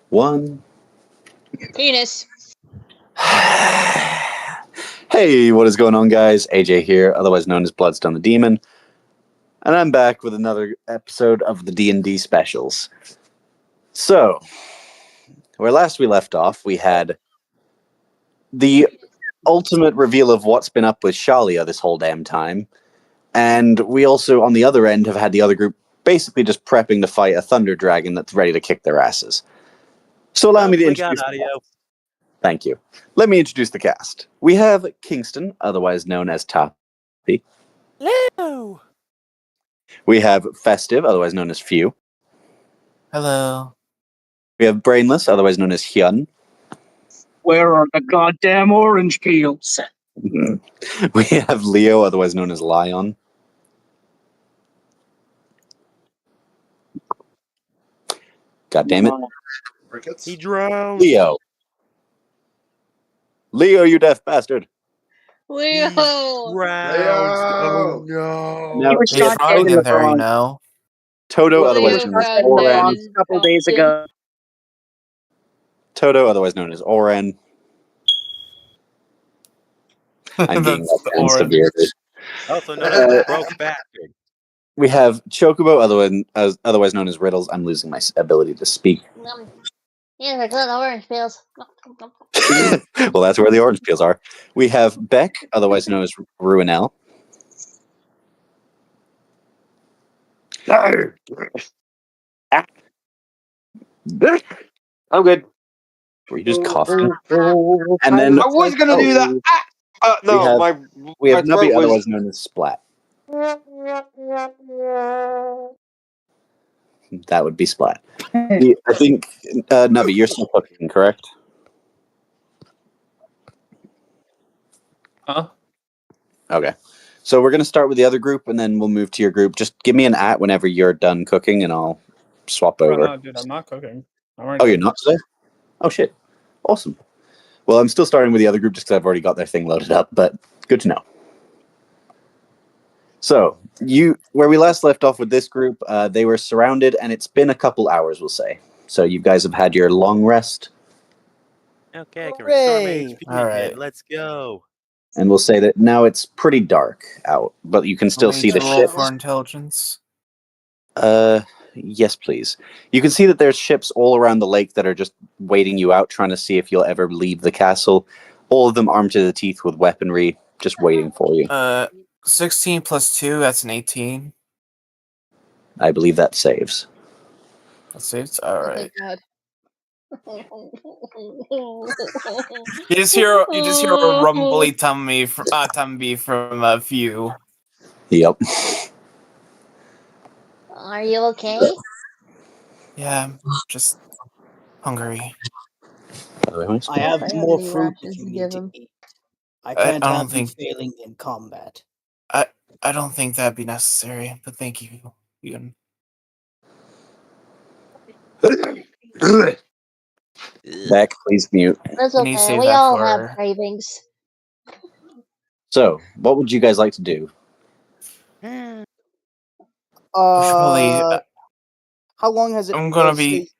1. Penis. Hey, what is going on, guys? AJ here, otherwise known as Bloodstone the Demon, and I'm back with another episode of the D&D specials. So, where last we left off, we had the ultimate reveal of what's been up with Shalia this whole damn time, and we also, on the other end, have had the other group basically just prepping to fight a thunder dragon that's ready to kick their asses. So allow me to introduce... Thank you. Let me introduce the cast. We have Kingston, otherwise known as Tappy. Hello. We have Festive, otherwise known as Few. Hello. We have Brainless, otherwise known as Hyun. Where are the goddamn orange peels? We have Leo, otherwise known as Lion. God damn it. He drowned. Leo, you deaf bastard. Leo. Oh no. Now, He was There's shot dead frog in in the there, you frog know. Toto, Leo otherwise known as found Oren. dead. a couple days ago. Toto, otherwise known as Oren. I'm being That's the orange. severely. Also known as a broke bastard. We have Chocobo, otherwise known as Riddles. I'm losing my ability to speak. Yeah, they're good orange peels. Well, that's where the orange peels are. We have Beck, otherwise known as Ruinell. I'm good. Were you just coughing? And then I was gonna do that. No, we have my Nubby, throat was. otherwise known as Splat. That would be Splat. I think, Nubby, you're still cooking, correct? Huh? Okay. So we're going to start with the other group, and then we'll move to your group. Just give me an at whenever you're done cooking, and I'll swap over. No, dude, I'm not cooking. Oh, you're not today? Oh, shit. Awesome. Well, I'm still starting with the other group just because I've already got their thing loaded up, but good to know. So, where we last left off with this group, they were surrounded, and it's been a couple hours, we'll say. So you guys have had your long rest. Okay, I can restore my Hooray! HP All again. right. Let's go. And we'll say that now it's pretty dark out, but you can still Want me see the to roll ship. for intelligence. Yes, please. You can see that there's ships all around the lake that are just waiting you out, trying to see if you'll ever leave the castle. All of them armed to the teeth with weaponry, just waiting for you. 16 plus 2, that's an 18. I believe that saves. That saves. All right. God. You just hear a rumbly tummy from a few. Yep. Are you okay? Yeah, I'm just hungry. I have How more many fruit rations if you to need give to him? eat. I I can't don't have you think- failing in combat. I don't think that'd be necessary, but thank you, Ian. Beck, please mute. That's Can you okay. save We that all for- have cravings. So, what would you guys like to do? We should probably- How long has it? I'm gonna be-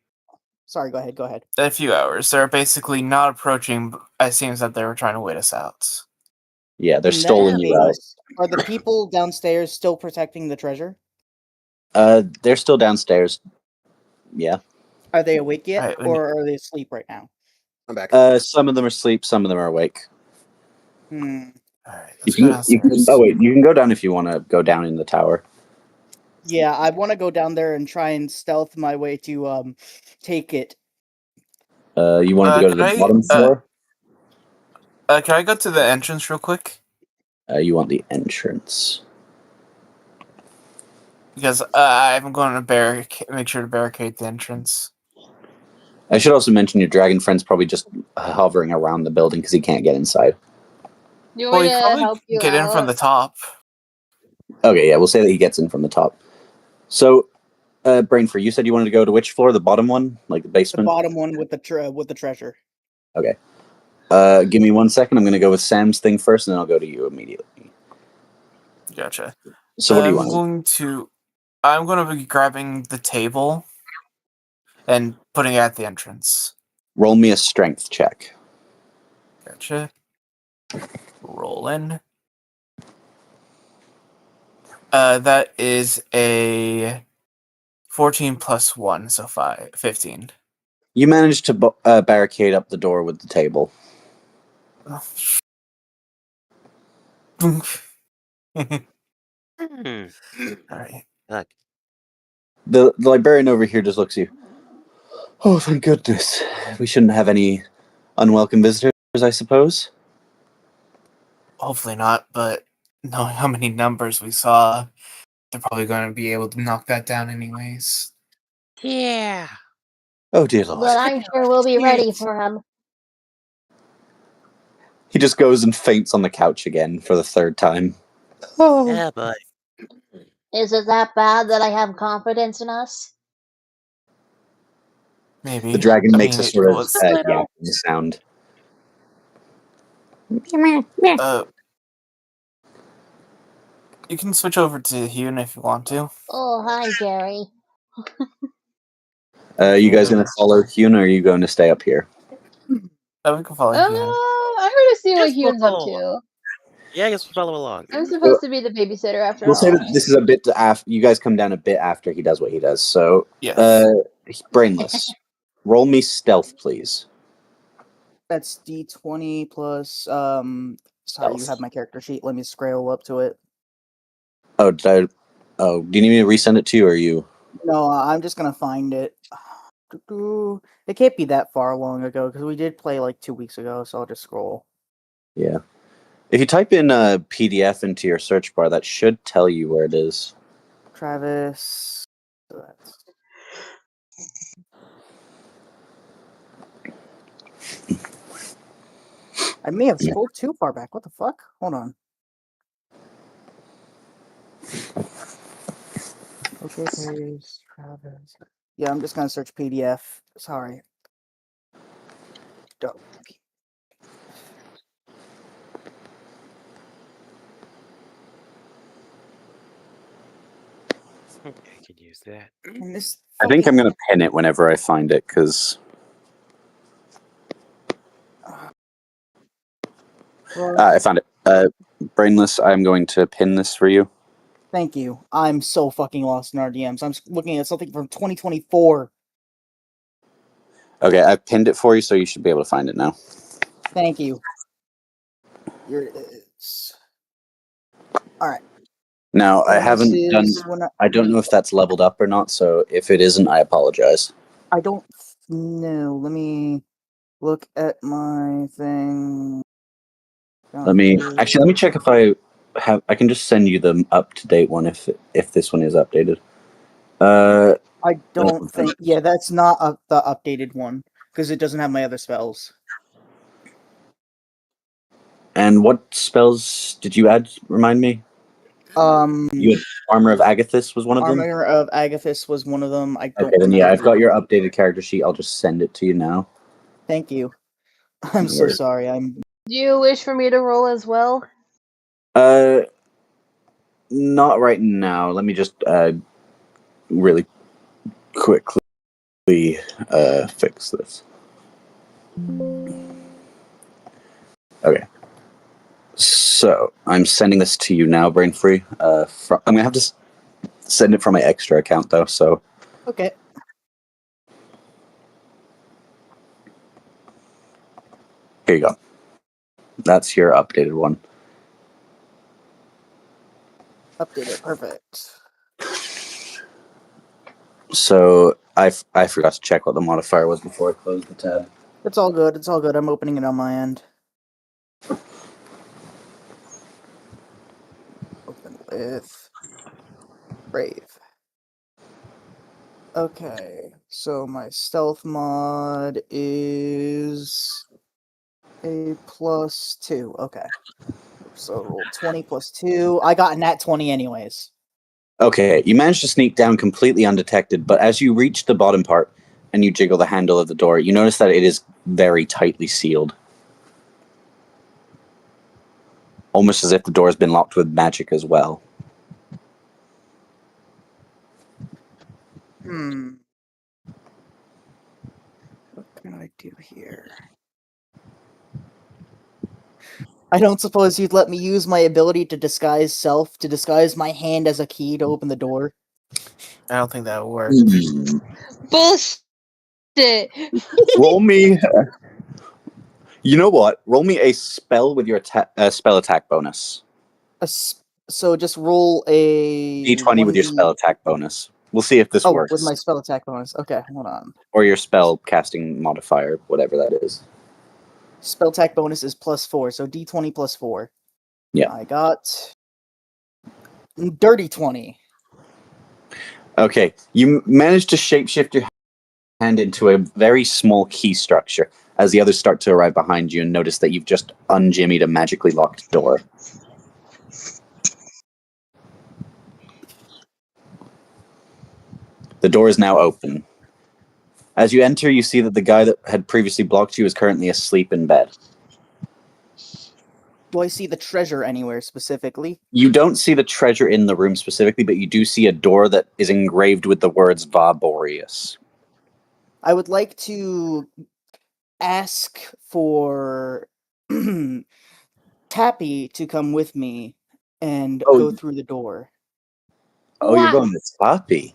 Sorry, go ahead. a few hours. They're basically not approaching. It seems that they were trying to wait us out. Yeah, they're In that stoling you out. case, are the people downstairs still protecting the treasure? They're still downstairs. Yeah. Are they awake yet, Alright, or are they asleep right now? I'm back. Some of them are asleep, some of them are awake. All right, You let's go can, downstairs. you can go down if you want to go down in the tower. Yeah, I want to go down there and try and stealth my way to take it. You wanted to go to the can I- bottom floor? Can I go to the entrance real quick? You want the entrance. Because I'm going to make sure to barricade the entrance. I should also mention your dragon friend's probably just hovering around the building because he can't get inside. You Well, want you me to probably help you get in from the top. Okay, yeah, we'll say that he gets in from the top. So, Brainford, you said you wanted to go to which floor? The bottom one? Like the The basement? bottom one with the treasure. Okay. Give me 1 second. I'm going to go with Sam's thing first, and then I'll go to you immediately. Gotcha. So what do you want? I'm going to be grabbing the table, and putting it at the entrance. Roll me a strength check. Gotcha. Roll in. That is a 14 plus 1, so 15. You managed to barricade up the door with the table. Alright. Look. The librarian over here just looks at you. Oh, thank goodness. We shouldn't have any unwelcome visitors, I suppose. Hopefully not, but knowing how many numbers we saw, they're probably going to be able to knock that down anyways. Yeah. Oh, dear Lord. But I'm sure we'll be ready for him. He just goes and faints on the couch again for the third time. Yeah, but Is it that bad that I have confidence in us? Maybe. The dragon I makes mean, a sort of was, yapping sound. you can switch over to Hune if you want to. Oh, hi, Jerry. You guys going to follow Hune, or are you going to stay up here? We can follow I'm Hune. gonna see what Yes, we'll Hune's up follow to. yeah, I guess we'll follow along. I'm supposed to be the babysitter after We'll say all. that this is a bit after. You guys come down a bit after he does what he does. So, Yes. Brainless, roll me stealth, please. That's D20 plus. Sorry, you Stealth. have my character sheet. Let me scroll up to it. Oh, do you need me to resend it to you, or you? No, I'm just gonna find it. It can't be that far long ago because we did play like 2 weeks ago. So I'll just scroll. Yeah. If you type in a PDF into your search bar, that should tell you where it is. Travis. So that's... I may have scrolled too far back. What the fuck? Hold on. Okay, paste Travis. Yeah, I'm just gonna search PDF. Sorry. Dope. I could use that. And this I think I'm fucking- going to pin it whenever I find it, because... I found it. Brainless, I'm going to pin this for you. Thank you. I'm so fucking lost in RDMs. I'm looking at something from 2024. Okay, I've pinned it for you, so you should be able to find it now. Thank you. All right. Now, I haven't done... This is when I don't know if that's leveled up or not, so if it isn't, I apologize. I don't know. Let me look at my thing. Let me check if I have... I can just send you the up-to-date one if this one is updated. I don't think. Yeah, that's not the updated one because it doesn't have my other spells. And what spells did you add? Remind me. You had Armor of Agathis was one of them? Armor of Agathis was one of them. I don't Okay, then yeah, remember. I've got your updated character sheet. I'll just send it to you now. Thank you. I'm No so worries. sorry. Do you wish for me to roll as well? Not right now. Let me just really quickly fix this. Okay. So I'm sending this to you now, Brain Free. I'm gonna have to send it from my extra account though. So Okay. here you go. That's your updated one. Updated. Perfect. So I forgot to check what the modifier was before I closed the tab. It's all good. It's all good. I'm opening it on my end. Open with Brave. Okay, so my stealth mod is a +2. Okay. So roll 20 plus 2. I got a nat 20 anyways. Okay, you managed to sneak down completely undetected, but as you reach the bottom part and you jiggle the handle of the door, you notice that it is very tightly sealed. Almost as if the door has been locked with magic as well. do here? I don't suppose you'd let me use my ability to disguise self to disguise my hand as a key to open the door? I don't think that would work. Bullshit. Roll me. You know what? Roll me a spell with your spell attack bonus. So just roll a D20 with your spell attack bonus. We'll see if this works. With my spell attack bonus. Okay, hold on. Or your spell casting modifier, whatever that is. Spell attack bonus is +4, so D20 +4. Yeah. I got dirty 20. Okay, you managed to shapeshift your hand into a very small key structure as the others start to arrive behind you and notice that you've just unjimmied a magically locked door. The door is now open. As you enter, you see that the guy that had previously blocked you is currently asleep in bed. Do I see the treasure anywhere specifically? You don't see the treasure in the room specifically, but you do see a door that is engraved with the words Boreas. I would like to ask for Tappy to come with me and go through the door. Oh, you're going to Tappy.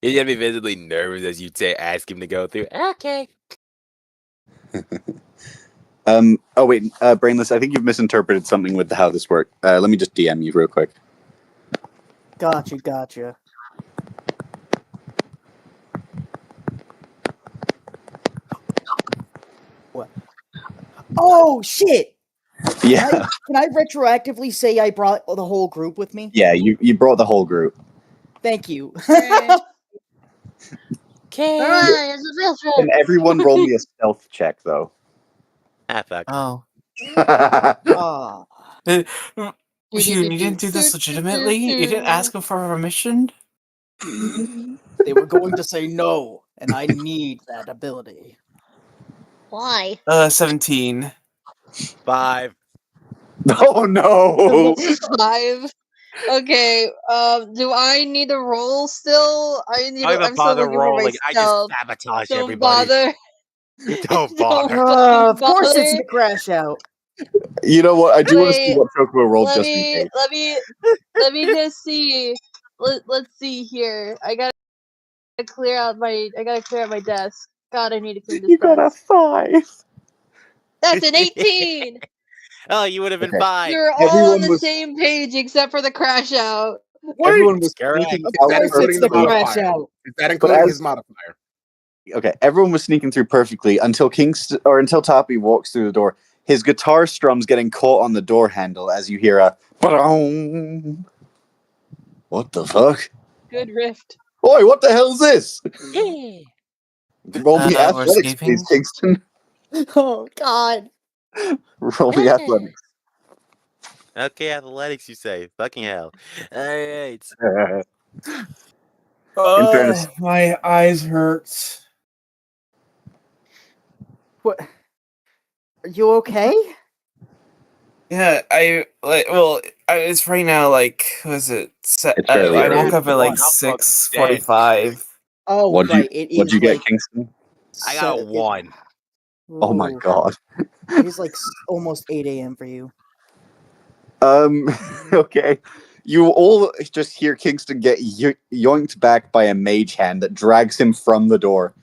You're gonna be visibly nervous as you say, ask him to go through. Okay. Oh wait, Brainless, I think you've misinterpreted something with how this works. Let me just DM you real quick. Gotcha. What? Oh, shit! Yeah. Can I retroactively say I brought the whole group with me? Yeah, you brought the whole group. Thank you. Okay. Alright, it's official. Can everyone roll me a stealth check, though? Ah, fuck. Oh. Ah. You didn't do this legitimately? You didn't ask him for permission? They were going to say no, and I need that ability. Why? 17. 5. Oh no! 5. Okay, do I need to roll still? Don't even I'm still bother looking for my rolling. I just stealth. sabotage Don't everybody. bother. Don't bother. Of course it's the crash out. You know what? I do want to see Wait, what Chocobo rolled Let just in case. me just see. Let's see here. I gotta clear out my desk. God, I need to clean this You got a desk. 5. That's an 18. Oh, you would have been Okay. fine. You're all Everyone on the was- same page except for the crash out. Everyone was Correct. sneaking Of out course it's including the the crash modifier? out. Is that including as- his modifier? Okay, everyone was sneaking through perfectly until until Tappy walks through the door. His guitar strums getting caught on the door handle as you hear a ba-dong. What the fuck? Good rift. Oi, what the hell's this? Yeah. Roll me We're athletics, escaping? please, Kingston. Oh, God. Roll me athletics. Okay, athletics, you say. Fucking hell. Alright. In fairness, My eyes hurt. What? Are you okay? Yeah, it's right now, like, was it? It's fairly I early. woke up at like I'm fucking 6:45. Oh, What'd right. It What'd is you get, like Kingston? I got it- 1. Oh my Ooh. god. It is like almost 8 a.m. for you. Okay. You all just hear Kingston get yoinked back by a mage hand that drags him from the door.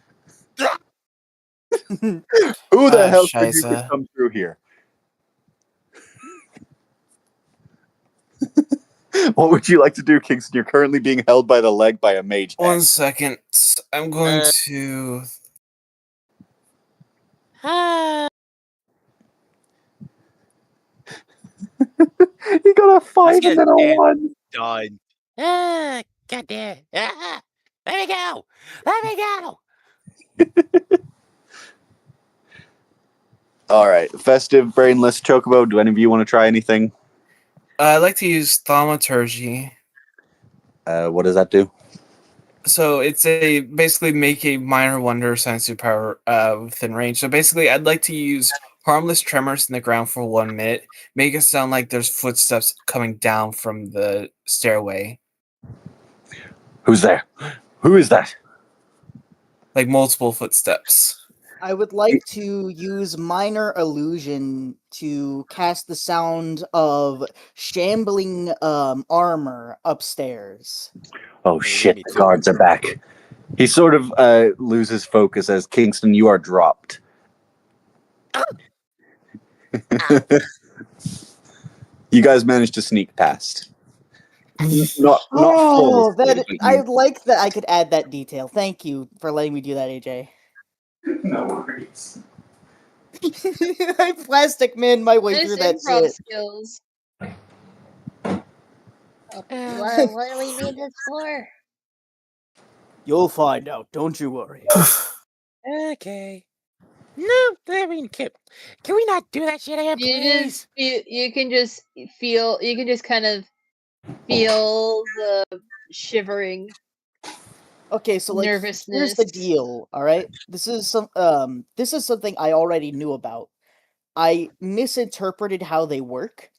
Who the hell could you Scheisse. come through here? What would you like to do, Kingston? You're currently being held by the leg by a mage hand. 1 second. I'm going to. You got a 5 Let's get and then a it 1. done. God damn. Let me go. Let me go. Alright. Festive, brainless, chocobo. Do any of you want to try anything? I'd like to use thaumaturgy. What does that do? So it's basically make a minor wonder sense power within range. So basically, I'd like to use harmless tremors in the ground for 1 minute. Make it sound like there's footsteps coming down from the stairway. Who's there? Who is that? like multiple footsteps. I would like to use minor illusion to cast the sound of shambling armor upstairs. Oh shit, me the too. guards are back. He sort of loses focus as Kingston, you are dropped. You guys managed to sneak past. Not Oh, full. I like that I could add that detail. Thank you for letting me do that, AJ. No worries. I plastic man my way Nice through that improv shit. skills. What do we need this for? You'll find out, don't you worry. Okay. No, I mean, can we not do that shit again, please? You can just feel. You can just kind of feel the shivering. Okay, so like here's Nervousness. the deal, all right? This is something I already knew about. I misinterpreted how they work.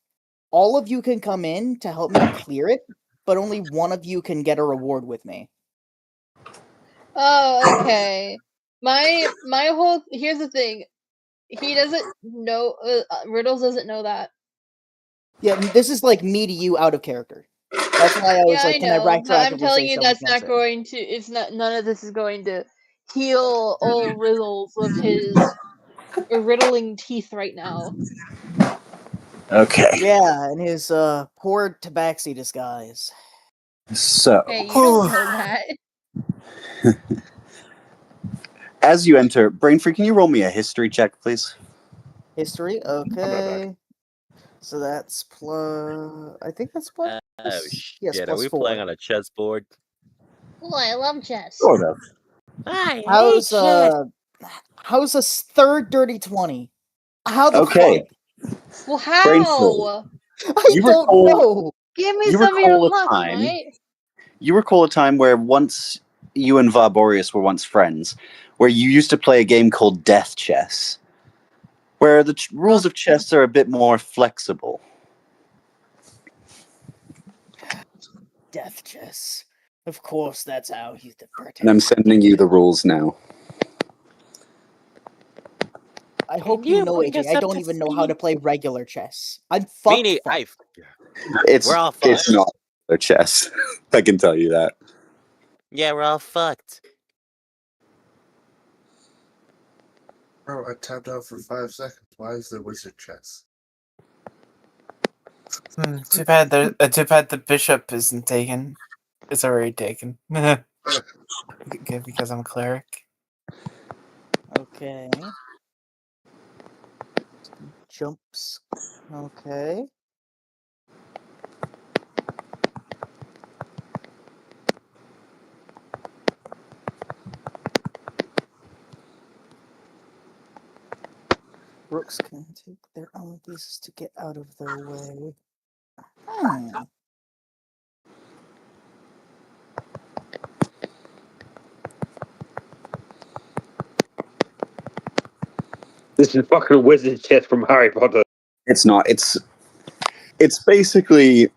All of you can come in to help me clear it, but only one of you can get a reward with me. Oh, okay. My whole here's the thing. He doesn't know. Riddles doesn't know that. Yeah, this is like me to you out of character. That's why I was Yeah, like, I can I know. But I'm retroactively telling say you, something that's not against it? going to. It's not. None of this is going to heal old Riddles of his riddling teeth right now. Okay. Yeah, and his poor tabaxi disguise. So, Hey, you don't know that. as you enter, Brainfree, can you roll me a history check, please? History, okay. So that's plus. I think that's plus. Oh Yes, shit! Are plus we 4. playing on a chessboard? Oh, I love chess. Sort of. I hate How's chess. how's a third dirty 20? How the Okay. Well, Brainfree, how? fuck? I You don't recall- know. Give me You some of your recall a luck, time- mate. you recall a time where once you and Boreas were once friends, where you used to play a game called Death Chess, where the rules of chess are a bit more flexible. Death chess. Of course, that's how he's the And I'm sending you the rules now. I hope you you know, bring AJ. us I up don't to even know how to speed? play regular chess. I'm fucked. Meanie, It's We're all it's fucked. not a chess. I can tell you that. Yeah, we're all fucked. Bro, I tapped out for 5 seconds. Why is there wizard chess? Too bad the bishop isn't taken. It's already taken. Because I'm a cleric. Okay. Jumps. Okay. Rooks can take their own pieces to get out of their way. This is fucking wizard chess from Harry Potter. It's not. It's basically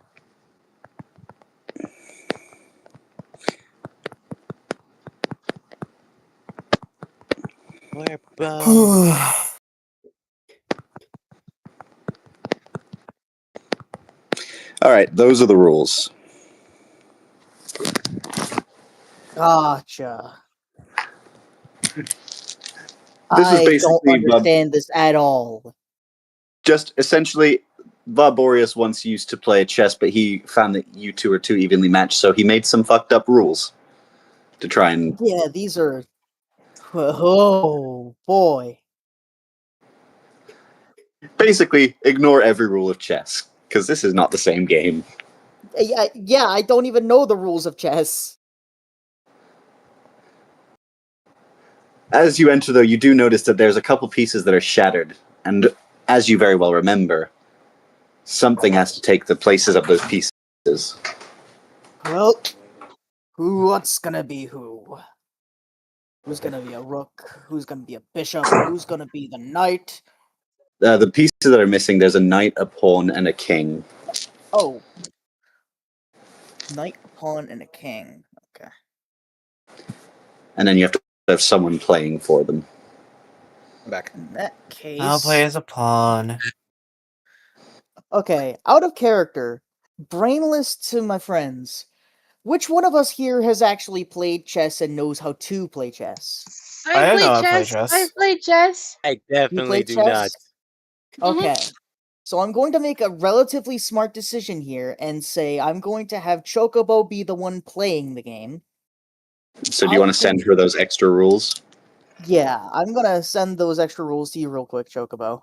We're both. all right. Those are the rules. Gotcha. This is I don't basically understand this at all. just essentially Boreas once used to play chess, but he found that you two are too evenly matched, so he made some fucked up rules to try and Yeah, these are. Oh boy. basically ignore every rule of chess because this is not the same game. Yeah, I don't even know the rules of chess. As you enter, though, you do notice that there's a couple pieces that are shattered, and as you very well remember, something has to take the places of those pieces. Well, what's gonna be who? Who's gonna be a rook? Who's gonna be a bishop? Who's gonna be the knight? The pieces that are missing, there's a knight, a pawn, and a king. Oh. Knight, pawn, and a king. Okay. And then you have to have someone playing for them. I'm back. In that case, I'll play as a pawn. okay, out of character, brainless to my friends. Which one of us here has actually played chess and knows how to play chess? I I don't play know how to play chess. chess. I play chess. I You definitely play do chess? not. Okay. So I'm going to make a relatively smart decision here and say I'm going to have Chocobo be the one playing the game. So do you want to send her those extra rules? Yeah, I'm gonna send those extra rules to you real quick, Chocobo.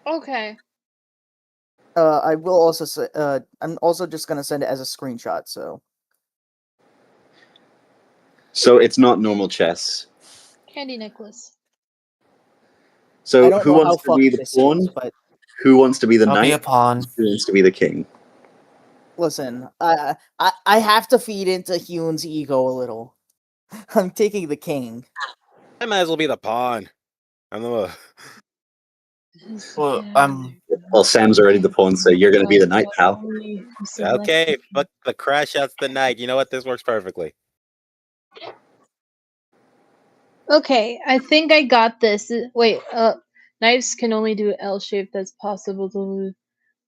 Okay. I will also say, I'm also just gonna send it as a screenshot, so. So it's not normal chess. Candy necklace. I So don't who know how wants to be funny the this pawn? is, but Who wants to be the I'll be a knight? pawn. Who wants to be the king? listen, I have to feed into Hyun's ego a little. I'm taking the king. I might as well be the pawn. I'm the. Well, Well, Sam's already the pawn, so you're going to be the knight, pal. Okay, fuck the crash out's the night. You know what? This works perfectly. Okay, I think I got this. Wait, knives can only do L shape. That's possible to lose,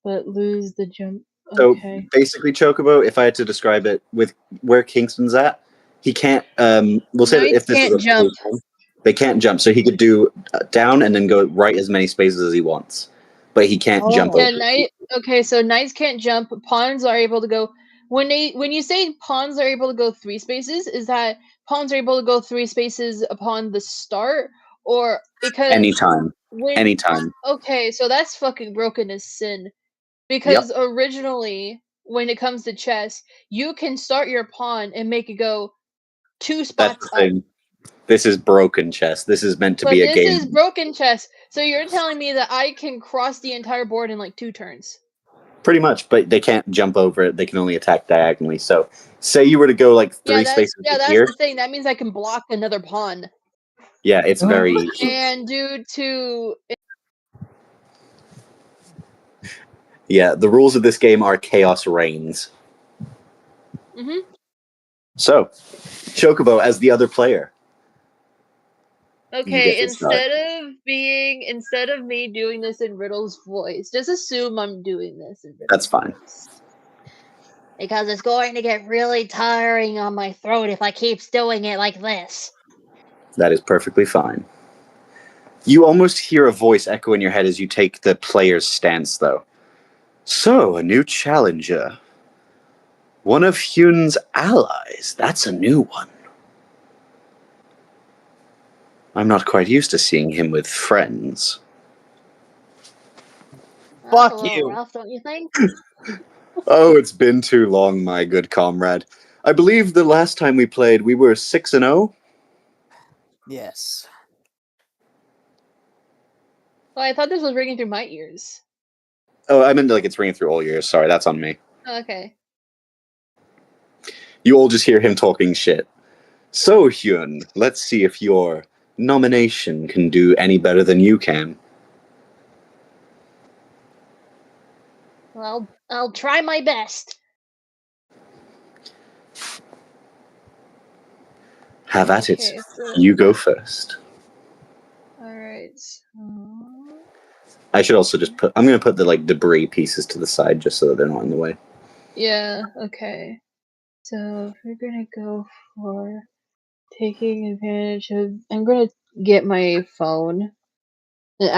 but lose the jump. So Okay. basically, Chocobo, if I had to describe it with where Kingston's at, he can't. We'll say that Knights if this can't is a full jump. pawn, they can't jump. So he could do down and then go right as many spaces as he wants, but he can't jump Oh. over. Yeah, okay, so knights can't jump. Pawns are able to go. When you say pawns are able to go 3 spaces, is that pawns are able to go 3 spaces upon the start, or because Anytime, when anytime. okay, so that's fucking broken as sin. Yep. Because originally, when it comes to chess, you can start your pawn and make it go 2 That's spots the up. thing. This is broken chess. This is meant to But be a this game. is broken chess. So you're telling me that I can cross the entire board in like 2 turns. Pretty much, but they can't jump over it. They can only attack diagonally. So, say you were to go like 3 spaces that's here. the thing. That means I can block another pawn. Yeah, it's very. And due to Yeah, the rules of this game are chaos reigns. Mhm. So, Chocobo as the other player. You get okay, to start. instead of me doing this in Riddle's voice, just assume I'm doing this in Riddle's That's fine. voice. Because it's going to get really tiring on my throat if I keep doing it like this. That is perfectly fine. You almost hear a voice echo in your head as you take the player's stance, though. So, a new challenger. One of Hyun's allies. That's a new one. I'm not quite used to seeing him with friends. That's Fuck a little you. rough, don't you think? Oh, it's been too long, my good comrade. I believe the last time we played, we were 6-0. Yes. Well, I thought this was ringing through my ears. Oh, I meant like it's ringing through all yours. Sorry, that's on me. Okay. You all just hear him talking shit. So, Hyun, let's see if your nomination can do any better than you can. Well, I'll try my best. Have at it. Okay, so You go first. alright. I should also just put. I'm going to put the like debris pieces to the side just so that they're not in the way. Yeah, okay. So we're gonna go for taking advantage of. I'm gonna get my phone. This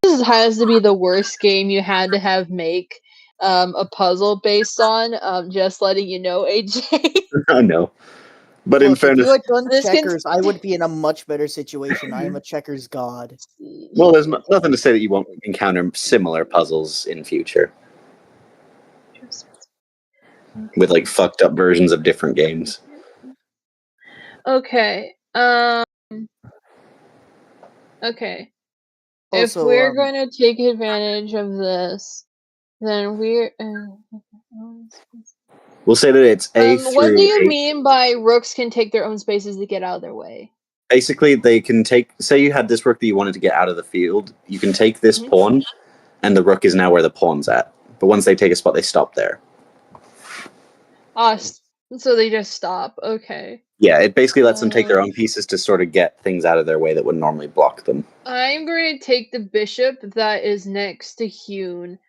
has to be the worst game you had to have make a puzzle based on. Just letting you know, AJ. I know. But in Look, if you fairness, had done This can- checkers, I would be in a much better situation. I am a checkers god. well, there's nothing to say that you won't encounter similar puzzles in future with like fucked up versions of different games. Okay. Okay. If Also, we're going to take advantage of this, then we're. We'll say that it's A What do through you H. mean by rooks can take their own spaces to get out of their way? Basically, they can take. Say you had this rook that you wanted to get out of the field. You can take this Mhm. pawn, and the rook is now where the pawn's at. But once they take a spot, they stop there. So they just stop. Okay. Yeah, it basically lets them take their own pieces to sort of get things out of their way that would normally block them. I'm going to take the bishop that is next to Hune,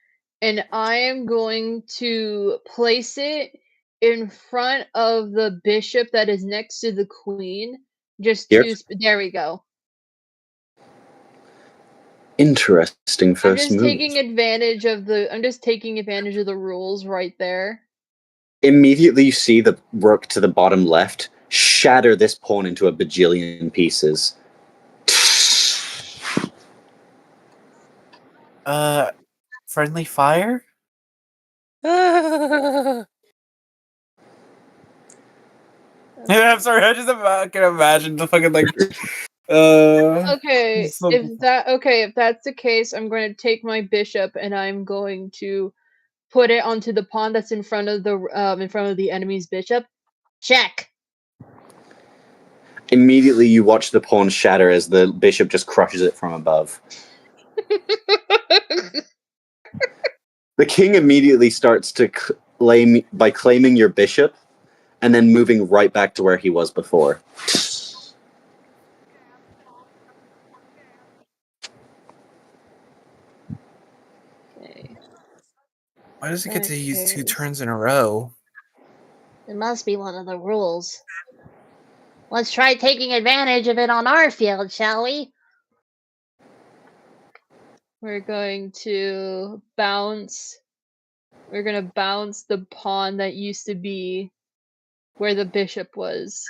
and I am going to place it in front of the bishop that is next to the queen. There we go. Interesting I'm first just move. taking advantage of the rules right there. Immediately you see the rook to the bottom left shatter this pawn into a bajillion pieces. Friendly fire? Yeah, I'm sorry. I just can imagine the fucking like. Okay, so- if that's the case, I'm going to take my bishop and I'm going to put it onto the pawn that's in front of the enemy's bishop. Check. Immediately you watch the pawn shatter as the bishop just crushes it from above. The king immediately starts to claim by claiming your bishop and then moving right back to where he was before. Okay. Why does it get to That use 2 case. turns in a row? It must be one of the rules. Let's try taking advantage of it on our field, shall we? We're going to bounce. We're going to bounce the pawn that used to be where the bishop was.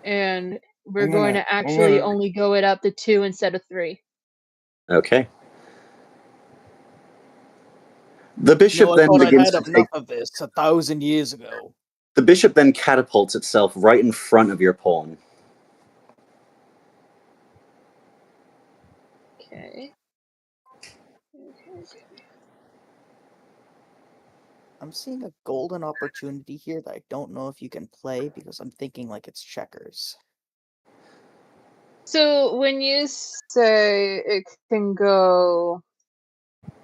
And we're going to actually only go it up to 2 instead of 3. Okay. The bishop I then thought I'd begins had to enough take. of this 1,000 years ago. The bishop then catapults itself right in front of your pawn. Okay. I'm seeing a golden opportunity here that I don't know if you can play because I'm thinking like it's checkers. So when you say it can go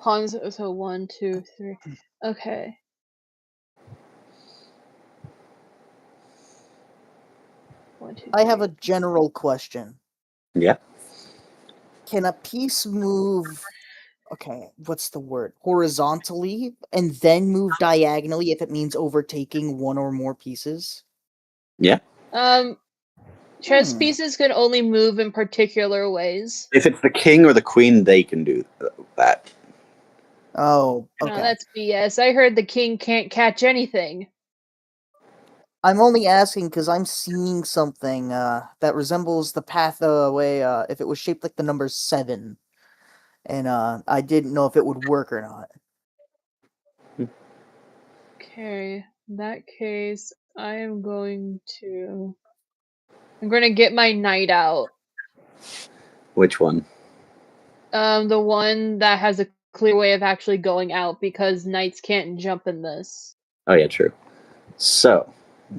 pawns, so 1, 2, 3. Okay. One, two, I have three. a general question. Yeah. Can a piece move, okay, what's the word? Horizontally and then move diagonally if it means overtaking one or more pieces? Yeah. Chess pieces can only move in particular ways. If it's the king or the queen, they can do that. Oh, No, okay. that's BS. I heard the king can't catch anything. I'm only asking because I'm seeing something that resembles the pathway if it was shaped like the number 7. And I didn't know if it would work or not. Okay, in that case, I'm going to get my knight out. Which one? The one that has a clear way of actually going out because knights can't jump in this. Oh, yeah, true. So,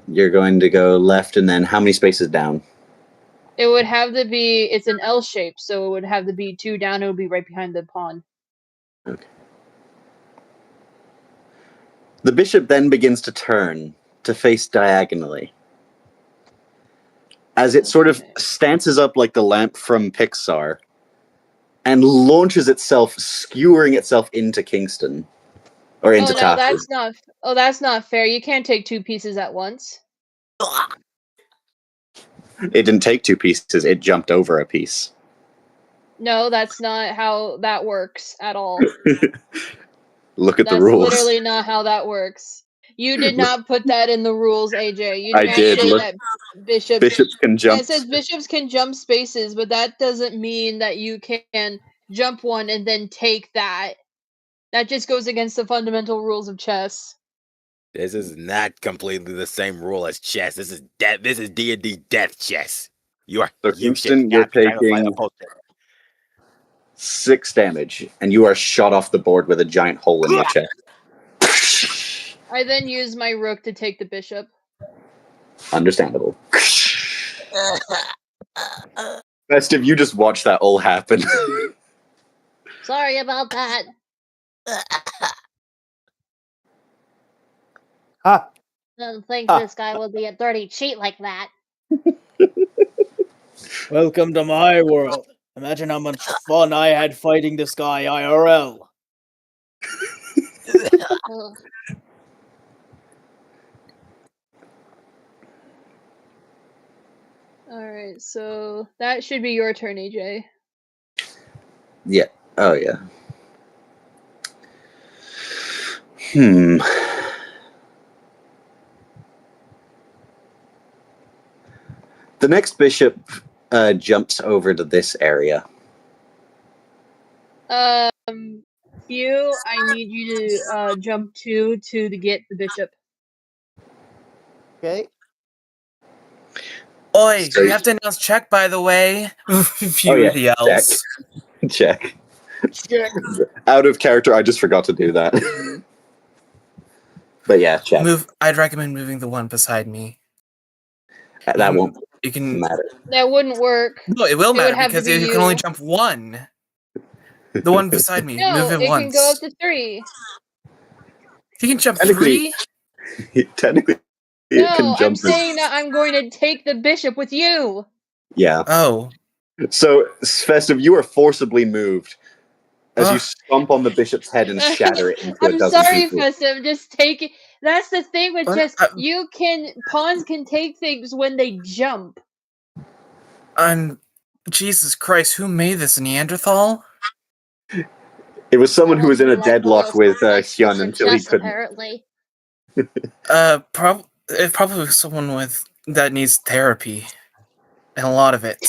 you're going to go left and then how many spaces down? It would have to be, it's an L shape, so it would have to be 2 down, it would be right behind the pawn. Okay. The bishop then begins to turn to face diagonally. As it sort of stances up like the lamp from Pixar and launches itself, skewering itself into Kingston. Or into Tafu. That's not fair. You can't take 2 pieces at once. It didn't take 2 pieces, it jumped over a piece. No, that's not how that works at all. Look at the That's rules. literally not how that works. You did not put that in the rules, AJ. You I did not did. say Look, that bishops can jump. Yeah, it says bishops can jump spaces, but that doesn't mean that you can jump one and then take that. That just goes against the fundamental rules of chess. This is not completely the same rule as chess. This is This is D&D death chess. You So should Kingston, you're not be trying to fight taking a bullshit. 6 damage, and you are shot off the board with a giant hole in your chest. I then use my rook to take the bishop. Understandable. Best if you just watch that all happen. Sorry about that. Ah, don't think Ah. this guy will be a dirty cheat like that. Welcome to my world. Imagine how much fun I had fighting this guy IRL. Ugh. Alright, so that should be your turn, AJ. Yeah. Oh, yeah. The next bishop jumps over to this area. Hugh, I need you to jump 2 to get the bishop. Okay. Oi, So- we have to announce check, by the way. Few Oh, yeah, yells. Check. Check. Out of character, I just forgot to do that. But yeah, check. I'd recommend moving the one beside me. That won't You can. matter. That wouldn't work. No, it will It would matter have to because be you can only you. jump one. The one beside me. No, Move it it once. can go up to 3. He can jump Technically- 3. Technically, it No, can I'm jump. saying that I'm going to take the bishop with you. Yeah. Oh. So, Festive, you are forcibly moved as you Ugh. stomp on the bishop's head and shatter it into a I'm dozen sorry, pieces. Festive. Just take it. That's the thing with What? just pawns can take things when they jump. Jesus Christ, who made this Neanderthal? It was someone who was in a Like deadlock Boreas with likes Hyun for until he chess, couldn't. apparently. Probably someone that needs therapy. And a lot of it.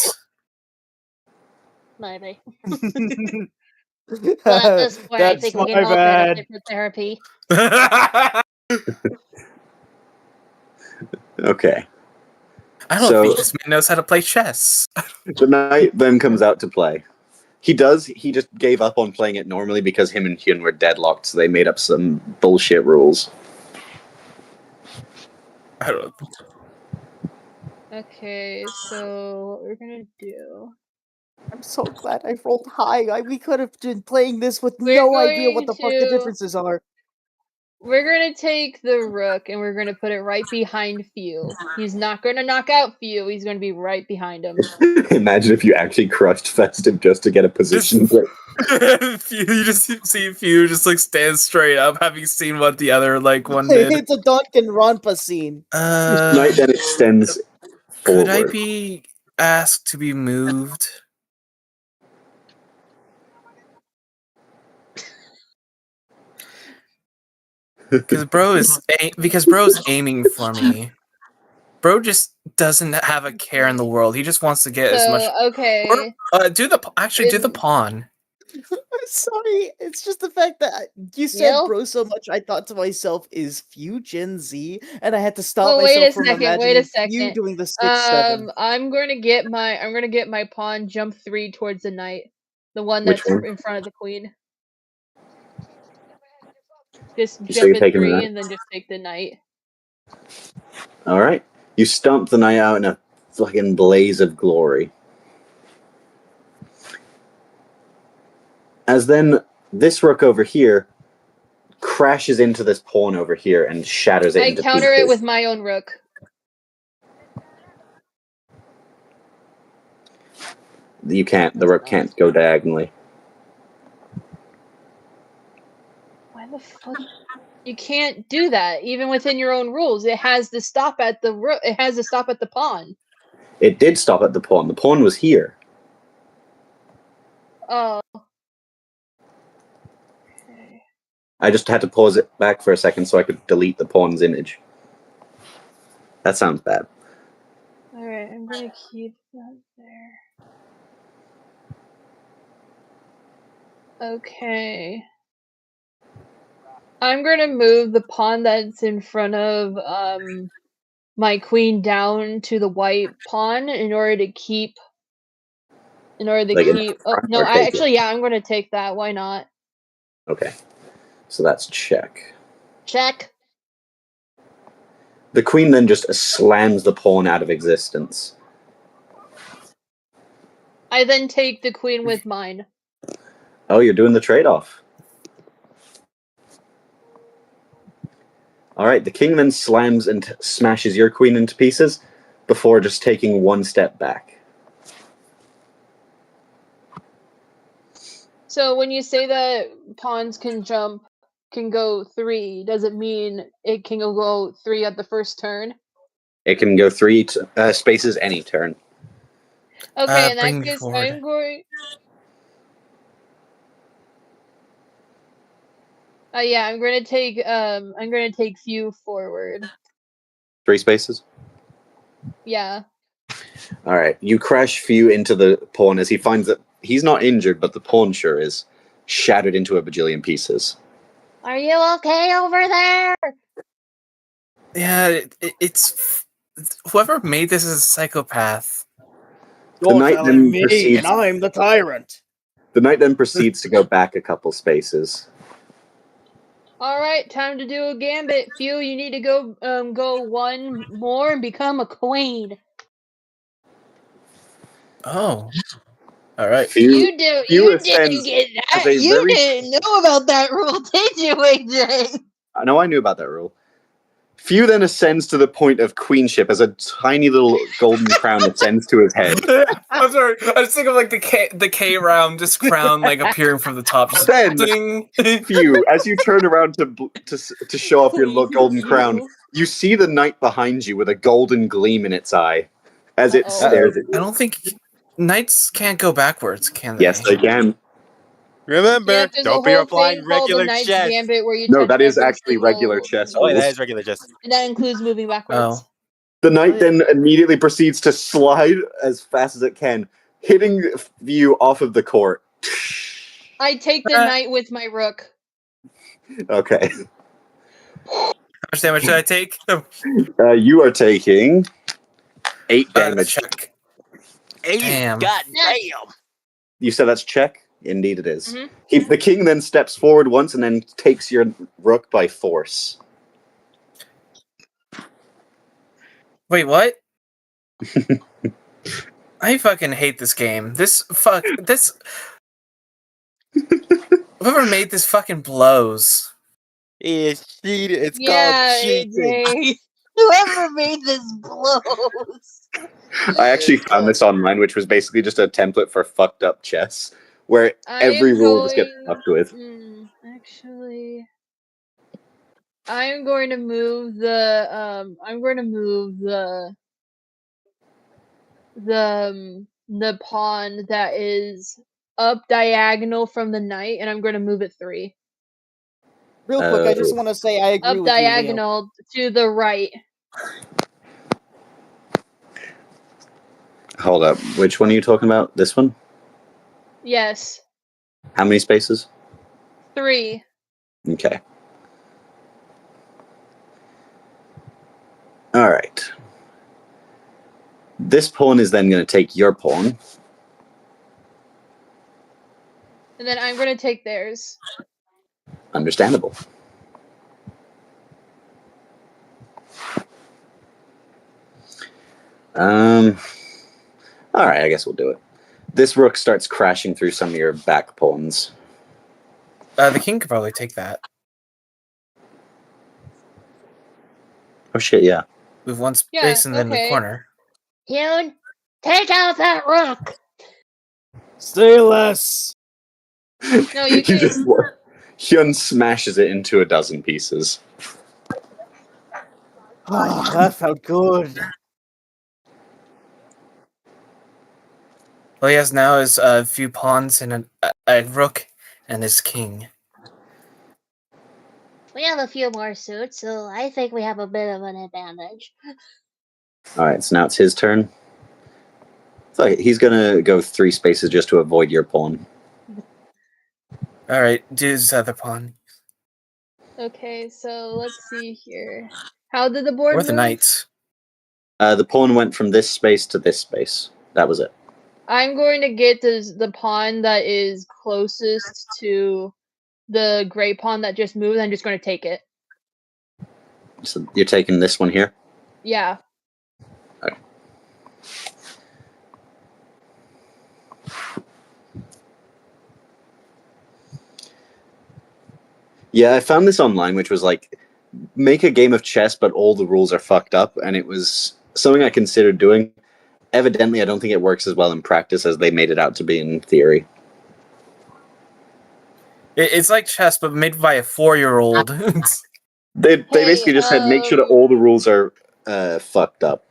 Maybe. But at this point, I think we can all benefit from therapy. Okay. I don't So- think this man knows how to play chess. The knight then comes out to play. He does. He just gave up on playing it normally because him and Hyun were deadlocked, so they made up some bullshit rules. I don't. Okay, so what we're gonna do? I'm so glad I rolled high. We could have been playing this with We're no idea what the going fuck the to- differences are. We're gonna take the rook and we're gonna put it right behind Few. He's not gonna knock out Few. He's gonna be right behind him. Imagine if you actually crushed Festive just to get a position. You just see Few just like stand straight up, having seen what the other one did. It's a Danganronpa scene. Knight then extends Could I forward. be asked to be moved? Because bro's aiming for me. Bro just doesn't have a care in the world. He just wants to get as much. Okay. Do the pawn. I'm sorry. It's just the fact that you said Yep. bro so much, I thought to myself, is Few Gen Z? And I had to stop Oh, myself wait a from second, imagining wait a you second. doing the 6-7. I'm gonna get my pawn jump 3 towards the knight. The one Which that's one? in front of the queen. Just So jump you're at taking the 3 knight? and then just take the knight. All right. You stomp the knight out in a fucking blaze of glory. As then this rook over here crashes into this pawn over here and shatters it I into counter pieces. it with my own rook. You can't. The rook can't go diagonally. Why the fuck? You can't do that, even within your own rules. It has to stop at the It has to stop at the pawn. It did stop at the pawn. The pawn was here. Oh. Okay. I just had to pause it back for a second so I could delete the pawn's image. That sounds bad. Alright, I'm gonna keep that there. Okay. I'm gonna move the pawn that's in front of my queen down to the white pawn in order to keep. Oh no! I'm gonna take that. Why not? Okay. So that's check. Check. The queen then just slams the pawn out of existence. I then take the queen with mine. Oh, you're doing the trade-off. All right, the king then slams and smashes your queen into pieces before just taking one step back. So when you say that pawns can go 3, does it mean it can go 3 at the first turn? It can go 3 spaces any turn. Okay, in that Bring me case, forward. I'm going. Yeah, I'm gonna take few forward. 3 spaces? Yeah. All right, you crash Few into the pawn as he finds that he's not injured, but the pawn sure is, shattered into a bajillion pieces. Are you okay over there? Yeah, it's whoever made this is a psychopath. You're knight telling then me, proceeds- and I'm the tyrant. The knight then proceeds to go back a couple spaces. All right, time to do a gambit. Few, you need to go one more and become a queen. Oh, all right. Few You didn't ascends get as that. a You very- didn't know about that rule, did you, AJ? I know I knew about that rule. Few then ascends to the point of queenship as a tiny little golden crown ascends to his head. I'm sorry. I was thinking of like the K round, just crown like appearing from the top. Just Then, ding. Few, as you turn around to show off your golden crown, you see the knight behind you with a golden gleam in its eye as it Uh-oh. stares at I you. don't think knights can't go backwards, can they? Yes, they can. Remember, Yes, there's a don't be whole applying thing called the regular Knight's chess. Gambit where you No, touch that is every actually regular single chess Oh, wait, that rules. is regular chess. And that includes moving backwards. Oh. The knight then immediately proceeds to slide as fast as it can, hitting Few off of the court. I take the knight with my rook. Okay. How much damage should I take? You are taking 8 That's damage. check. 80. Damn. God damn. You said that's check? Indeed it is. Mhm. The king then steps forward once and then takes your rook by force. Wait, what? I fucking hate this game. This. Whoever made this fucking blows. It's cheating. It's Yeah, called cheating. AJ. Whoever made this blows. I actually found this online, which was basically just a template for fucked up chess, where every rule just gets fucked with. Actually, I'm going to move the the pawn that is up diagonal from the knight, and I'm going to move it 3. Real quick, I just want to say I agree Up with you, Leo. diagonal to the right. Hold up. Which one are you talking about? This one? Yes, How many spaces? 3. Okay. All right. This pawn is then going to take your pawn. And then I'm going to take theirs. Understandable. All right, I guess we'll do it. This rook starts crashing through some of your back pawns. The king could probably take that. Oh shit, yeah. Move one space Yeah, and then the okay. corner. You take out that rook. Say less. No, you can. just Hyun smashes it into a dozen pieces. Oh, that felt good. All he has now is a few pawns and a rook and his king. We have a few more suits, so I think we have a bit of an advantage. All right, so now it's his turn. So he's gonna go 3 spaces just to avoid your pawn. All right, do his other pawn. Okay, so let's see here. How did the board Or the move? knight. The pawn went from this space to this space. That was it. I'm going to get the pawn that is closest to the gray pawn that just moved. I'm just going to take it. So you're taking this one here? Yeah. Okay. Yeah, I found this online, which was like make a game of chess, but all the rules are fucked up, and it was something I considered doing. Evidently, I don't think it works as well in practice as they made it out to be in theory. It's like chess, but made by a 4-year-old. They Hey, basically just said make sure that all the rules are fucked up.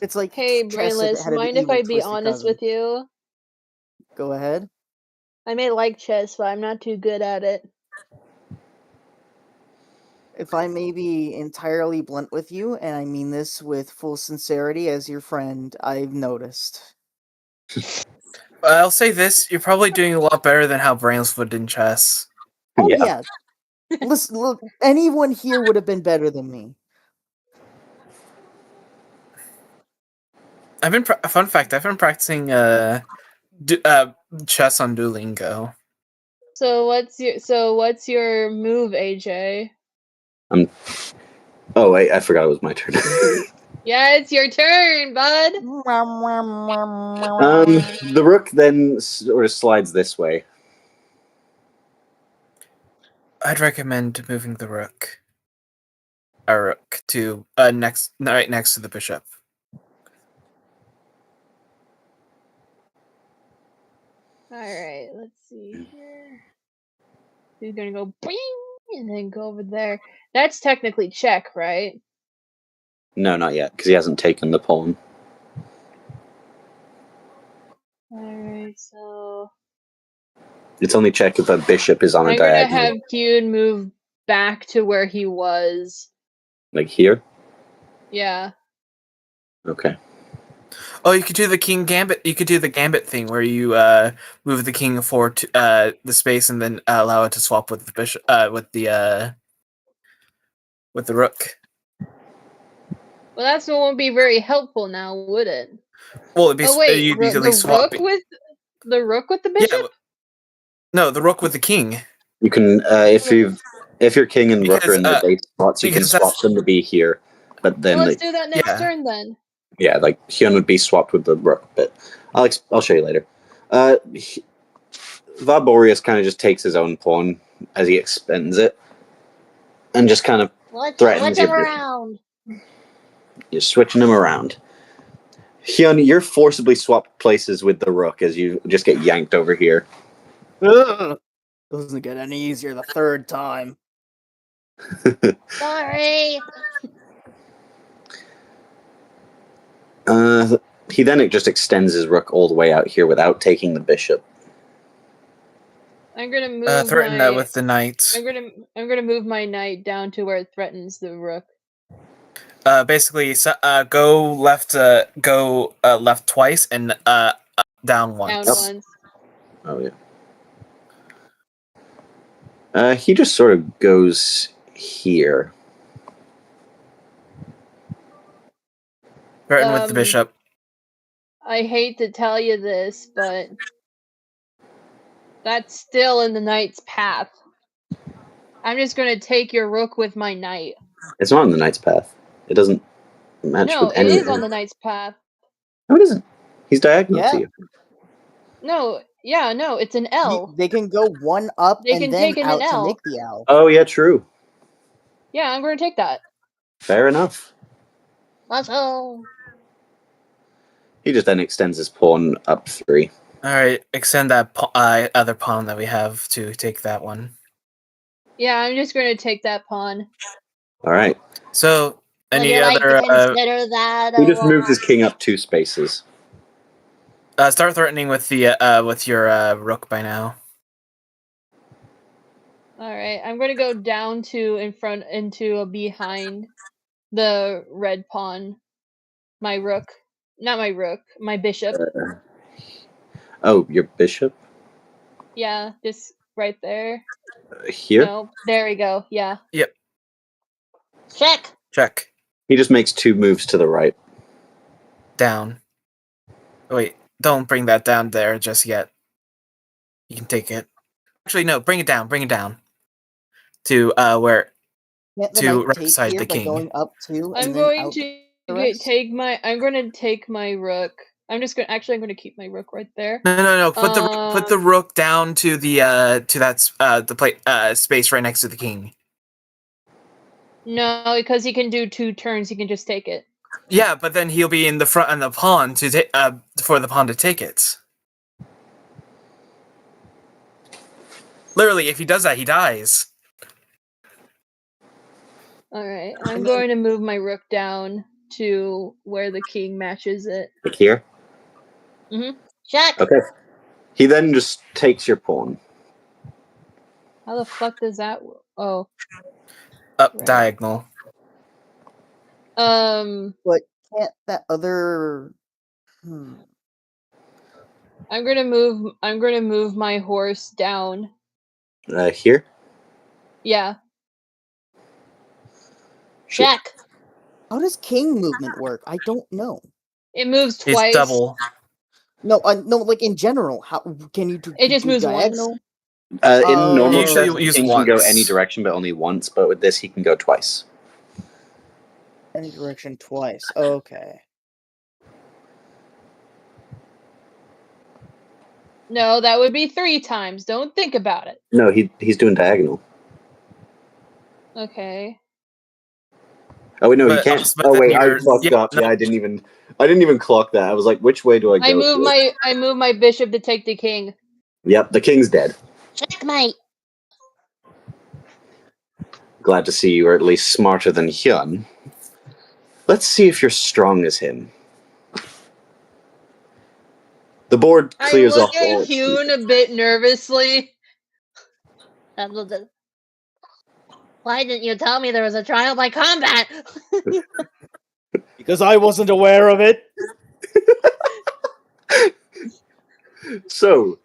It's like Hey, chess if it Brainless, had an mind if evil I be twisted honest cousin. with you? Go ahead. I may like chess, but I'm not too good at it. If I may be entirely blunt with you, and I mean this with full sincerity as your friend, I've noticed. I'll say this: you're probably doing a lot better than how Brains would in chess. Oh Yeah. yeah. Listen, look, anyone here would have been better than me. Fun fact: I've been practicing chess on Duolingo. So what's your move, AJ? Oh wait, I forgot it was my turn. Yeah, it's your turn, bud. The rook then sort of slides this way. I'd recommend moving the rook. A rook to right next to the bishop. All right, let's see here. He's gonna go bing and then go over there. That's technically check, right? No, not yet, because he hasn't taken the pawn. All right, so It's only check if a bishop is on a I'm gonna diagonal, have Kyun move back to where he was. like here. Yeah. Okay. Oh, you could do the king gambit. You could do the gambit thing where you move the king forward to the space and then allow it to swap with the bishop with the rook. Well, that's won't be very helpful now, would it? Well, it'd be Oh wait, you'd the easily rook swap. with the bishop? Yeah, no, the rook with the king. You can if your king and rook are Because, in their base spots, you can because swap that's- them to be here. But then, Well, let's do that next yeah. turn then. yeah, like Hyun would be swapped with the rook. But I'll show you later. Boreas kind of just takes his own pawn as he expends it, and just kind of threatens Switch him your bishop. around. You're switching him around. Hyun, you're forcibly swapped places with the rook as you just get yanked over here. Ugh. Doesn't get any easier the third time. Sorry. He then just extends his rook all the way out here without taking the bishop. I'm gonna move threaten my. that with the knight. I'm gonna move my knight down to where it threatens the rook. Basically, go left twice and down once. Down once. Oh yeah. He just sort of goes here. Threaten with the bishop. I hate to tell you this, but that's still in the knight's path. I'm just gonna take your rook with my knight. It's not on the knight's path. It doesn't match No, with it any. is on the knight's path. No, it isn't. He's diagonal Yeah. to you. No, yeah, no, it's an L. They can go one up They and can then take in an out to L. make the L. Oh yeah, true. Yeah, I'm gonna take that. Fair enough. Let's go. He just then extends his pawn up 3. All right, extend that other pawn that we have to take that one. Yeah, I'm just gonna take that pawn. All right. So, Would any you like other? to consider that? He just moved his king up 2 spaces. Start threatening with the with your rook by now. All right, I'm gonna go down to behind the red pawn. My rook, not my rook, my bishop. Oh, your bishop? Yeah, just right there. Here? No, there we go. Yeah. Yep. Check. Check. He just makes 2 moves to the right. Down. Wait, don't bring that down there just yet. You can take it. Actually, no, bring it down. Bring it down. To where? Can't the To knight right take beside here the by king. going up 2 I'm and then going out to the rest? I'm gonna take my rook. I'm gonna keep my rook right there. No. Put the rook down to the to that the plate space right next to the king. No, because he can do 2 turns. He can just take it. Yeah, but then he'll be in the front of the pawn for the pawn to take it. Literally, if he does that, he dies. All right, I'm going to move my rook down to where the king matches it. Like here. Check. Okay. He then just takes your pawn. How the fuck does that? Oh, Up Right. diagonal. But can't that other? I'm gonna move my horse down. Here. Yeah. Check. How does king movement work? I don't know. It moves It's twice. double. No, no, like in general, how can you do? It just do moves once. diagonal? In normal Usually chess, we the use king can go once. any direction, but only once. But with this, he can go twice. Any direction twice. Okay. No, that would be 3 times. Don't think about it. No, he's doing diagonal. Okay. Oh wait, no, he But- can't. but Oh then wait, I you're- fucked yeah, up. no. Yeah, I didn't even clock that. I was like, which way do I go? I move my bishop to take the king. Yep, the king's dead. Checkmate. Glad to see you are at least smarter than Hyun. Let's see if you're strong as him. The board clears I off look all. at Hyun a bit nervously. Why didn't you tell me there was a trial by combat? Because I wasn't aware of it. So,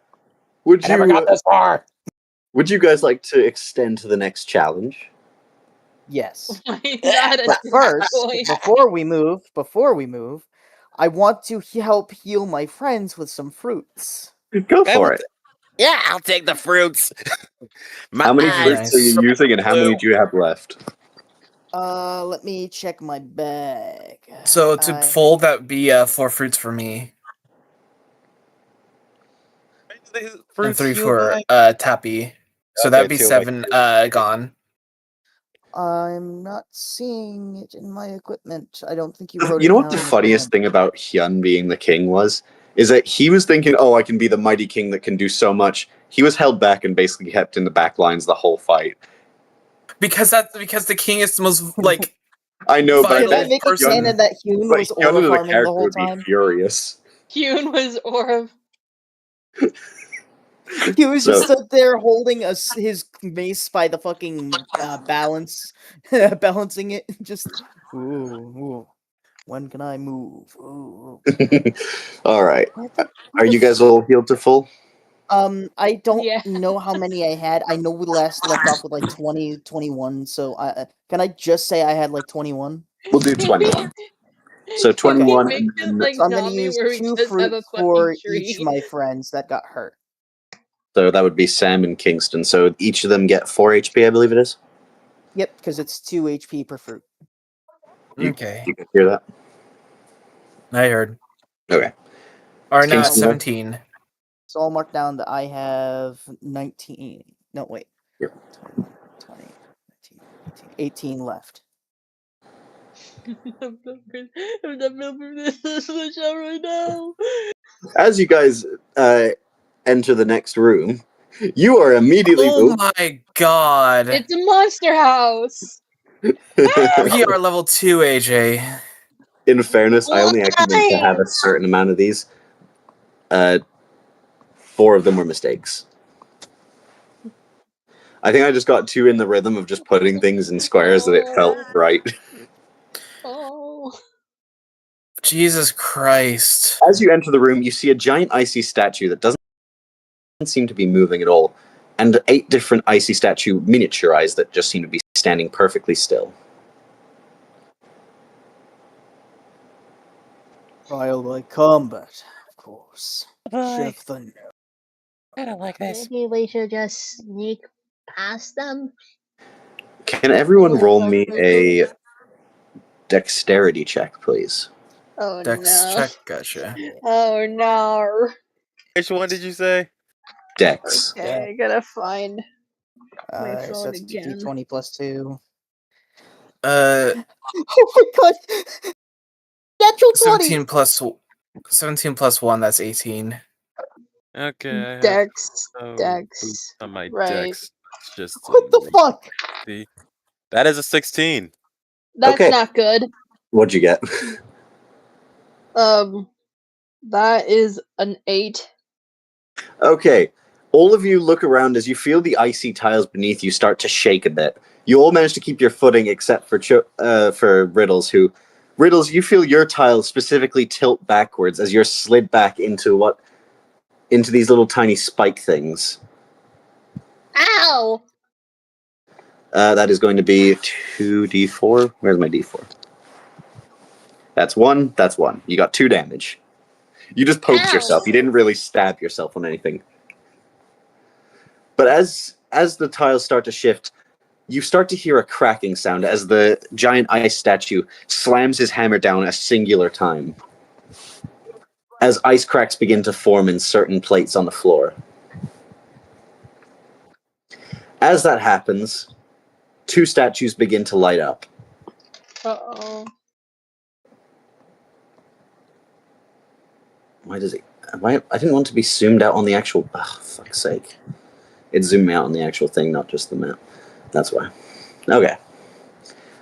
would I never got you this far. would you guys like to extend to the next challenge? Yes. Why not But a first, toy? before we move, I want to help heal my friends with some fruits. Go for it. Yeah, I'll take the fruits. How many eyes fruits are you using, and how many blue. do you have left? Let me check my bag. So to I- fold, that would be 4 fruits for me. And Fruits 3 heal for by- Tappy. So Okay, that'd be it's healed by 7 gone. I'm not seeing it in my equipment. I don't think you wrote it You know what down the in funniest equipment. thing about Hyun being the king was? Is that he was thinking, oh, I can be the mighty king that can do so much. He was held back and basically kept in the back lines the whole fight. Because the king is the most like I know, but I vital Can I bet make a person. canon that Hyun but was Hyun aura as a farming the character whole would be time? furious. Hyun was Orav. He was just So- stood there holding his mace by the fucking balance, balancing it. Just ooh. When can I move? Ooh. All right. Are you guys all healed to full? I don't Yeah. know how many I had. I know we last left off with like 20, 21. So can I just say I had like 21? We'll do 21. So 21 Make and it then- like So I'm gonna zombie use where we 2 just have fruit a for fucking tree. each of my friends that got hurt. So that would be Sam and Kingston. So each of them get 4 HP, I believe it is. Yep, because it's 2 HP per fruit. Okay, You can hear that? I heard. Okay. All right, now it's Kingston, 17. So I'll mark down that I have 19. No, wait. Yep. 21, 20, 19, 18 left. I'm not for this in the show right now. As you guys enter the next room, you are immediately. Oh my god. It's a monster house. We are level 2, AJ. In fairness, I only actually meant to have a certain amount of these. 4 of them were mistakes. I think I just got too in the rhythm of just putting things in squares that it felt right. Oh. Jesus Christ. As you enter the room, you see a giant icy statue that doesn't seem to be moving at all, and 8 different icy statue miniaturized that just seem to be standing perfectly still. Trial by combat, of course. Boy, Chef the I don't like this. Maybe we should just sneak past them. Can everyone roll me a dexterity check, please? Oh Dex no. check, gotcha. Oh no. Which one did you say? Dex. Okay, I gotta find my so phone that's again. D20 plus 2. Oh my god! Natural 20! 17 plus 1, that's 18. Okay, I have Dex. no Dex. boost on my Right. dex. It's just What the fuck? see. That is a 16. That's Okay. not good. What'd you get? That is an 8. Okay. All of you look around as you feel the icy tiles beneath you start to shake a bit. You all manage to keep your footing except for Riddles, who... Riddles, you feel your tiles specifically tilt backwards as you're slid back into these little tiny spike things. Ow! That is going to be 2d4. Where's my d4? That's 1. That's 1. You got 2 damage. You just poked Ow. yourself. You didn't really stab yourself on anything. But as the tiles start to shift, you start to hear a cracking sound as the giant ice statue slams his hammer down a singular time. As ice cracks begin to form in certain plates on the floor. As that happens, 2 statues begin to light up. Uh-oh. Why does it... I didn't want to be zoomed out on the actual... Oh, fuck's sake. It zoomed me out on the actual thing, not just the map. That's why. Okay.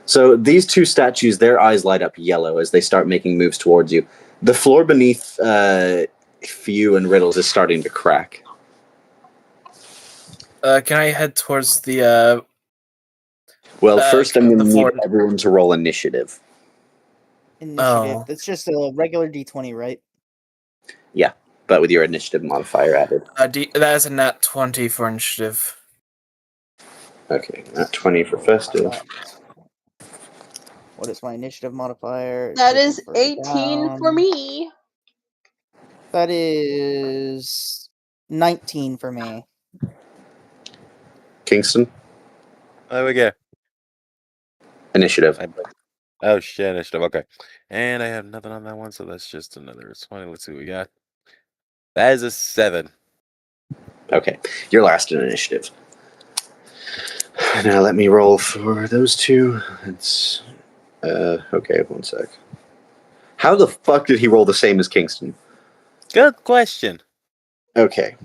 So these 2 statues, their eyes light up yellow as they start making moves towards you. The floor beneath Few and Riddles is starting to crack. Can I head towards the Well, first I'm going to need floor? everyone to roll initiative. Initiative. Oh. That's just a regular d20, right? Yeah, but with your initiative modifier added. That is a nat 20 for initiative. Okay, nat 20 for festive. What is my initiative modifier? That Looking is further 18 for down. me. That is 19 for me. Kingston, There we go. initiative. Oh shit, initiative. Okay, and I have nothing on that one, so that's just another 20. Let's see what we got. That is a 7. Okay, you're last in initiative. Now let me roll for those 2. It's okay, 1 sec. How the fuck did he roll the same as Kingston? Good question. Okay.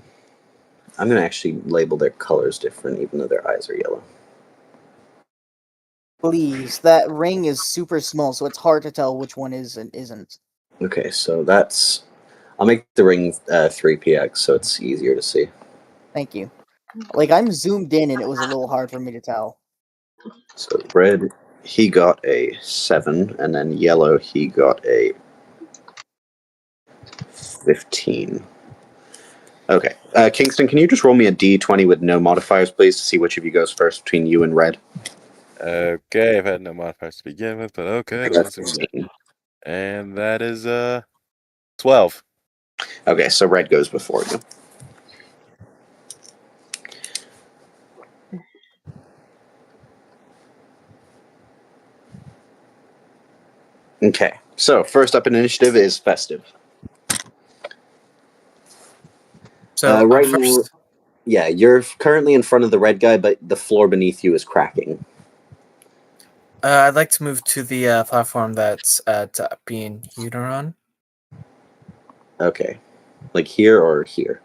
I'm going to actually label their colors different, even though their eyes are yellow. Please, that ring is super small, so it's hard to tell which one is and isn't. Okay, so that's... I'll make the ring 3px so it's easier to see. Thank you. Like, I'm zoomed in and it was a little hard for me to tell. So red, he got a 7, and then yellow, he got a 15. Okay. Kingston, can you just roll me a d20 with no modifiers, please, to see which of you goes first between you and red? Okay, I've had no modifiers to begin with, but okay. That's Let's see. 16. And that is 12. Okay, so red goes before you. Okay, so first up in initiative is Festive. So right first, now, yeah, you're currently in front of the red guy, but the floor beneath you is cracking. I'd like to move to the platform that's at being on. Okay, like here or here?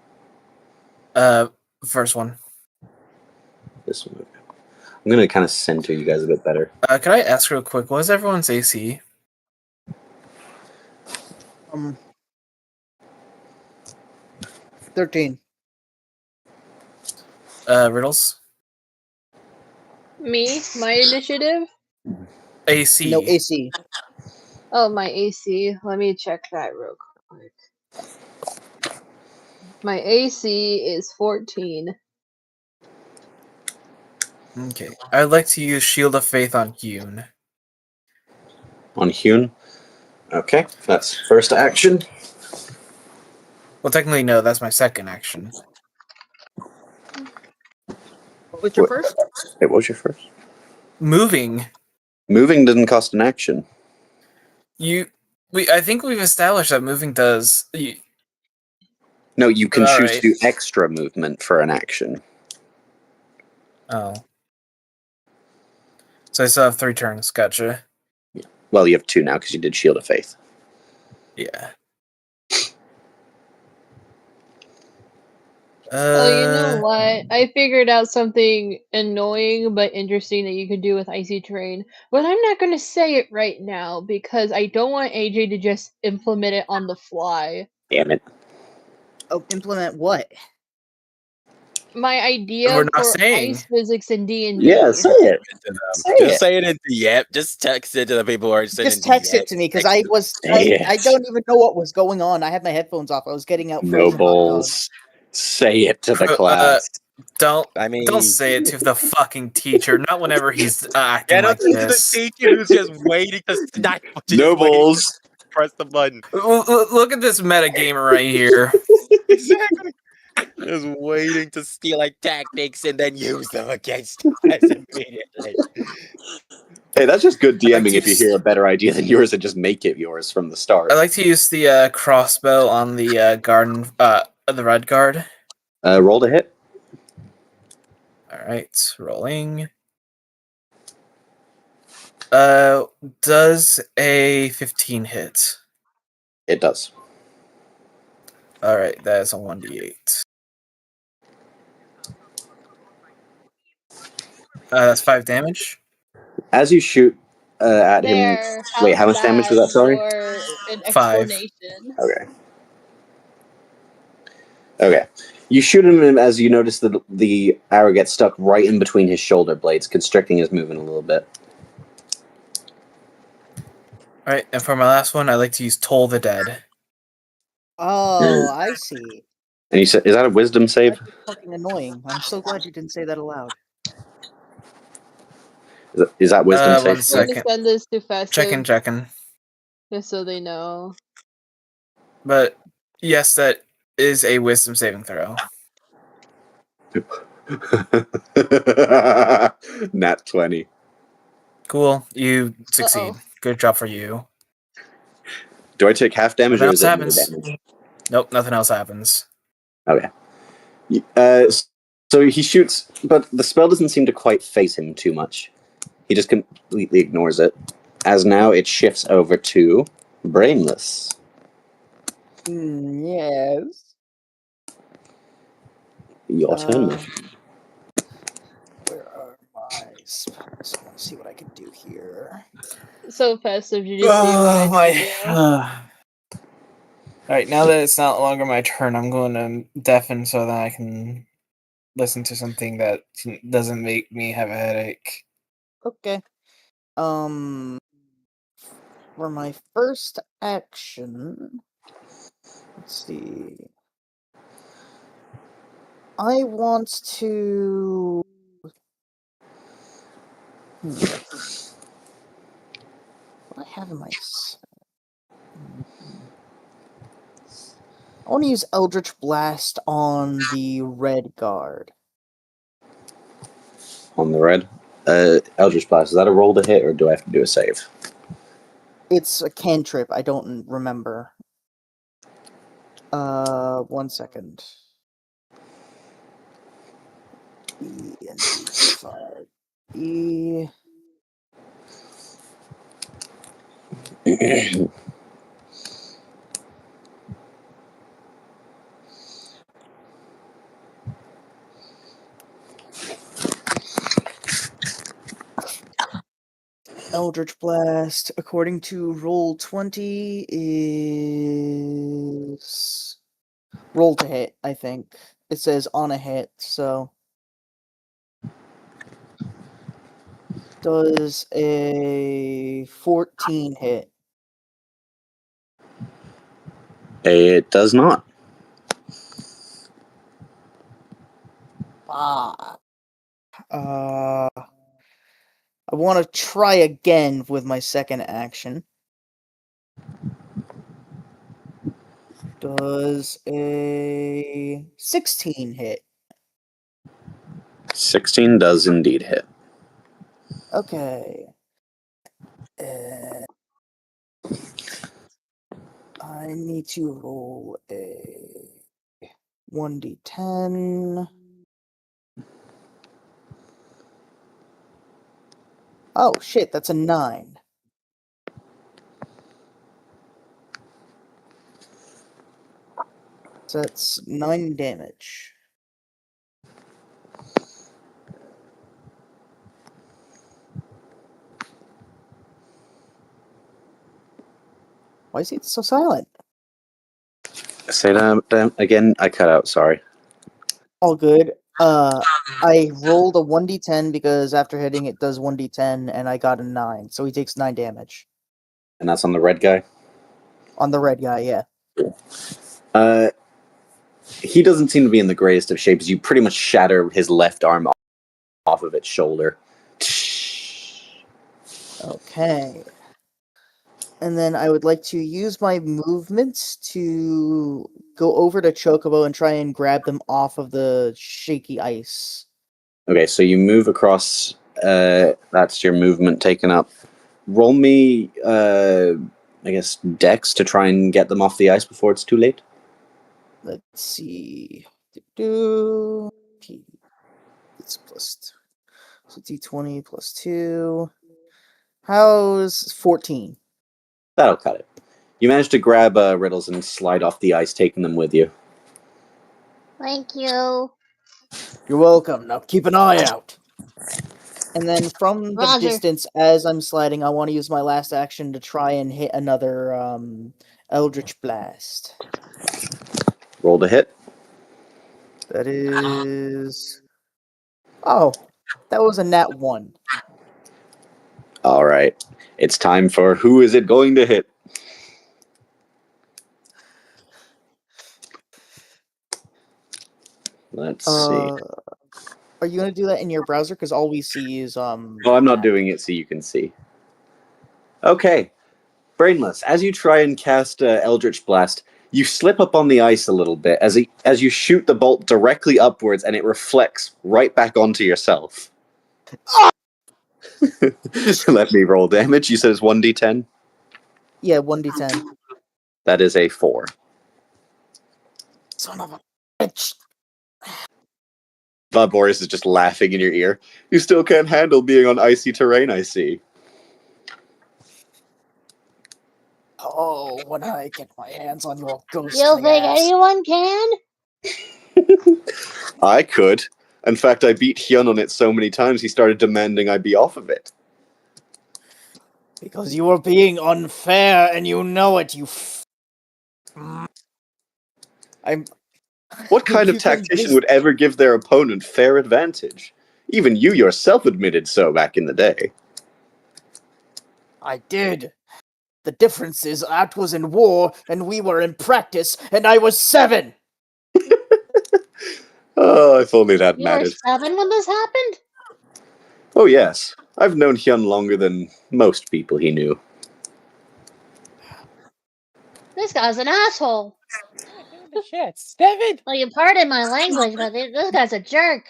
First one. This one. Okay. I'm gonna kind of center you guys a bit better. Can I ask real quick, what is everyone's AC? 13. Riddles? Me? My initiative? AC. No, AC. Oh, my AC. Let me check that real quick. My AC is 14. Okay. I'd like to use Shield of Faith on Yoon. On Hune? Okay, that's first action. Well, technically, no, that's my second action. What was your first? Wait, what was your first? Moving. Moving didn't cost an action. I think we've established that moving does. No, you can choose Alright. to do extra movement for an action. Oh. So I still have 3 turns. Gotcha. Well, you have 2 now because you did Shield of Faith. Yeah. Oh, you know what? I figured out something annoying but interesting that you could do with icy terrain. But I'm not going to say it right now because I don't want AJ to just implement it on the fly. Damn it. Oh, implement what? My idea We're not for saying. ice physics in D&D. Yeah, say it. Say Just it. say it into Yep. Just text it to the people who are sending Just text it to me because I don't even know what was going on. I had my headphones off. I was getting out No frozen hot dogs. balls. Say it to the Uh, class. Don't I mean, don't say it to the fucking teacher. Not whenever he's acting yeah, like don't say it to the this. teacher who's just waiting to not No balls. press the button. Look at this metagamer right here. Exactly. Just waiting to steal like tactics and then use them against us immediately. Hey, that's just good I like DMing to if you use- hear a better idea than yours and just make it yours from the start. I like to use the crossbow on the garden, the red guard. Roll to hit. All right, rolling. Does a 15 hit? It does. All right, that is a 1d8. That's 5 damage. As you shoot at him. There. Wait, how much damage was that? Sorry. For an 5. explanation. Okay. Okay. You shoot him as you notice that the arrow gets stuck right in between his shoulder blades, constricting his movement a little bit. All right, and for my last one, I like to use Toll the Dead. Oh, I see. And you said, "Is that a wisdom save? That's fucking annoying. I'm so glad you didn't say that aloud. Is that wisdom One save? I'm going to second. send this to Festive Checking. just so they know. But yes, that is a wisdom saving throw. Nat 20. Cool, you succeed. Uh-oh. Good job for you. Do I take half damage Nothing or else is it no happens. damage? Nope, nothing else happens. Okay. So he shoots, but the spell doesn't seem to quite phase him too much. He just completely ignores it. As now it shifts over to Brainless. Yes. Your turn. Where are my spells? I want to see what I can do here. So Festive, did you see what I told you? Alright, now that it's not longer my turn, I'm going to deafen so that I can listen to something that doesn't make me have a headache. Okay. For my first action, let's see. I want to. What do I have in my. I want to use Eldritch Blast on the red guard. On the red. Eldritch Blast, is that a roll to hit or do I have to do a save? It's a cantrip. I don't remember. 1 second. E and D5. E. Eldritch Blast, according to roll 20, is roll to hit, I think. It says on a hit, so does a 14 hit? It does not. I want to try again with my second action. Does a 16 hit? 16 does indeed hit. Okay. I need to roll a 1d10. Oh shit, that's a 9. So that's 9 damage. Why is he so silent? Say that again. I cut out. Sorry. All good. I rolled a 1d10 because after hitting it does 1d10 and I got a 9, so he takes 9 damage. And that's on the red guy. On the red guy, yeah. Uh, he doesn't seem to be in the greatest of shapes. You pretty much shatter his left arm off of its shoulder. Okay. And then I would like to use my movements to go over to Chocobo and try and grab them off of the shaky ice. Okay, so you move across. That's your movement taken up. Roll me, I guess, Dex to try and get them off the ice before it's too late. Let's see. It's plus. So d20 plus 2. How's 14? That'll cut it. You manage to grab Riddles and slide off the ice, taking them with you. Thank you. You're welcome. Now keep an eye out. And then from the Roger. distance, as I'm sliding, I want to use my last action to try and hit another Eldritch Blast. Roll to hit. That is... Oh, that was a nat 1. All right. It's time for who is it going to hit? Let's see. Are you going to do that in your browser? Because all we see is... Well, I'm not doing it so you can see. Okay. Brainless, as you try and cast Eldritch Blast, you slip up on the ice a little bit as you shoot the bolt directly upwards and it reflects right back onto yourself. Let me roll damage. You said it's 1d10? Yeah, 1d10. That is a 4. Son of a bitch. Boreas is just laughing in your ear. You still can't handle being on icy terrain, I see. Oh, when I get my hands on your You ghostly think ass. anyone can? I could. In fact, I beat Hyun on it so many times he started demanding I be off of it. Because you were being unfair, and you know it, I'm... What kind of You can tactician just- would ever give their opponent fair advantage? Even you yourself admitted so back in the day. I did. The difference is Act was in war, and we were in practice, and I was 7! Oh, if only that You were mattered. 7 when this happened? Oh, yes. I've known Hyun longer than most people he knew. This guy's an asshole. Doing the shit. Steven! Well, you pardon my language, but this guy's a jerk.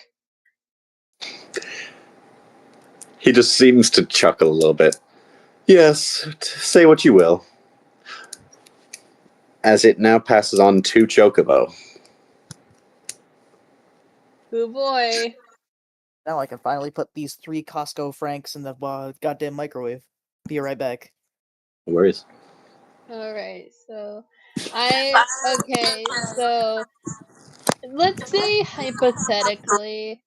He just seems to chuckle a little bit. Yes, say what you will. As it now passes on to Chocobo. Oh boy. Now I can finally put these 3 Costco francs in the goddamn microwave. Be right back. No worries. Alright, so okay, so let's say hypothetically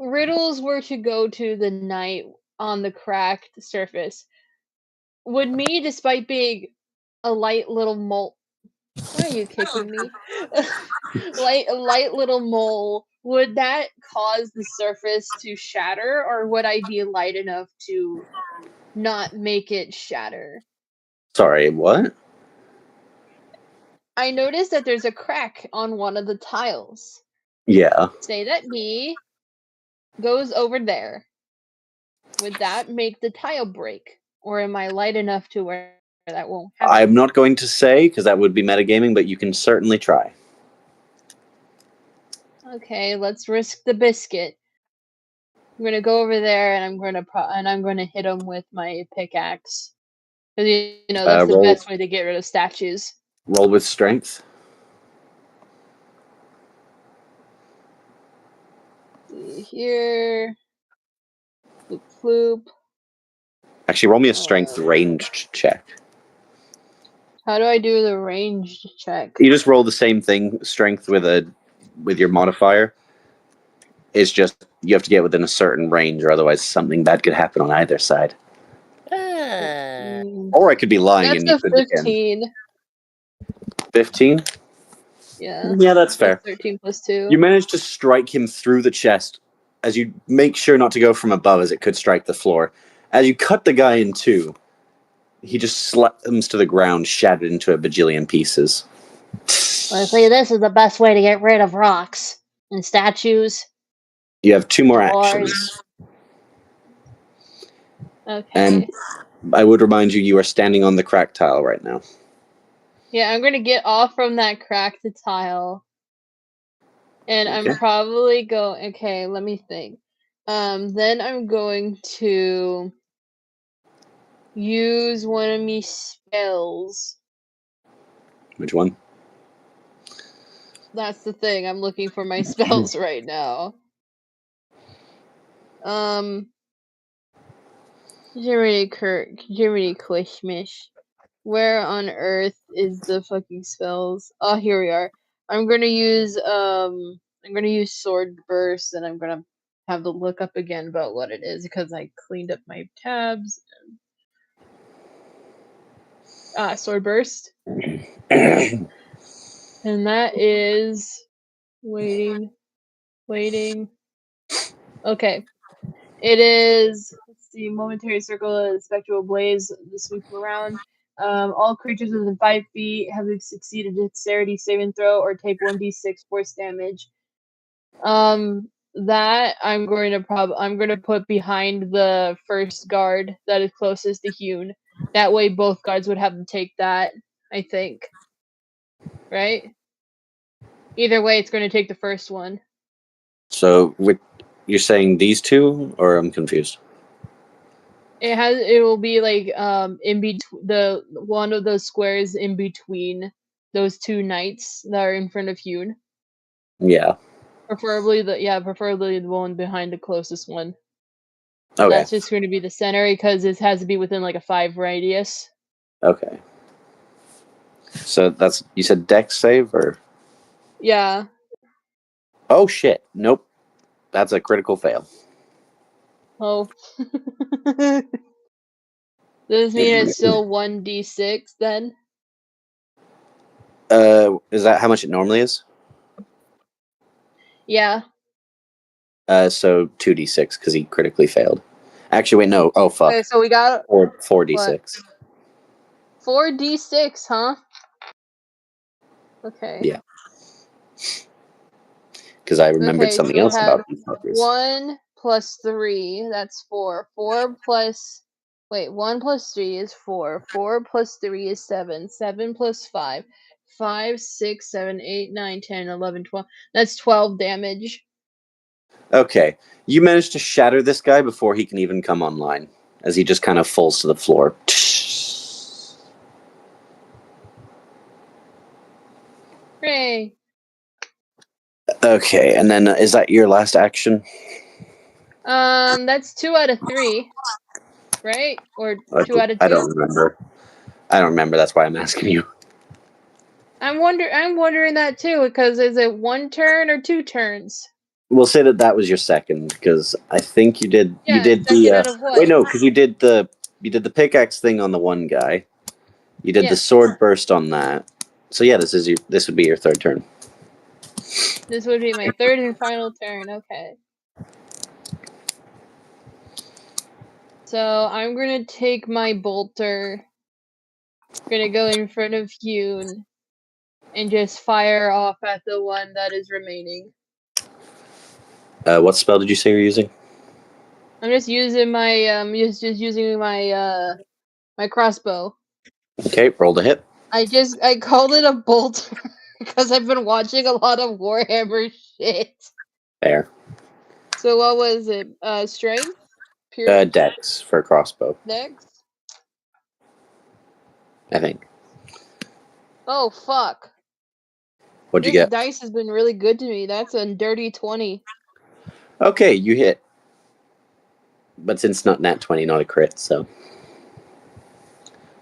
Riddles were to go to the night on the cracked surface. Would me, despite being a light little mole, why are you kicking me? A light little mole, would that cause the surface to shatter, or would I be light enough to not make it shatter? Sorry, what? I noticed that there's a crack on one of the tiles. Yeah. Say that me goes over there. Would that make the tile break? Or am I light enough to where that won't happen? I'm not going to say, because that would be metagaming, but you can certainly try. Okay, let's risk the biscuit. I'm gonna go over there and I'm gonna hit him with my pickaxe. 'Cause, you know, that's the Roll, best way to get rid of statues. roll with strength. See here. Floop floop. Actually, roll me a strength ranged check. How do I do the ranged check? You just roll the same thing, strength with your modifier. It's just you have to get within a certain range, or otherwise something bad could happen on either side. Or I could be lying That's and you a could 15. 15? Yeah. Yeah, that's fair. 13 plus 2. You manage to strike him through the chest as you make sure not to go from above, as it could strike the floor. As you cut the guy in two, he just slams to the ground, shattered into a bajillion pieces. Honestly, this is the best way to get rid of rocks and statues. You have 2 more Doors. actions. Okay. And I would remind you, you are standing on the crack tile right now. Yeah, I'm gonna get off from that cracked tile. And Okay. I'm probably going. Okay, let me think. Then I'm going to use one of me spells. Which one? That's the thing. I'm looking for my spells right now. Jiminy Quishmish. Where on earth is the fucking spells? Oh, here we are. I'm gonna use Sword Burst, and I'm gonna have to look up again about what it is because I cleaned up my tabs. Sword Burst. And that is waiting. Okay. It is, let's see, momentary circle of spectral blaze to sweep around. All creatures within 5 feet have succeeded a dexterity saving throw or take 1d6 force damage. That I'm going to put behind the first guard that is closest to Hune. That way both guards would have to take that, I think. Right? Either way, it's going to take the first one. So, you're saying these two, or I'm confused? It will be like in between the one of those squares in between those two knights that are in front of Hune. Yeah. Preferably the one behind the closest one. Okay. That's just going to be the center because it has to be within like a 5 radius. Okay. So you said dex save, or? Yeah. Oh shit! Nope. That's a critical fail. Oh. Does this mean it's still 1d6 then? Is that how much it normally is? Yeah. So 2d6 because he critically failed. Actually, wait, no. Oh fuck. Okay, so we got 4d6. 4d6, huh? Okay. Yeah. Because I remembered Okay, something so we else had about these fuckers. 1 plus 3, that's 4. 1 plus 3 is 4. 4 plus 3 is 7. 7 plus 5. 5, 6, 7, 8, 9, 10, 11, 12. That's 12 damage. Okay. You managed to shatter this guy before he can even come online, as he just kind of falls to the floor. Hooray. Okay, and then is that your last action? That's 2 out of 3. Right? Or 2 out of 2? I don't remember. I don't remember, that's why I'm asking you. I'm wondering that too, because is it 1 turn or 2 turns? We'll say that was your second, because I think you did Second the out of what? wait, no, because you did the pickaxe thing on the one guy. You did the sword burst on that. So yeah, this would be your third turn. This would be my third and final turn. Okay. So I'm gonna take my bolter. Gonna go in front of Hune and just fire off at the one that is remaining. What spell did you say you're using? I'm just using my just using my my crossbow. Okay, roll to hit. I called it a bolter because I've been watching a lot of Warhammer shit. Fair. So what was it? Strength? Pure Dex for a crossbow, Dex? I think. Oh fuck. What'd you This get? dice has been really good to me. That's a dirty 20. Okay, you hit. But since it's not nat 20, not a crit, so.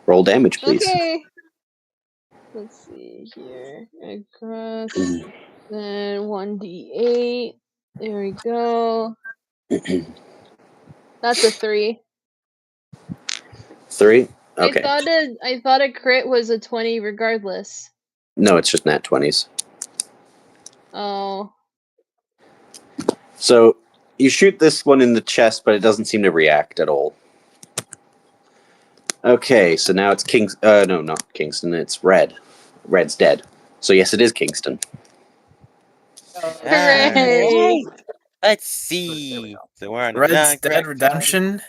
Roll damage, please. Okay. Let's see here. Across. Then 1d8. There we go. That's a 3. 3? Okay. I thought a crit was a 20 regardless. No, it's just nat 20s. Oh. So you shoot this one in the chest, but it doesn't seem to react at all. Okay, so now it's no, not Kingston. It's Red. Red's dead. So yes, it is Kingston. Hooray! Alright. Let's see. So we're on Red's the Dead Redemption.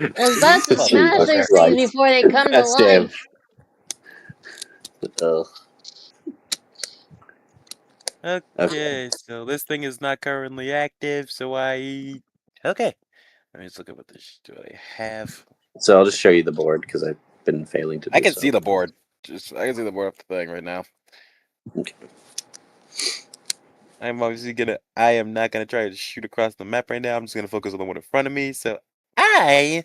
Was that to Fuck. smash Okay, these things right. before they come to Festive. life? Okay, so this thing is not currently active, so okay. Let me just look at what this do I have. So I'll just show you the board because I've been failing to do I can so. see the board. I can see the board up the thing right now. Okay. I am not gonna try to shoot across the map right now. I'm just gonna focus on the one in front of me. So I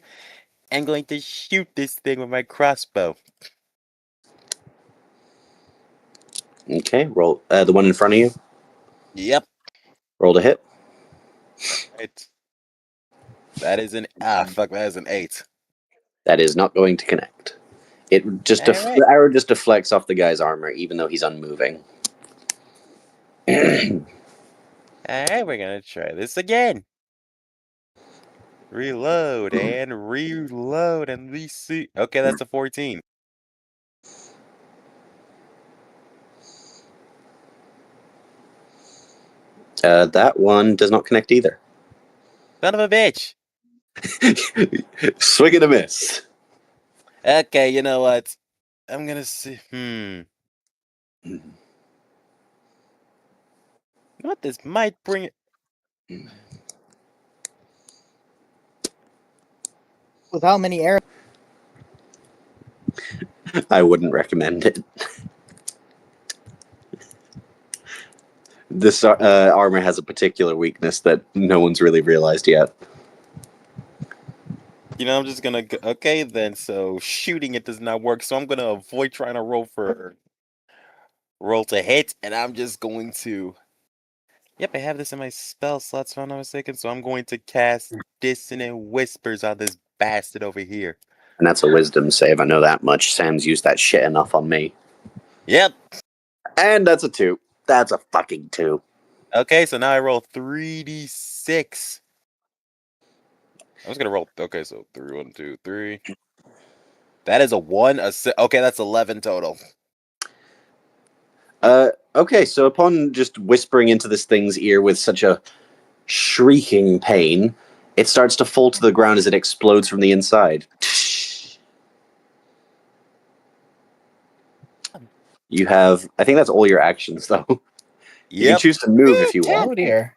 am going to shoot this thing with my crossbow. Okay, roll the one in front of you. Yep. Roll to hit. Right. That is an fuck. That is an 8. That is not going to connect. It just All right. the arrow just deflects off the guy's armor, even though he's unmoving. All right, we're gonna try this again. Reload and reload and we see. Okay, that's a 14. That one does not connect either. Son of a bitch. Swing and a miss. Okay, you know what? I'm gonna see. What this might bring it. With how many arrows? I wouldn't recommend it. This armor has a particular weakness that no one's really realized yet. You know, I'm just gonna. Okay, then. So shooting it does not work. So I'm gonna avoid trying to roll to hit, and I'm just going to. Yep, I have this in my spell slots, if I'm not mistaken. So I'm going to cast Dissonant Whispers on this bastard over here. And that's a wisdom save, I know that much. Sam's used that shit enough on me. Yep. And that's a 2. That's a fucking 2. Okay, so now I roll 3d6. I'm just gonna roll. Okay, so 3, 1, 2, 3. That is a 1. Okay, that's 11 total. Okay, so upon just whispering into this thing's ear with such a shrieking pain, it starts to fall to the ground as it explodes from the inside. You have, I think that's all your actions, though. You can Yep. choose to move if you want. Oh dear.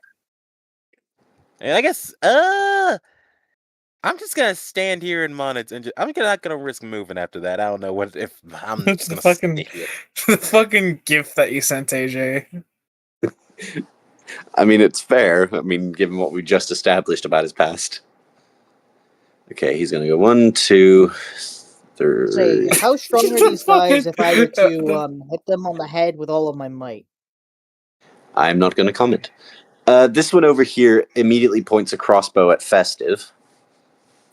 And I guess, I'm just gonna stand here and monitor. And I'm not gonna risk moving after that. I don't know what if I'm It's just the gonna fucking stay here. the fucking gift that you sent AJ. I mean, it's fair. I mean, given what we just established about his past. Okay, he's gonna go 1, 2, 3. Say, how strong are The these guys if I were fucking- to hit them on the head with all of my might? I'm not going to comment. This one over here immediately points a crossbow at Festive.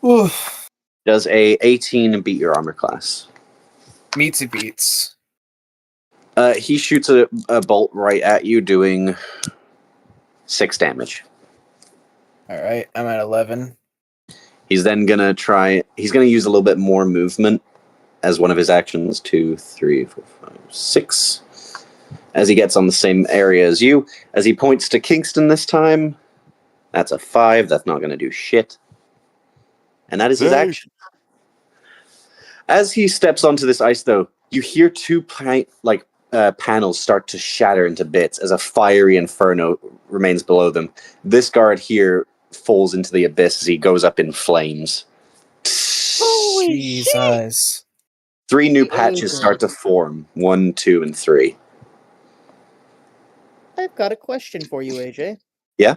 Oof. Does a 18 beat your armor class? Meatsy beats. He shoots a bolt right at you, doing 6 damage. Alright, I'm at 11. He's then gonna try. He's gonna use a little bit more movement as one of his actions. 2, 3, 4, 5, 6. As he gets on the same area as you, as he points to Kingston this time, that's a 5. That's not gonna do shit. And that is his action. As he steps onto this ice, though, you hear 2 panels start to shatter into bits as a fiery inferno remains below them. This guard here falls into the abyss as he goes up in flames. Holy Jesus. 3 new The patches agent. start to form. 1, 2, and 3. I've got a question for you, AJ. Yeah?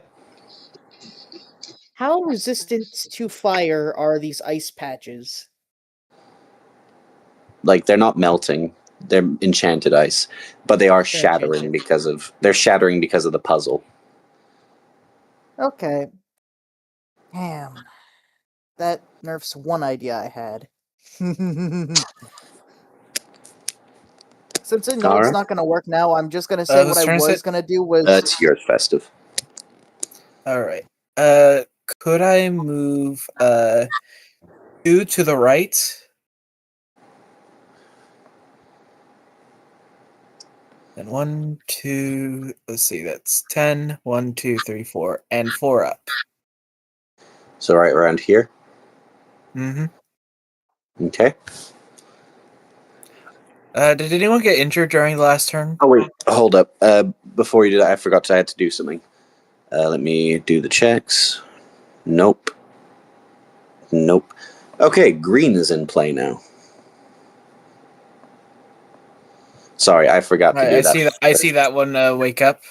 How resistant to fire are these ice patches? like they're not melting. They're enchanted ice, but they are shattering enchanted. because of the puzzle. Okay. Damn. That nerfs one idea I had. Since I know it's Alright. not going to work now, I'm just going to say what whose I turn is was it? going to do was... It's yours, Festive. All right. Could I move 2 to the right? And 1, 2. Let's see. That's 10. 1, 2, 3, 4, and 4 up. So right around here. Mm-hmm. Okay. Did anyone get injured during the last turn? Oh wait, hold up. Before you do that, I forgot I had to do something. Let me do the checks. Nope. Nope. Okay, green is in play now. Sorry, I forgot to do I that. see that. I see that one wake up.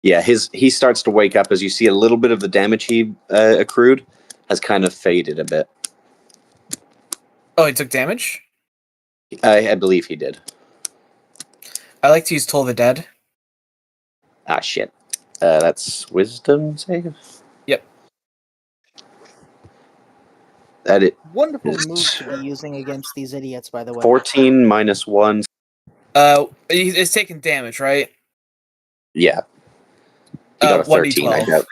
Yeah, he starts to wake up as you see a little bit of the damage he accrued has kind of faded a bit. Oh, he took damage? I believe he did. I like to use Toll the Dead. Ah, shit. That's wisdom save? Yep. That it Wonderful is move to be using against these idiots, by the way. 14 minus 1. It's taking damage, right? Yeah. He got a 13, I 1d12. doubt.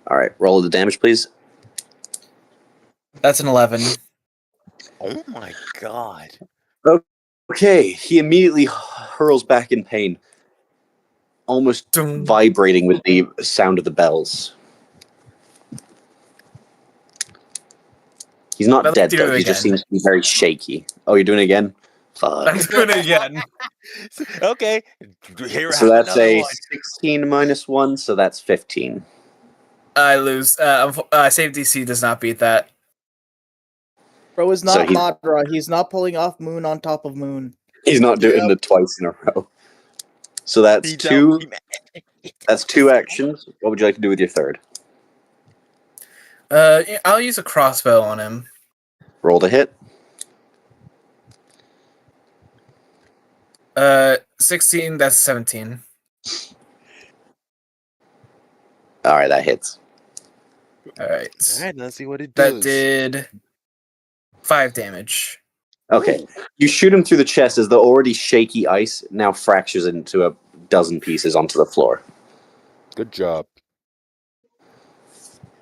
Alright, roll the damage, please. That's an 11. Oh my god. Okay, he immediately hurls back in pain, almost Dun. vibrating with the sound of the bells. He's not Let's dead, do though. it He just again. seems to be very shaky. Oh, you're doing it again? I'm Fuck. doing it again. Okay. Here, So have that's another a one. 16 minus 1, so that's 15. I lose. Save DC does not beat that. Bro is So not Madra. He's not pulling off moon on top of moon. He's not doing it twice in a row. So that's He don't- two. That's 2 actions. What would you like to do with your third? I'll use a crossbow on him. Roll to hit. 16. That's 17. All right, that hits. All right. Alright, let's see what it That does. did 5 damage. Okay, you shoot him through the chest as the already shaky ice now fractures into a dozen pieces onto the floor. Good job.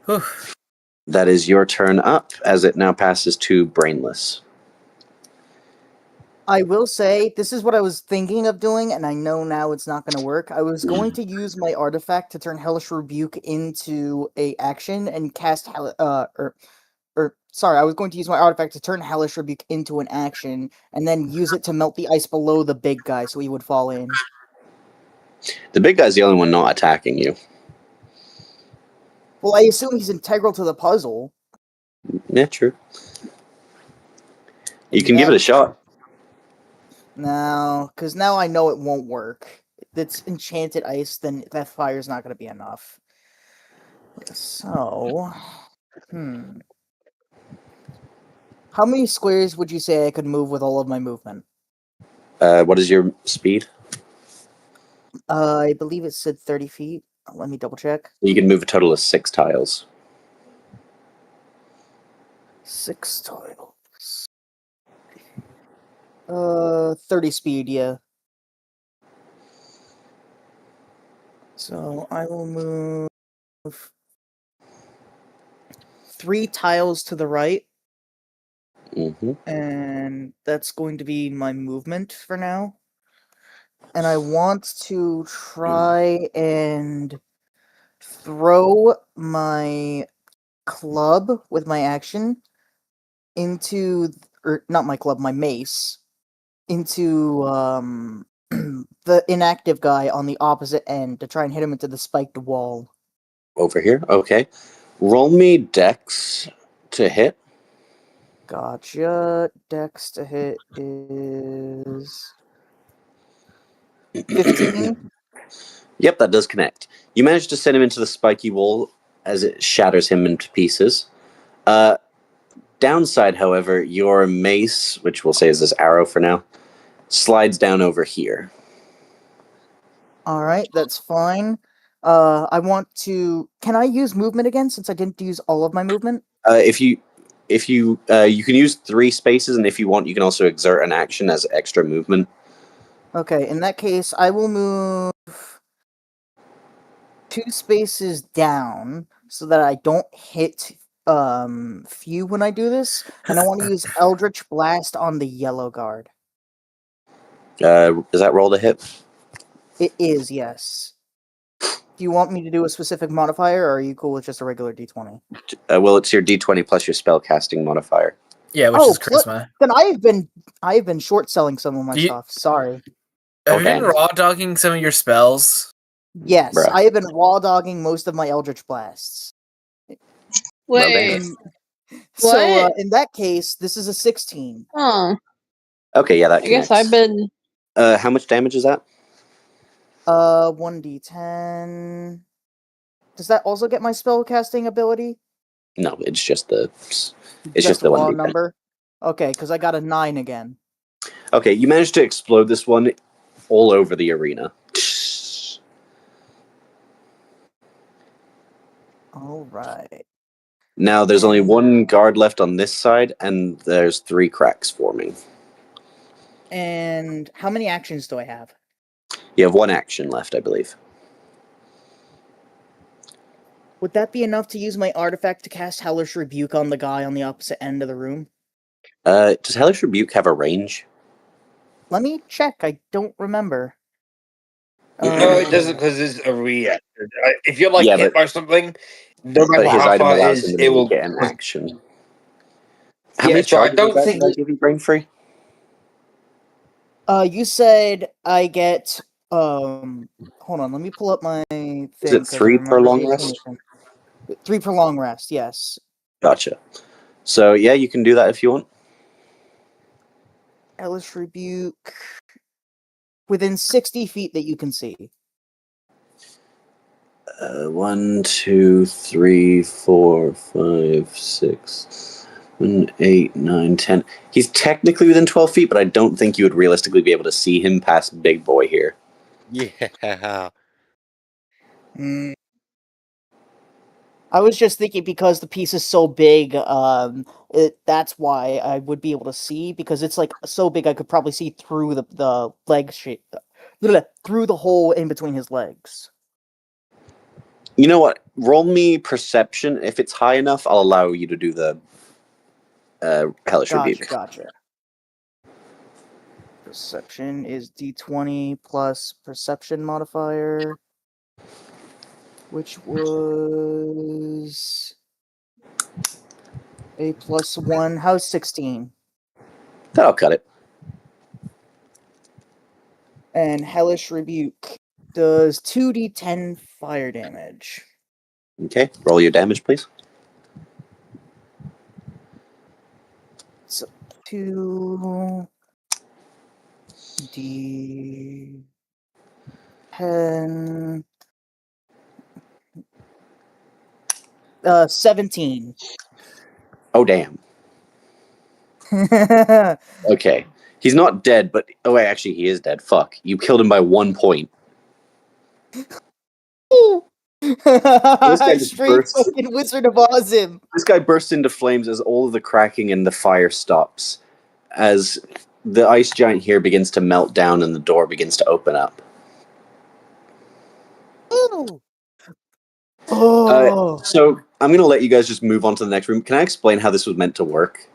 Whew. That is your turn up, as it now passes to Brainless. I will say, this is what I was thinking of doing, and I know now it's not going to work. I was going to use my artifact to turn Hellish Rebuke into a action and cast sorry, I was going to use my artifact to turn Hellish Rebuke into an action, and then use it to melt the ice below the big guy so he would fall in. The big guy's the only one not attacking you. Well, I assume he's integral to the puzzle. Yeah, true. You can give it a shot. No, because now I know it won't work. If it's enchanted ice, then that fire's not going to be enough. So, how many squares would you say I could move with all of my movement? What is your speed? I believe it said 30 feet. Let me double check. You can move a total of 6 tiles. 6 tiles. 30 speed, yeah. So I will move 3 tiles to the right. Mm-hmm. And that's going to be my movement for now. And I want to try and throw my club with my action into, or not my club, my mace, into the inactive guy on the opposite end to try and hit him into the spiked wall. Over here? Okay. Roll me Dex to hit. Gotcha. Dex to hit is 15. Yep, that does connect. You manage to send him into the spiky wall as it shatters him into pieces. Downside, however, your mace, which we'll say is this arrow for now, slides down over here. All right, that's fine. I want to. Can I use movement again since I didn't use all of my movement? If you you can use 3 spaces, and if you want, you can also exert an action as extra movement. Okay, in that case, I will move 2 spaces down so that I don't hit few when I do this, and I want to use Eldritch Blast on the yellow guard. Does that roll to hit? It is, yes. Do you want me to do a specific modifier, or are you cool with just a regular d20? Well, it's your d20 plus your spell casting modifier. Yeah, which is charisma. Then I've been short selling some of my stuff. Sorry. Have you Okay. been raw dogging some of your spells? Yes, Bruh. I have been raw dogging most of my Eldritch Blasts. Wait. So What? in that case, this is a 16. Oh, Okay, yeah, that I guess connects. I've been. How much damage is that? 1d10. Does that also get my spell casting ability? No, it's just the a raw 1d10. number. Okay, because I got a 9 again. Okay, you managed to explode this one all over the arena. All right. Now there's only 1 guard left on this side, and there's 3 cracks forming. And how many actions do I have? You have 1 action left, I believe. Would that be enough to use my artifact to cast Hellish Rebuke on the guy on the opposite end of the room? Does Hellish Rebuke have a range? Let me check. I don't remember. No, it doesn't because it's a react. If you're like Yeah, hit by something, no matter But his how item far it allows is, him to it maybe will. get an action. How Yeah, many so I charges don't did think. I give you, Brain Free? You said I get hold on, let me pull up my thing. Is it 'cause I 3 per remember long the rest? information. 3 per long rest, yes. Gotcha. So yeah, you can do that if you want. Hellish Rebuke. Within 60 feet that you can see. 1, 2, 3, 4, 5, 6, 7, 8, 9, 10. He's technically within 12 feet, but I don't think you would realistically be able to see him past Big Boy here. Yeah. I was just thinking because the piece is so big, that's why I would be able to see, because it's like so big I could probably see through the leg shape, through the hole in between his legs. You know what? Roll me perception. If it's high enough, I'll allow you to do the Hellish Rebuke. Gotcha. Perception is d20 plus perception modifier, which was a +1. How's 16? That'll cut it. And Hellish Rebuke does 2d10 fire damage. Okay, roll your damage, please. So 2d10. 17. Oh, damn. Okay. He's not dead, but... Oh, wait, actually, he is dead. Fuck. You killed him by 1 point. I just straight bursts- fucking Wizard of Oz him. This guy bursts into flames as all of the cracking and the fire stops, as the ice giant here begins to melt down and the door begins to open up. So I'm going to let you guys just move on to the next room. Can I explain how this was meant to work?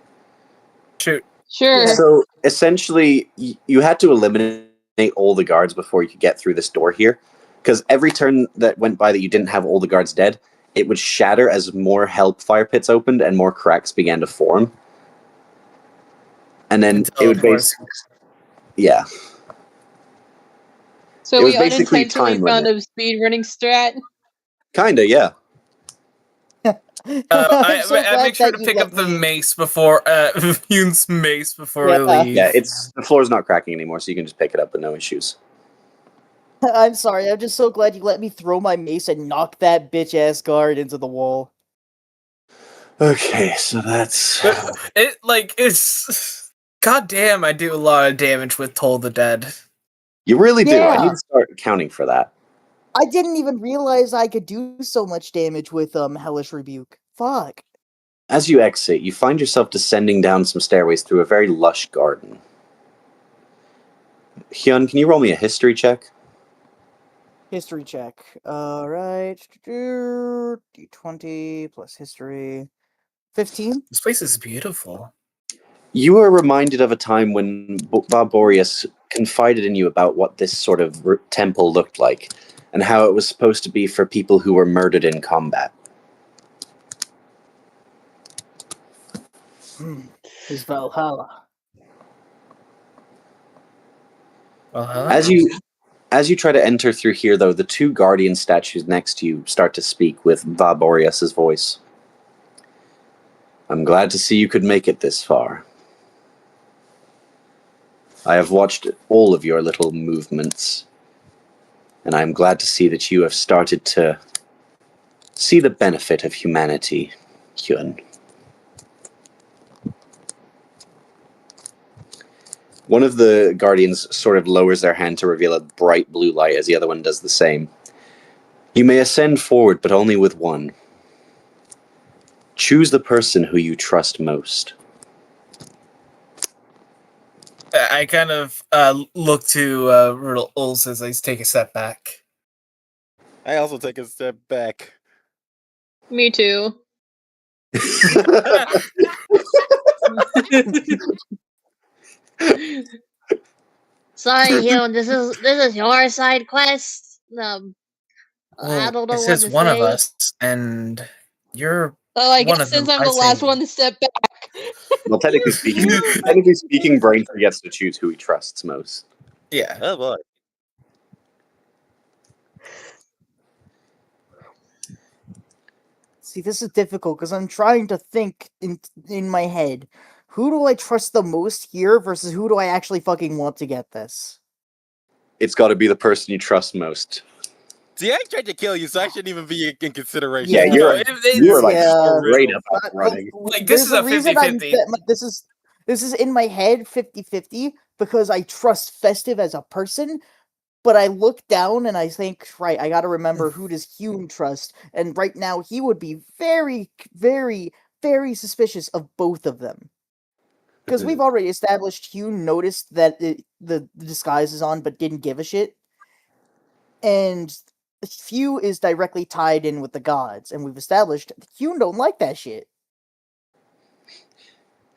Shoot. Sure. So essentially, you had to eliminate all the guards before you could get through this door here, because every turn that went by that you didn't have all the guards dead, it would shatter as more hellfire pits opened and more cracks began to form. And then Until, it would of course- basically... Yeah. So It we was basically unintentionally time found limit. a speed running strat. Kinda, yeah. I glad make sure that to you pick let up the me- mace before Yoon's mace before we Yeah. leave. Yeah, the floor's not cracking anymore, so you can just pick it up with no issues. I'm sorry, I'm just so glad you let me throw my mace and knock that bitch ass guard into the wall. Okay, so that's it's goddamn. I do a lot of damage with Toll the Dead. you really do. I Yeah. need to start accounting for that. I didn't even realize I could do so much damage with Hellish Rebuke. Fuck. As you exit, you find yourself descending down some stairways through a very lush garden. Hyun, can you roll me a history check? History check. Alright. D20 plus history. 15? This place is beautiful. You are reminded of a time when Boreas confided in you about what this sort of temple looked like, and how it was supposed to be for people who were murdered in combat. Is Valhalla. As you try to enter through here, though, the two guardian statues next to you start to speak with Boreas' voice. I'm glad to see you could make it this far. I have watched all of your little movements, and I am glad to see that you have started to see the benefit of humanity, Hyun. One of the guardians sort of lowers their hand to reveal a bright blue light as the other one does the same. You may ascend forward, but only with one. Choose the person who you trust most. I kind of look to Ulz as I take a step back. I also take a step back. Me too. Sorry, Hyun, this is your side quest. I Well, don't know it what says to one of say. us, and you're Oh, I one guess of them. since I'm I the last say- one to step back. Well, technically speaking, Brain forgets to choose who he trusts most. Yeah. Oh boy. See, this is difficult because I'm trying to think in my head. Who do I trust the most here versus who do I actually fucking want to get this? It's got to be the person you trust most. See, I tried to kill you, so I shouldn't even be in consideration. Yeah, Yeah. you're like Yeah. straight up running. Like, this There's is a a reason 50-50. this is in my head 50-50 because I trust Festive as a person, but I look down and I think, right, I gotta remember who does Hume trust, and right now he would be very, very, very suspicious of both of them. Because we've already established Hume noticed that the disguise is on but didn't give a shit. And Few is directly tied in with the gods, and we've established Hume don't like that shit.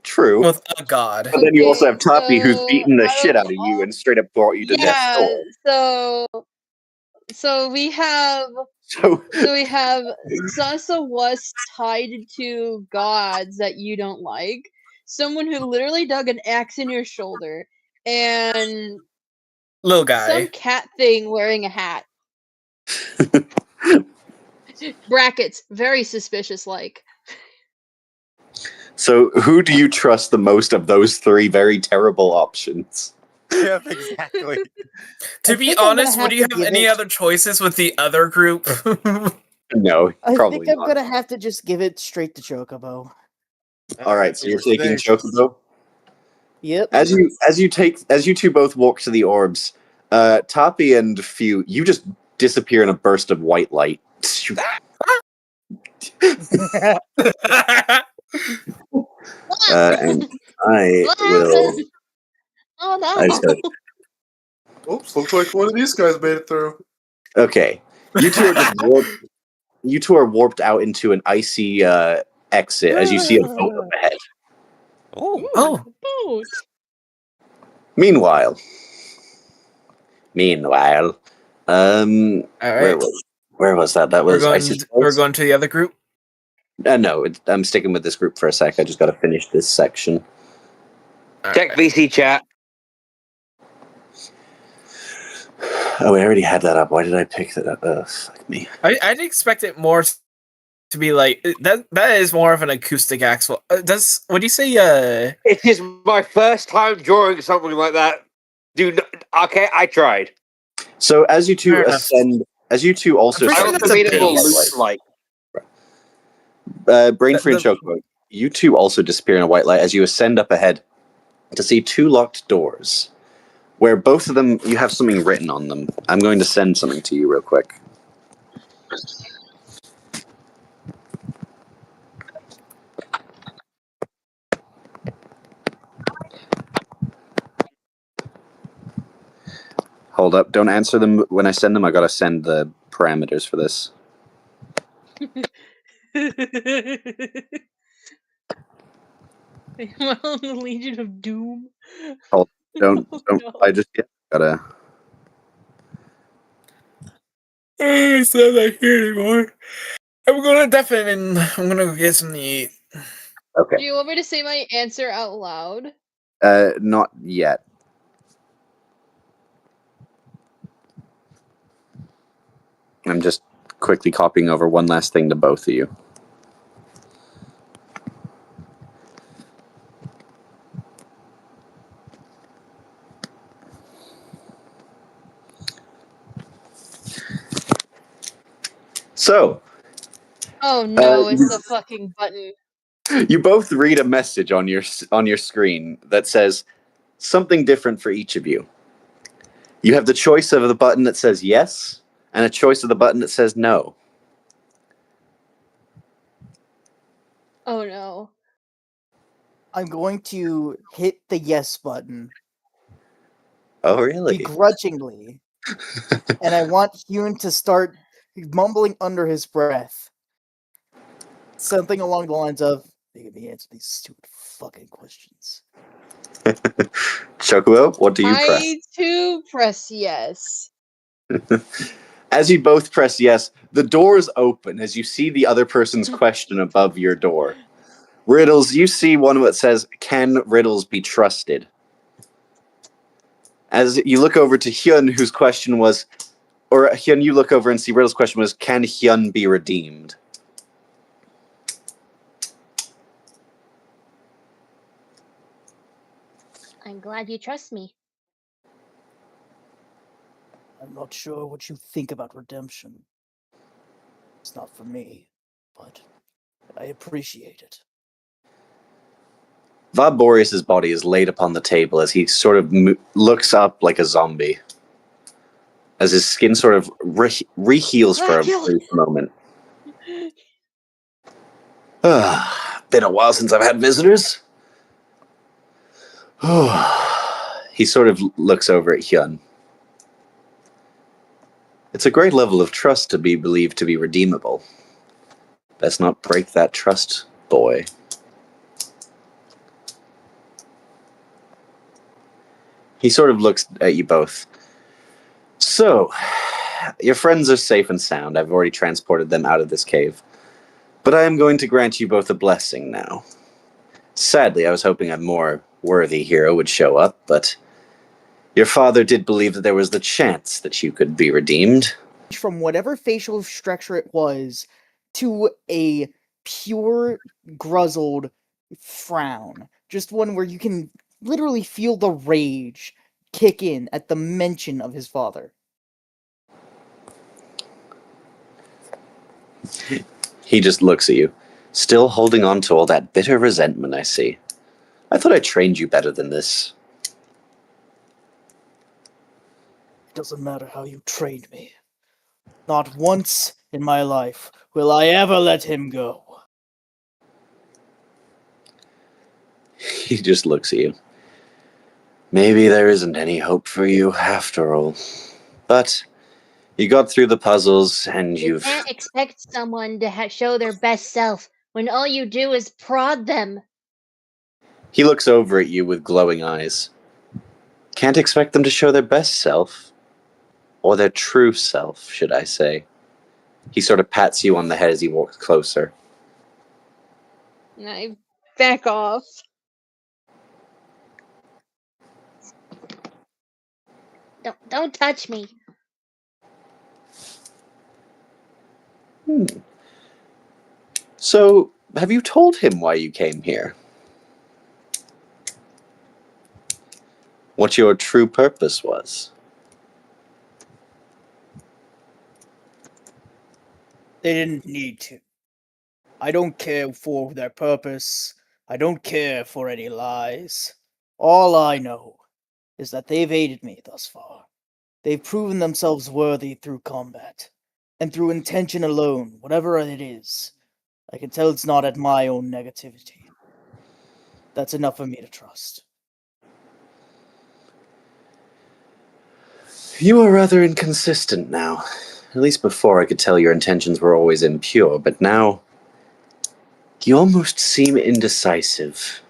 True. With a god. But then you also have Toppy, who's so beaten the out shit of out of you and straight up brought you to death's Yeah, door. so we have So we have Sansa was tied to gods that you don't like. Someone who literally dug an axe in your shoulder, and Little guy. some cat thing wearing a hat. Brackets, very suspicious like. So who do you trust the most of those three very terrible options? Yep, exactly. To I be think I'm gonna honest, would have you to have give any it- other choices with the other group? No, I probably think I'm not. gonna have to just give it straight to Chocobo. All right, so you're taking Thanks. Chocobo. Yep. As you two both walk to the orbs, Toppy and Few, you just disappear in a burst of white light. And I What will. happened? Oh no! I just gotta, Oops, looks like one of these guys made it through. okay, you two are just warped. You two are warped out into an icy exit as you see a boat up ahead. Oh. Boat. Meanwhile, All right. where was that? That was We're going to the other group. No, I'm sticking with this group for a sec. I just got to finish this section. Check VC chat. Oh, I already had that up. Why did I pick that up? Fuck me. I'd expect it more to be like that. That is more of an acoustic axle. Would you say? It is my first time drawing something like that. Okay, I tried. So as you two Fair enough. ascend, as you two also I'm pretty I sure start that's also a made it more base. loose like. Brain Free and Chocobo, you two also disappear in a white light as you ascend up ahead to see two locked doors, where both of them, you have something written on them. I'm going to send something to you real quick. Hold up, don't answer them when I send them. I gotta send the parameters for this. Well, the Legion of Doom. Hold, don't, Oh, don't, no. I just gotta... It's not like here anymore. I'm gonna I'm gonna go get something to eat. Okay. Do you want me to say my answer out loud? Not yet. I'm just quickly copying over one last thing to both of you. So, Oh no, it's the fucking button. you both read a message on your screen that says something different for each of you. You have the choice of the button that says yes and a choice of the button that says no. Oh no. I'm going to hit the yes button Oh, really? begrudgingly, and I want Hune to start mumbling under his breath something along the lines of, "Make me answer these stupid fucking questions." Chocobo, what do you press? I too press yes. As you both press yes, the doors open as you see the other person's question above your door. Riddles, you see one that says, "Can riddles be trusted?" As you look over to Hyun, whose question was, or Hyun, you look over and see Riddle's question was, "Can Hyun be redeemed?" I'm glad you trust me. I'm not sure what you think about redemption. It's not for me, but I appreciate it. Boreas' body is laid upon the table as he sort of looks up like a zombie. As his skin sort of re-heals for a brief moment. Been a while since I've had visitors. He sort of looks over at Hyun. It's a great level of trust to be believed to be redeemable. Best not break that trust, boy. He sort of looks at you both. So, your friends are safe and sound. I've already transported them out of this cave. But I am going to grant you both a blessing now. Sadly, I was hoping a more worthy hero would show up, but your father did believe that there was the chance that you could be redeemed. From whatever facial structure it was to a pure, gruzzled frown. Just one where you can literally feel the rage kick in at the mention of his father. He just looks at you, still holding on to all that bitter resentment, I see. I thought I trained you better than this. It doesn't matter how you trained me. Not once in my life will I ever let him go. He just looks at you. Maybe there isn't any hope for you after all. But you got through the puzzles and You can't expect someone to show their best self when all you do is prod them. He looks over at you with glowing eyes. Can't expect them to show their best self. Or their true self, should I say. He sort of pats you on the head as he walks closer. I back off. Don't touch me. So, have you told him why you came here? What your true purpose was? They didn't need to. I don't care for their purpose. I don't care for any lies. All I know is that they've aided me thus far. They've proven themselves worthy through combat, and through intention alone, whatever it is. I can tell it's not at my own negativity. That's enough for me to trust. You are rather inconsistent now. At least before I could tell your intentions were always impure, but now you almost seem indecisive.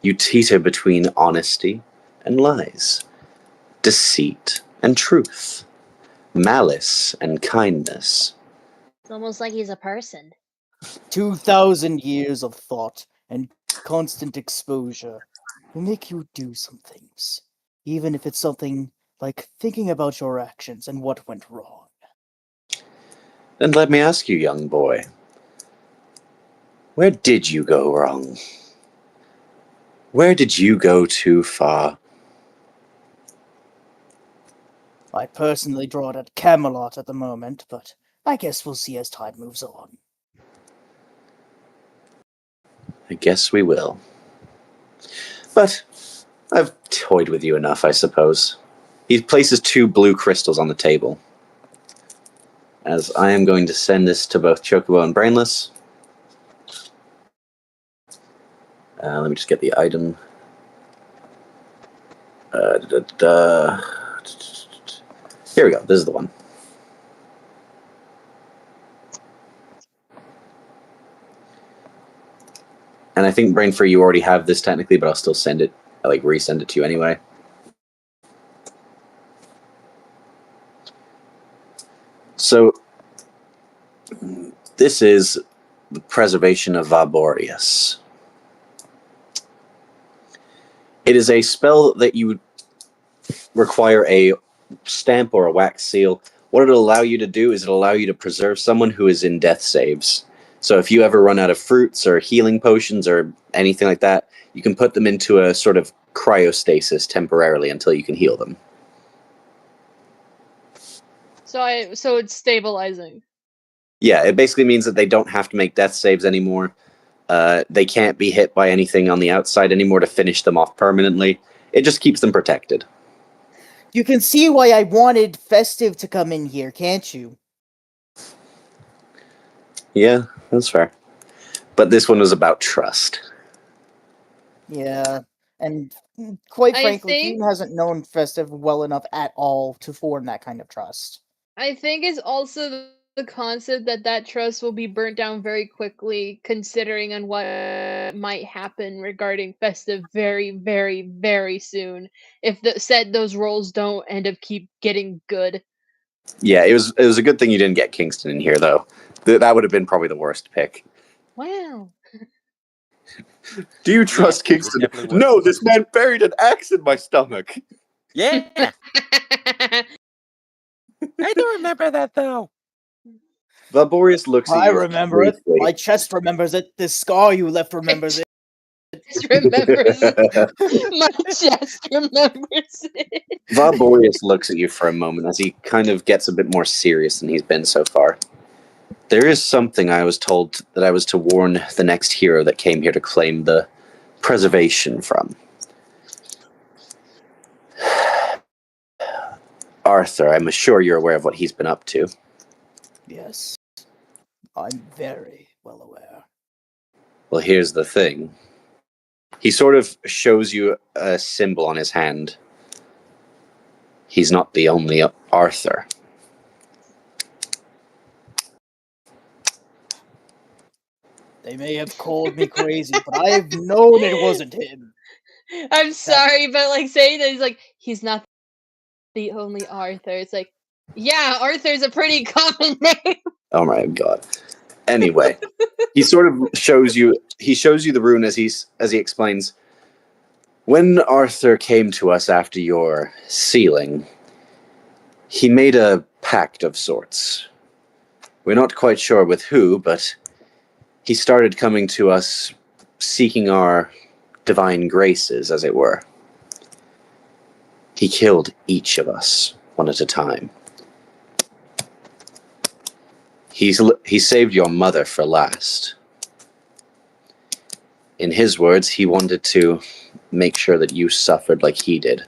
You teeter between honesty and lies, deceit and truth, malice and kindness. It's almost like he's a person. 2,000 years of thought and constant exposure will make you do some things, even if it's something like thinking about your actions and what went wrong. And let me ask you, young boy, where did you go wrong? Where did you go too far? I personally draw it at Camelot at the moment, but I guess we'll see as time moves on. I guess we will. But I've toyed with you enough, I suppose. He places 2 blue crystals on the table. As I am going to send this to both Chocobo and Brainless. Let me just get the item. Here we go. This is the one. And I think Brain Free, you already have this technically, but I'll still send it. I resend it to you anyway. So this is the preservation of Boreas. It is a spell that you require a stamp or a wax seal. What it'll allow you to do is it'll allow you to preserve someone who is in death saves. So if you ever run out of fruits or healing potions or anything like that, you can put them into a sort of cryostasis temporarily until you can heal them. So it's stabilizing. Yeah, it basically means that they don't have to make death saves anymore. They can't be hit by anything on the outside anymore to finish them off permanently. It just keeps them protected. You can see why I wanted Festive to come in here, can't you? Yeah, that's fair. But this one was about trust. Yeah, and quite I frankly, think- Team hasn't known Festive well enough at all to form that kind of trust. I think it's also the concept that trust will be burnt down very quickly, considering on what might happen regarding Festive very, very, very soon. If those roles don't end up keep getting good. Yeah, it was a good thing you didn't get Kingston in here, though. That would have been probably the worst pick. Wow. Do you trust Kingston? definitely was. No, this man buried an axe in my stomach. Yeah. I don't remember that though. Valborius looks at I you. remember it. briefly. My chest remembers it. The scar you left remembers it. Just remembers it. My chest remembers it. Valborius looks at you for a moment as he kind of gets a bit more serious than he's been so far. There is something I was told that I was to warn the next hero that came here to claim the preservation from. Arthur, I'm sure you're aware of what he's been up to. Yes, I'm very well aware. Well, here's the thing. He sort of shows you a symbol on his hand. He's not the only Arthur. They may have called me crazy, but I've known it wasn't him. I'm sorry, but saying that he's not the only Arthur. It's yeah, Arthur's a pretty common name. Oh my god. Anyway, he sort of shows you the rune as he explains. When Arthur came to us after your sealing, he made a pact of sorts. We're not quite sure with who, but he started coming to us seeking our divine graces, as it were. He killed each of us, one at a time. He saved your mother for last. In his words, he wanted to make sure that you suffered like he did.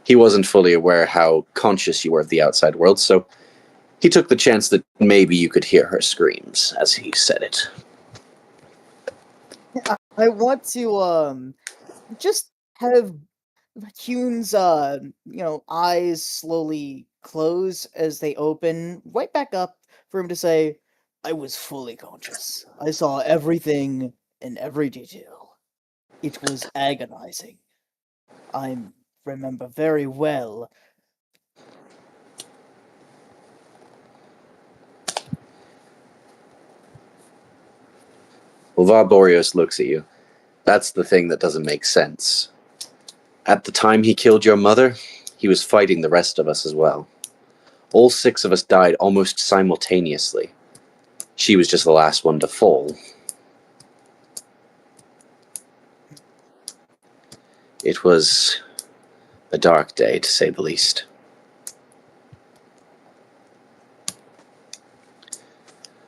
He wasn't fully aware how conscious you were of the outside world, so he took the chance that maybe you could hear her screams, as he said it. I want to just have Hune's eyes slowly close as they open right back up for him to say, I was fully conscious. I saw everything in every detail. It was agonizing. I remember very well. Well, Boreas looks at you. That's the thing that doesn't make sense. At the time he killed your mother, he was fighting the rest of us as well. All 6 of us died almost simultaneously. She was just the last one to fall. It was a dark day, to say the least.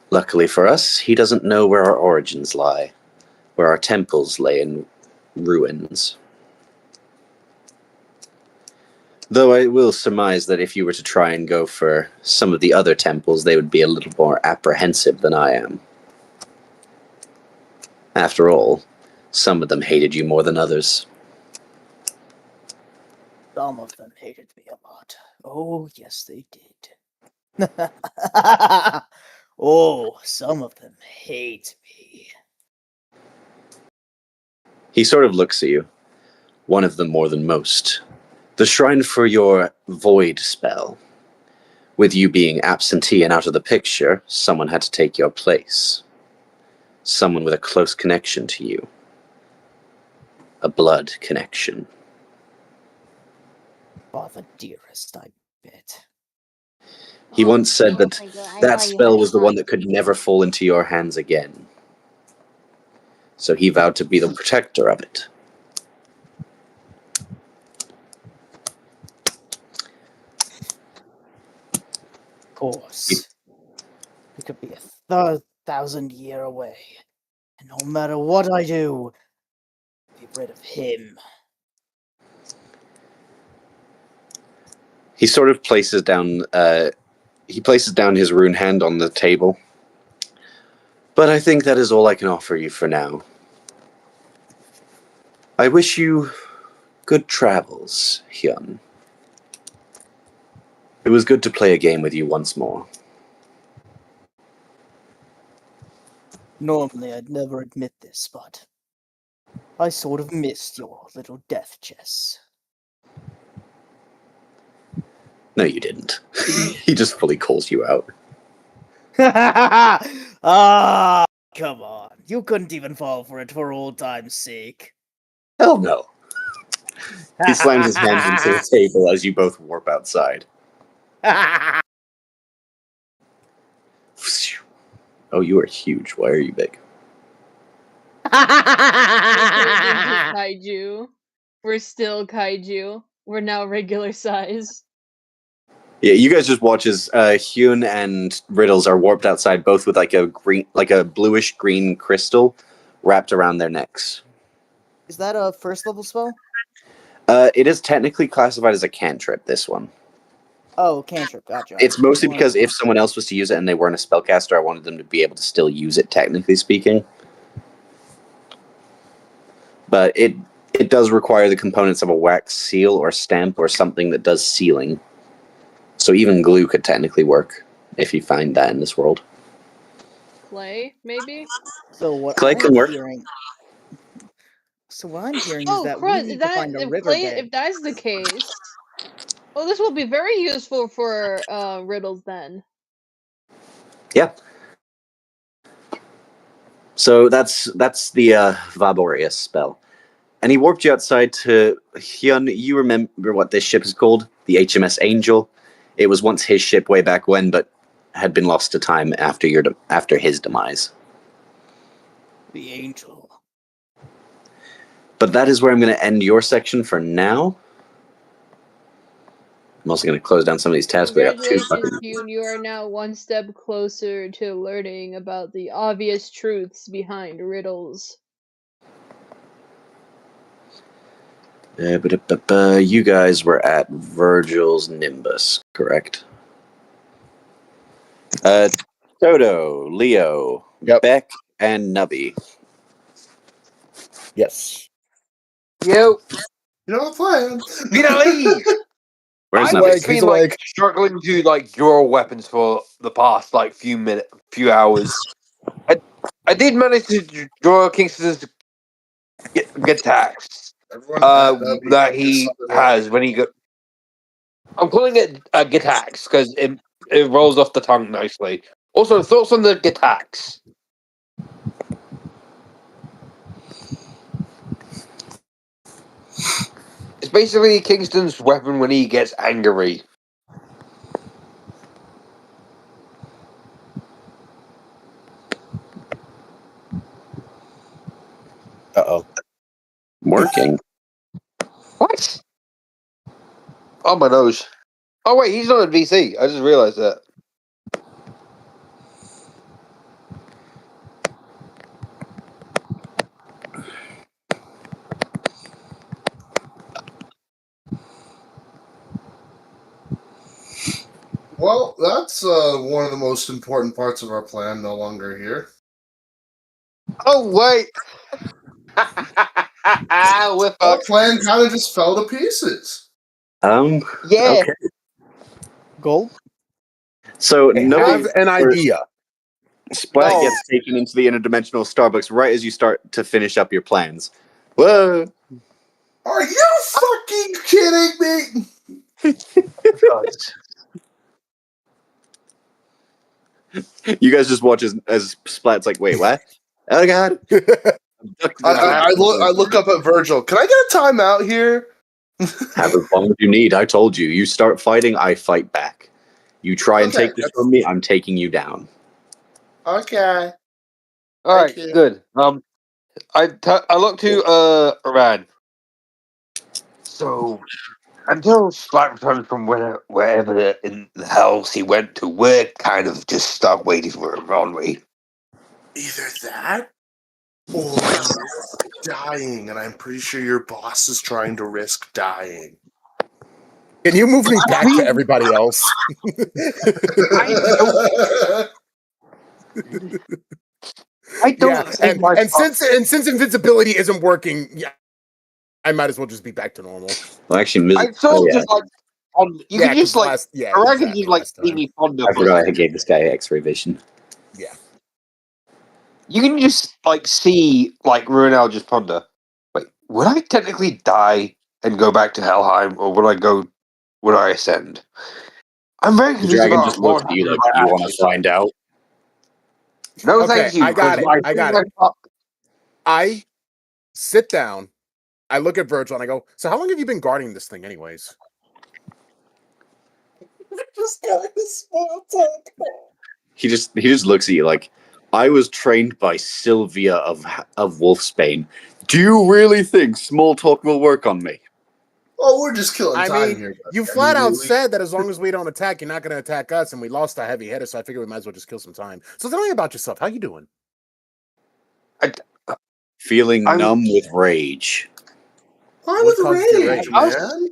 Luckily for us, he doesn't know where our origins lie, where our temples lay in ruins. Though I will surmise that if you were to try and go for some of the other temples, they would be a little more apprehensive than I am. After all, some of them hated you more than others. Some of them hated me a lot. Oh, yes, they did. Oh, some of them hate me. He sort of looks at you. One of them more than most. The shrine for your void spell. With you being absentee and out of the picture, someone had to take your place. Someone with a close connection to you. A blood connection. Father dearest, I bet. He once said that I that thought you spell had was the one fun. that could never fall into your hands again. So he vowed to be the protector of it. Of course. We could be 1,000 years away. And no matter what I do, be rid of him. He sort of places down his rune hand on the table. But I think that is all I can offer you for now. I wish you good travels, Hyun. It was good to play a game with you once more. Normally, I'd never admit this, but I sort of missed your little death chess. No, you didn't. He just fully calls you out. Ah, come on. You couldn't even fall for it for old time's sake. Hell no. He slams his hand into the table as you both warp outside. Oh, you are huge. Why are you big? Kaiju. We're still kaiju. We're now regular size. Yeah, you guys just watch as Hyun and Riddles are warped outside, both with like a bluish green crystal wrapped around their necks. Is that a first level spell? It is technically classified as a cantrip, this one. Oh, cantrip, gotcha. It's mostly because if someone else was to use it and they weren't a spellcaster, I wanted them to be able to still use it, technically speaking. But it does require the components of a wax seal or stamp or something that does sealing. So even glue could technically work if you find that in this world. Clay, maybe? So what Clay can work. So what I'm hearing is Oh, that we crud! need to find a riverbed. If that's the case, well, this will be very useful for riddles then. Yeah. So that's the Boreas spell. And he warped you outside to Hyun. You remember what this ship is called? The HMS Angel. It was once his ship way back when, but had been lost to time after his demise. The Angel. But that is where I'm going to end your section for now. I'm also going to close down some of these tabs. We got 2 Congratulations, fucking. June. You are now one step closer to learning about the obvious truths behind riddles. You guys were at Virgil's Nimbus, correct? Toto, Leo, Yep. Beck, and Nubby. Yes. Yo, You know the plan. G'day! Where's I've Nubby? just been like struggling to like draw weapons for the past like few hours. I did manage to draw Kingston's attacks Everyone at Nubby that just he something has when he got. I'm calling it Gitax because it rolls off the tongue nicely. Also, thoughts on the Gitax? It's basically Kingston's weapon when he gets angry. Uh-oh. Working. What? Oh, my nose. Oh, wait, he's not in VC. I just realized that. Well, that's one of the most important parts of our plan. No longer here. Oh, wait. We're Our fucked. plan kind of just fell to pieces. Yeah. Okay. Gold? So, I Nubby have an idea. Splat Oh. gets taken into the interdimensional Starbucks right as you start to finish up your plans. Whoa! Are you fucking kidding me? You guys just watch as Splat's like, wait, what? Oh god! I look up at Virgil. Can I get a timeout here? Have as long as you need. I told you. You start fighting, I fight back. You try and Okay, take this from me, I'm taking you down. Okay. All right, Thank you. good. I look to Iran. So until Splat returned from wherever in the hells he went to, we're kind of just stuck waiting for him, aren't we? Either that or you're dying, and I'm pretty sure your boss is trying to risk dying. Can you move me back to everybody else? I don't Yeah, think and since invincibility isn't working, yeah, I might as well just be back to normal. Well, actually, I sort of just like you can just like Iran can just like see me ponder. I forgot I gave this guy X-ray vision. Yeah. You can just like see like Runel just ponder. Wait, would I technically die and go back to Helheim, or would I ascend? I'm very The confused dragon about just looks at you like, you want to find out? No, Okay, thank you. I got it. because I got it. I sit down, I look at Virgil, and I go, so how long have you been guarding this thing anyways? Just got this small talk. He just looks at you like, I was trained by Sylvia of Wolfsbane. Do you really think small talk will work on me? Oh, we're just killing I time mean, here. you flat out said that as long as we don't attack, you're not going to attack us, and we lost a heavy hitter, so I figured we might as well just kill some time. So tell me about yourself. How you doing? Feeling numb with rage. Why What with causes your rage, rage? man?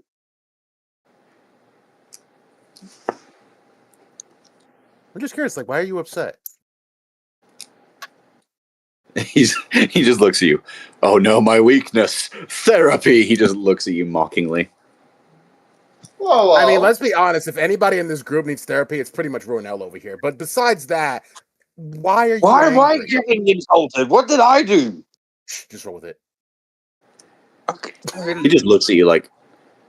I'm just curious, like, why are you upset? He just looks at you. Oh no, my weakness. Therapy. He just looks at you mockingly. Whoa. I mean, let's be honest. If anybody in this group needs therapy, it's pretty much Ronell over here. But besides that, why are you Why am I angry? getting insulted? What did I do? Just roll with it. Okay. He just looks at you like,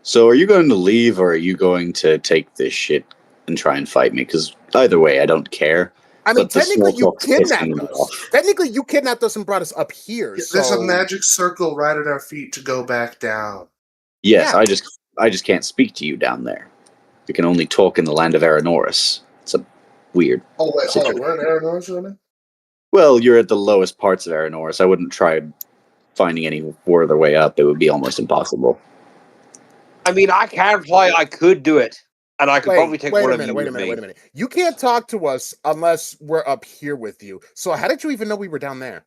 so are you going to leave or are you going to take this shit and try and fight me? Because either way, I don't care. I mean, But the technically, small you talk's pissing kidnapped me us. off. Technically, you kidnapped us and brought us up here. There's a So magic circle right at our feet to go back down. Yes, Yeah. I just can't speak to you down there. We can only talk in the land of Aranoris. It's a weird. Oh, wait, hold on. We're in Arizona, Shona? Well, you're at the lowest parts of Aranoris. I wouldn't try finding any further way up. It would be almost impossible. I mean, I can fly. I could do it. and I could probably take one of you with me. Wait a minute. You can't talk to us unless we're up here with you. So how did you even know we were down there?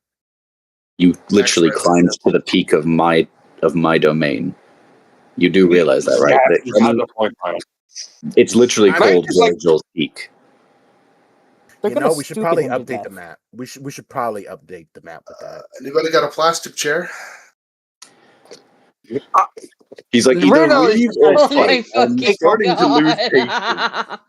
You literally climbed to the peak of my domain. You do realize that, right? Yeah, you had a point, right? It's literally called like, Virgil's Peak. You know, we should probably update the map. We should probably update the map with that. Anybody got a plastic chair? He's like, either Bruno is leave just or like, Oh my fight. I'm fucking starting to lose god.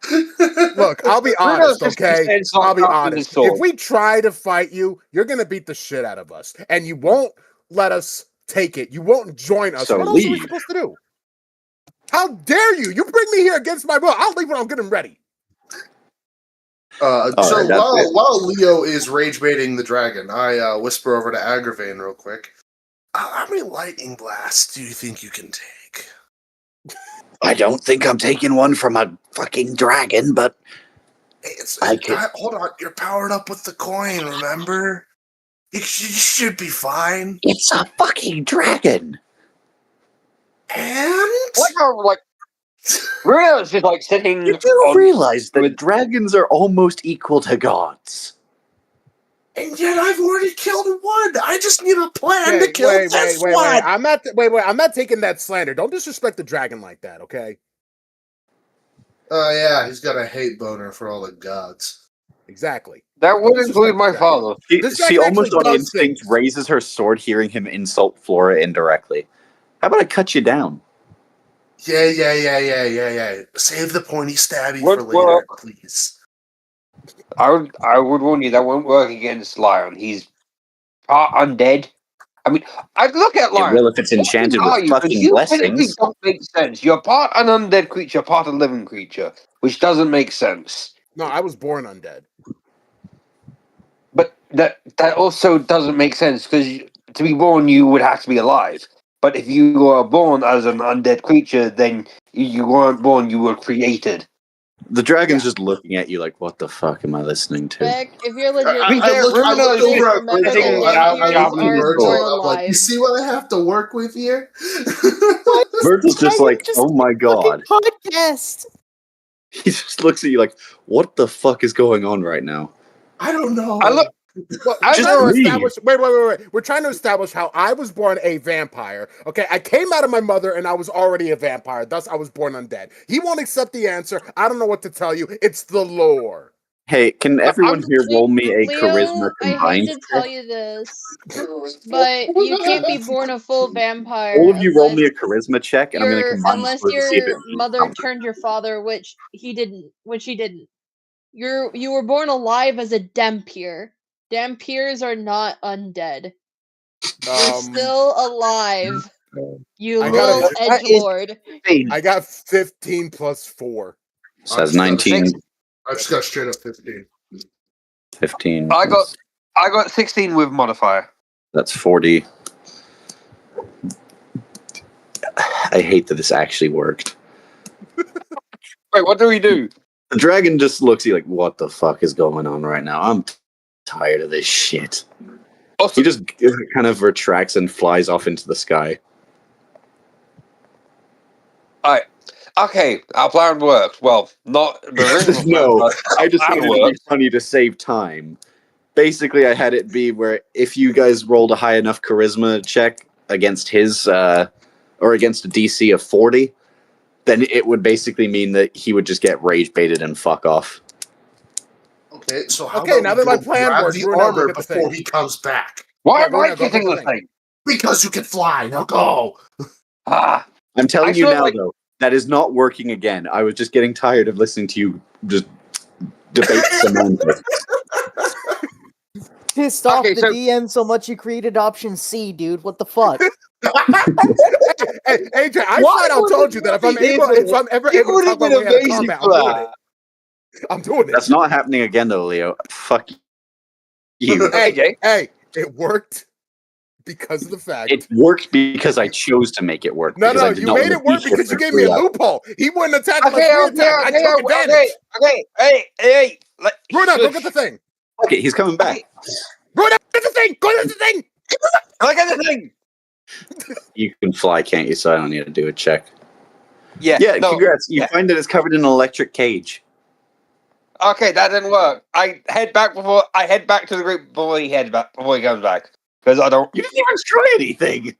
patience. Look, I'll be honest, okay? I'll be honest. sword. If we try to fight you, you're gonna beat the shit out of us, and you won't let us take it. You won't join us. So What else are we leave. supposed to do? How dare you? You bring me here against my will. I'll leave when I'm getting ready. So right, while Leo is rage baiting the dragon, I whisper over to Agravain real quick. How many lightning blasts do you think you can take? I don't think I'm taking one from a fucking dragon, but Hold on, you're powered up with the coin, remember? You should be fine. It's a fucking dragon. And Bruno's just like sitting. You do realize that dragons are almost equal to gods. And yet I've already killed one. I just need a plan to kill this one. I'm not taking that slander. Don't disrespect the dragon like that, okay? Oh yeah, he's got a hate boner for all the gods. Exactly. That would include my father. She almost on instinct raises her sword, hearing him insult Flora indirectly. How about I cut you down? Yeah. Save the pointy stabby for later, please. I would warn you that won't work against Lion. He's part undead. I mean, I'd look at Lion. Well, if it's enchanted with fucking blessings. Don't make sense. You're part an undead creature, part a living creature, which doesn't make sense. No, I was born undead. But that also doesn't make sense because to be born, you would have to be alive. But if you were born as an undead creature, then you weren't born; you were created. The dragon's just looking at you like, "What the fuck am I listening to?" Beck, if you're legit, I look over at Virgil and I'm Virgil. like, you see what I have to work with here? Virgil's just like, "Oh my god." Podcast. He just looks at you like, "What the fuck is going on right now?" I don't know. Wait. We're trying to establish how I was born a vampire. Okay, I came out of my mother and I was already a vampire. Thus, I was born undead. He won't accept the answer. I don't know what to tell you. It's the lore. Hey, can everyone here roll me a Leo, charisma I combined? hate to tell you this, but you can't be born a full vampire. All of you roll me a charisma check, and I'm going to combine unless to see if your it mother turned your father, which she didn't. You were born alive as a Dampier. Dampiers are not undead. You're still alive. You little edgelord. I got 15 plus 4. So that's 19. I just got straight up 15. 15. I got 16 with modifier. That's 40. I hate that this actually worked. Wait, what do we do? The dragon just looks at you like, "What the fuck is going on right now? I'm tired of this shit." He just kind of retracts and flies off into the sky. Alright. Okay, our plan worked. Well, not the original plan, No, but I just our wanted plan it to be worked. funny to save time. Basically, I had it be where if you guys rolled a high enough charisma check against his, or against a DC of 40, then it would basically mean that he would just get rage baited and fuck off. Okay, so how Okay, about now we that my go plan grab works, the Bruno, armor go get the before thing. he comes back? Why Yeah, am I Bruno, go getting get the the thing. thing? Because you can fly. Now go. Ah, I'm telling I you feel now, like- though, that is not working again. I was just getting tired of listening to you just debate semantics. Pissed off Okay, the so- DM so much you created option C, dude. What the fuck? Hey, AJ, I flat out told you that if I'm ever able to talk my way out of combat, I'm doing it. I'm doing it. That's not happening again, though, Leo. Fuck you. Hey, it worked because of the fact. It worked because I chose to make it work. No, because I no, did you not made want it to work be here because you for gave me a 3 hours. loophole. He wouldn't attack my Okay, free attack. I took advantage. Hey. Bruno, go get the thing. Okay, he's coming back. Bruno, get the thing. Go get the thing. Look at the thing. You can fly, can't you? So I don't need to do a check. Yeah. Yeah, no, congrats. You yeah. find that it's covered in an electric cage. Okay, that didn't work. I head back to the group before he comes back because I don't. You didn't even try anything.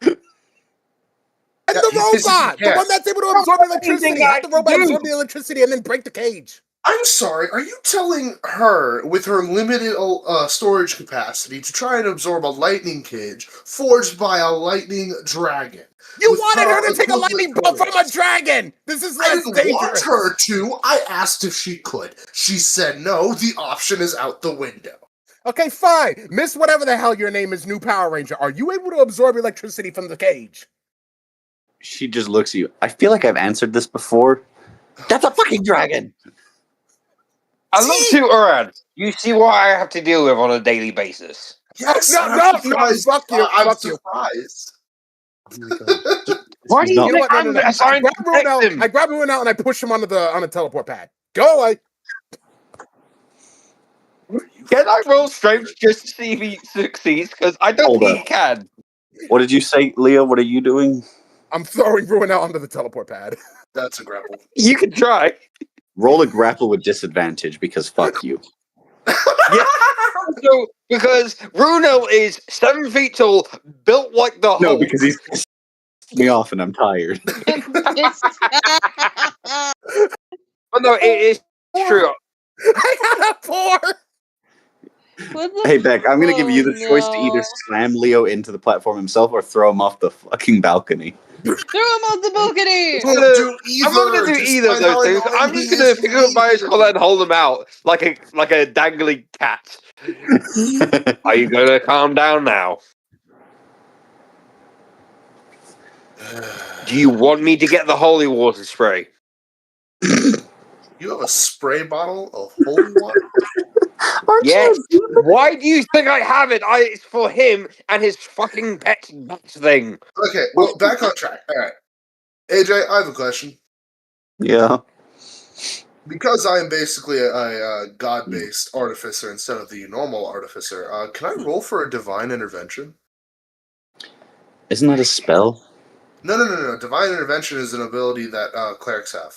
And Yeah, the he physically robot, the can't. one that's able to absorb electricity. Have the robot absorb the electricity and then break the cage. I'm sorry, are you telling her, with her limited storage capacity, to try and absorb a lightning cage forged by a lightning dragon? You with wanted her to take a equivalent lightning bolt from a Boreas? dragon. This is I less didn't dangerous. want her to. I asked if she could. She said no. The option is out the window. Okay, fine. Miss whatever the hell your name is, new Power Ranger. Are you able to absorb electricity from the cage? She just looks at you. I feel like I've answered this before. That's a fucking dragon. I look to Uran. You see what I have to deal with on a daily basis. Yes, No, I'm no, surprised. fuck you, I'm fuck you. surprised. Why do you No. You know think what? No, I'm no, no. assigned to protect him? I grab Ruin out and I push him onto the teleport pad. Go away. Can I roll strength just to see if he succeeds? Because I don't Hold think up. he can. What did you say, Leo? What are you doing? I'm throwing Ruin out onto the teleport pad. That's a grapple. You can try. Roll a grapple with disadvantage because fuck you. Yeah. So, because Bruno is 7 feet tall, built like the Hulk. No, because he's pissed me off and I'm tired. But no, it is true. I got a 4. What the Hey, Beck, I'm going to give you the choice to either no. slam Leo into the platform himself or throw him off the fucking balcony. Throw him off the balcony! Won't do either. I'm not gonna do either of those things. I'm just gonna pick him up by his collar and hold him out like a dangling cat. Are you gonna calm down now? Do you want me to get the holy water spray? You have a spray bottle of holy water? Yes. Why do you think I have it? It's for him and his fucking pet bat thing. Okay, well, back on track. All right. AJ, I have a question. Yeah. Because I am basically a god-based artificer instead of the normal artificer, can I roll for a divine intervention? Isn't that a spell? No. Divine intervention is an ability that clerics have,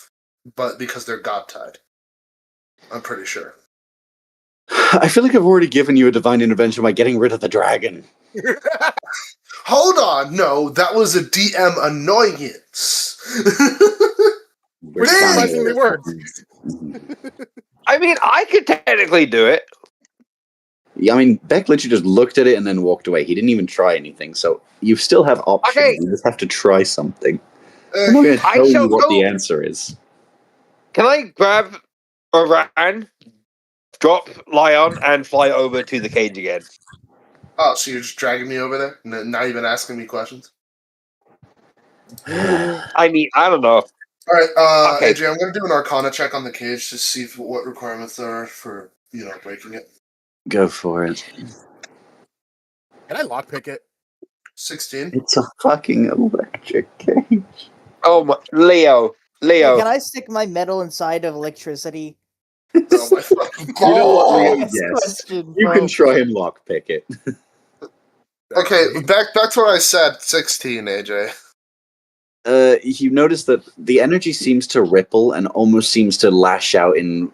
but because they're god-tied. I'm pretty sure. I feel like I've already given you a divine intervention by getting rid of the dragon. Hold on, no, that was a DM annoyance. Which surprisingly worked. I mean, I could technically do it. Yeah, I mean, Beck literally just looked at it and then walked away. He didn't even try anything, so you still have options. Okay. You just have to try something. I'm not going to I tell shall you what go- the answer is. Can I grab Oran, drop Lion, and fly over to the cage again? Oh, so you're just dragging me over there? Not even asking me questions? I mean, I don't know. All right, Okay. AJ, I'm going to do an Arcana check on the cage to see what requirements there are for, breaking it. Go for it. Can I lockpick it? 16. It's a fucking electric cage. Oh my, Leo. Hey, can I stick my metal inside of electricity? Oh my fucking You know what, Leo? Next Yes. question, You bro. can try and lockpick it. Okay, back to what I said. 16, AJ. You notice that the energy seems to ripple and almost seems to lash out in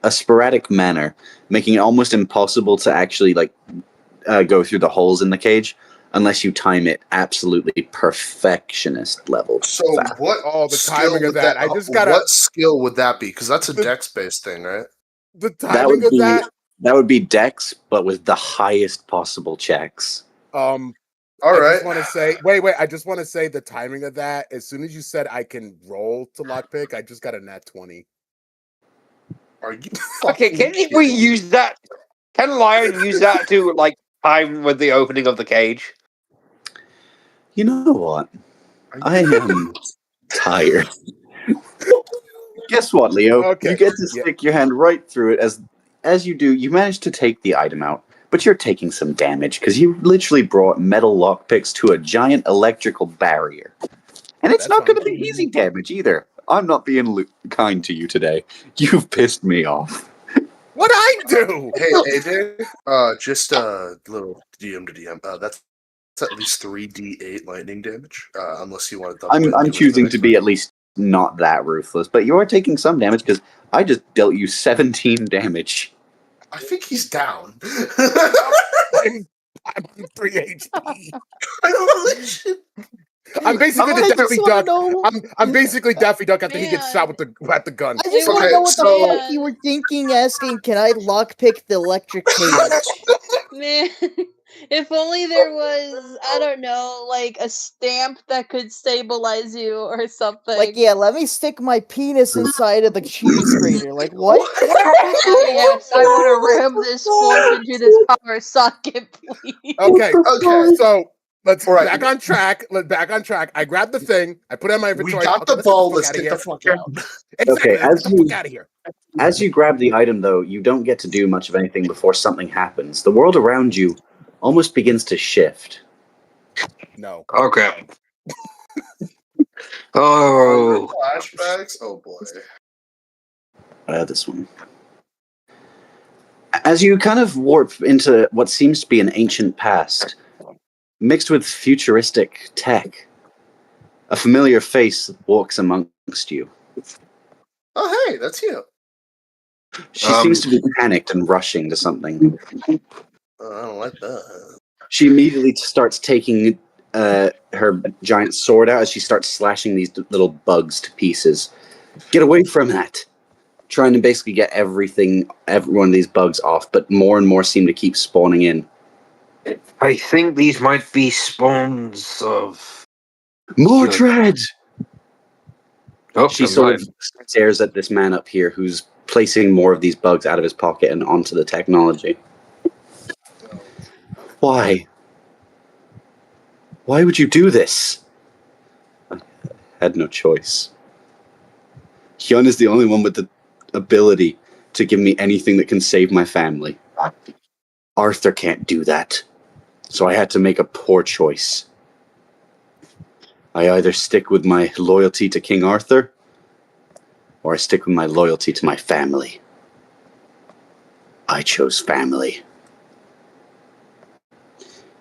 a sporadic manner, making it almost impossible to actually go through the holes in the cage unless you time it absolutely perfectionist level. So fast. what? Oh, the skill timing of would that. I just gotta. What skill would that be? Because that's a dex-based thing, right? The That timing would of be that. that would be Dex, but with the highest possible checks. All I right. just want to say, wait. I just want to say the timing of that. As soon as you said I can roll to lockpick, I just got a nat 20. Are you Okay, can we use that? Can Lion use that to time with the opening of the cage? You know what? I am tired. Guess what, Leo? Okay, You get to yeah. stick your hand right through it. As you do, you manage to take the item out, but you're taking some damage because you literally brought metal lockpicks to a giant electrical barrier. And it's That's not going to fine. be easy damage either. I'm not being kind to you today. You've pissed me off. What'd I do? Hey, AJ, just a little DM to DM. That's at least 3d8 lightning damage, unless you want to double it. I'm choosing to be at least not that ruthless, but you are taking some damage because I just dealt you 17 damage. I think he's down. I'm on 3 HP. I'm basically I the just Daffy wanna Duck. know- I'm basically Daffy Duck after he gets shot Man. at the gun. I just It want to Okay, know what the so- fuck you were thinking, asking, can I lockpick the electric cable? Man, if only there was, I don't know, like a stamp that could stabilize you or something. Like, yeah, let me stick my penis inside of the cheese grater. Like, what? Oh, yes, I want to ram this fork into this power socket, please. Okay, Okay. so let's Alright. back on track. Let's back on track. I grabbed the thing. I put it in my We inventory. got Okay, the ball. Let's outta get here. the fuck out. Exactly. Okay, Let's get the fuck out of here. As you grab the item, though, you don't get to do much of anything before something happens. The world around you almost begins to shift. No. Okay. Oh. Flashbacks? Oh boy. This one. As you kind of warp into what seems to be an ancient past, mixed with futuristic tech, a familiar face walks amongst you. Oh hey, that's you. She seems to be panicked and rushing to something. I don't like that. She immediately starts taking her giant sword out as she starts slashing these little bugs to pieces. Get away from that! Trying to basically get every one of these bugs off, but more and more seem to keep spawning in. I think these might be spawns of... More dread! Oh, She never sort mind. of stares at this man up here who's placing more of these bugs out of his pocket and onto the technology. Why? Why would you do this? I had no choice. Hyun is the only one with the ability to give me anything that can save my family. Arthur can't do that. So I had to make a poor choice. I either stick with my loyalty to King Arthur, or I stick with my loyalty to my family. I chose family.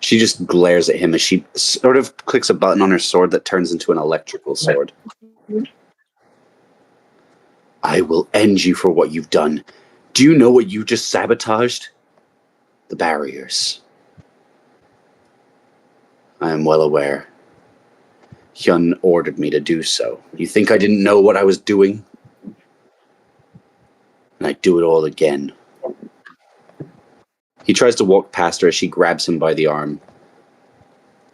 She just glares at him as she sort of clicks a button on her sword that turns into an electrical sword. I will end you for what you've done. Do you know what you just sabotaged? The barriers. I am well aware. Hyun ordered me to do so. You think I didn't know what I was doing? And I do it all again. He tries to walk past her as she grabs him by the arm.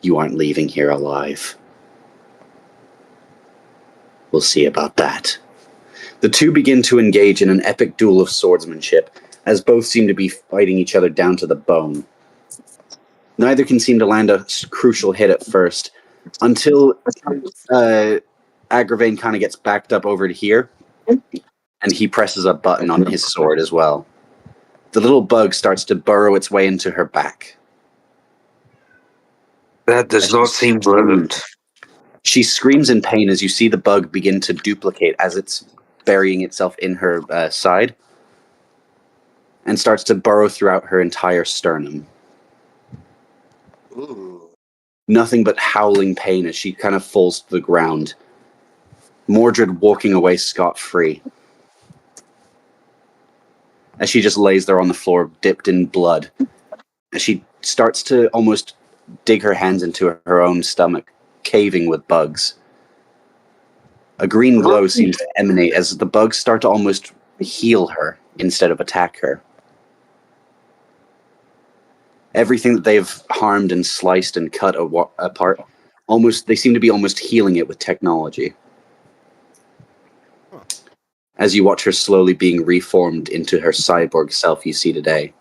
You aren't leaving here alive. We'll see about that. The two begin to engage in an epic duel of swordsmanship, as both seem to be fighting each other down to the bone. Neither can seem to land a crucial hit at first, until Agravain kind of gets backed up over to here, and he presses a button on his sword as well. The little bug starts to burrow its way into her back. That does not seem pleasant. She screams in pain as you see the bug begin to duplicate as it's burying itself in her side, and starts to burrow throughout her entire sternum. Ooh. Nothing but howling pain as she kind of falls to the ground. Mordred walking away scot-free. As she just lays there on the floor, dipped in blood. As she starts to almost dig her hands into her own stomach, caving with bugs. A green glow seems to emanate as the bugs start to almost heal her instead of attack her. Everything that they've harmed and sliced and cut apart, they seem to be almost healing it with technology. As you watch her slowly being reformed into her cyborg self you see today.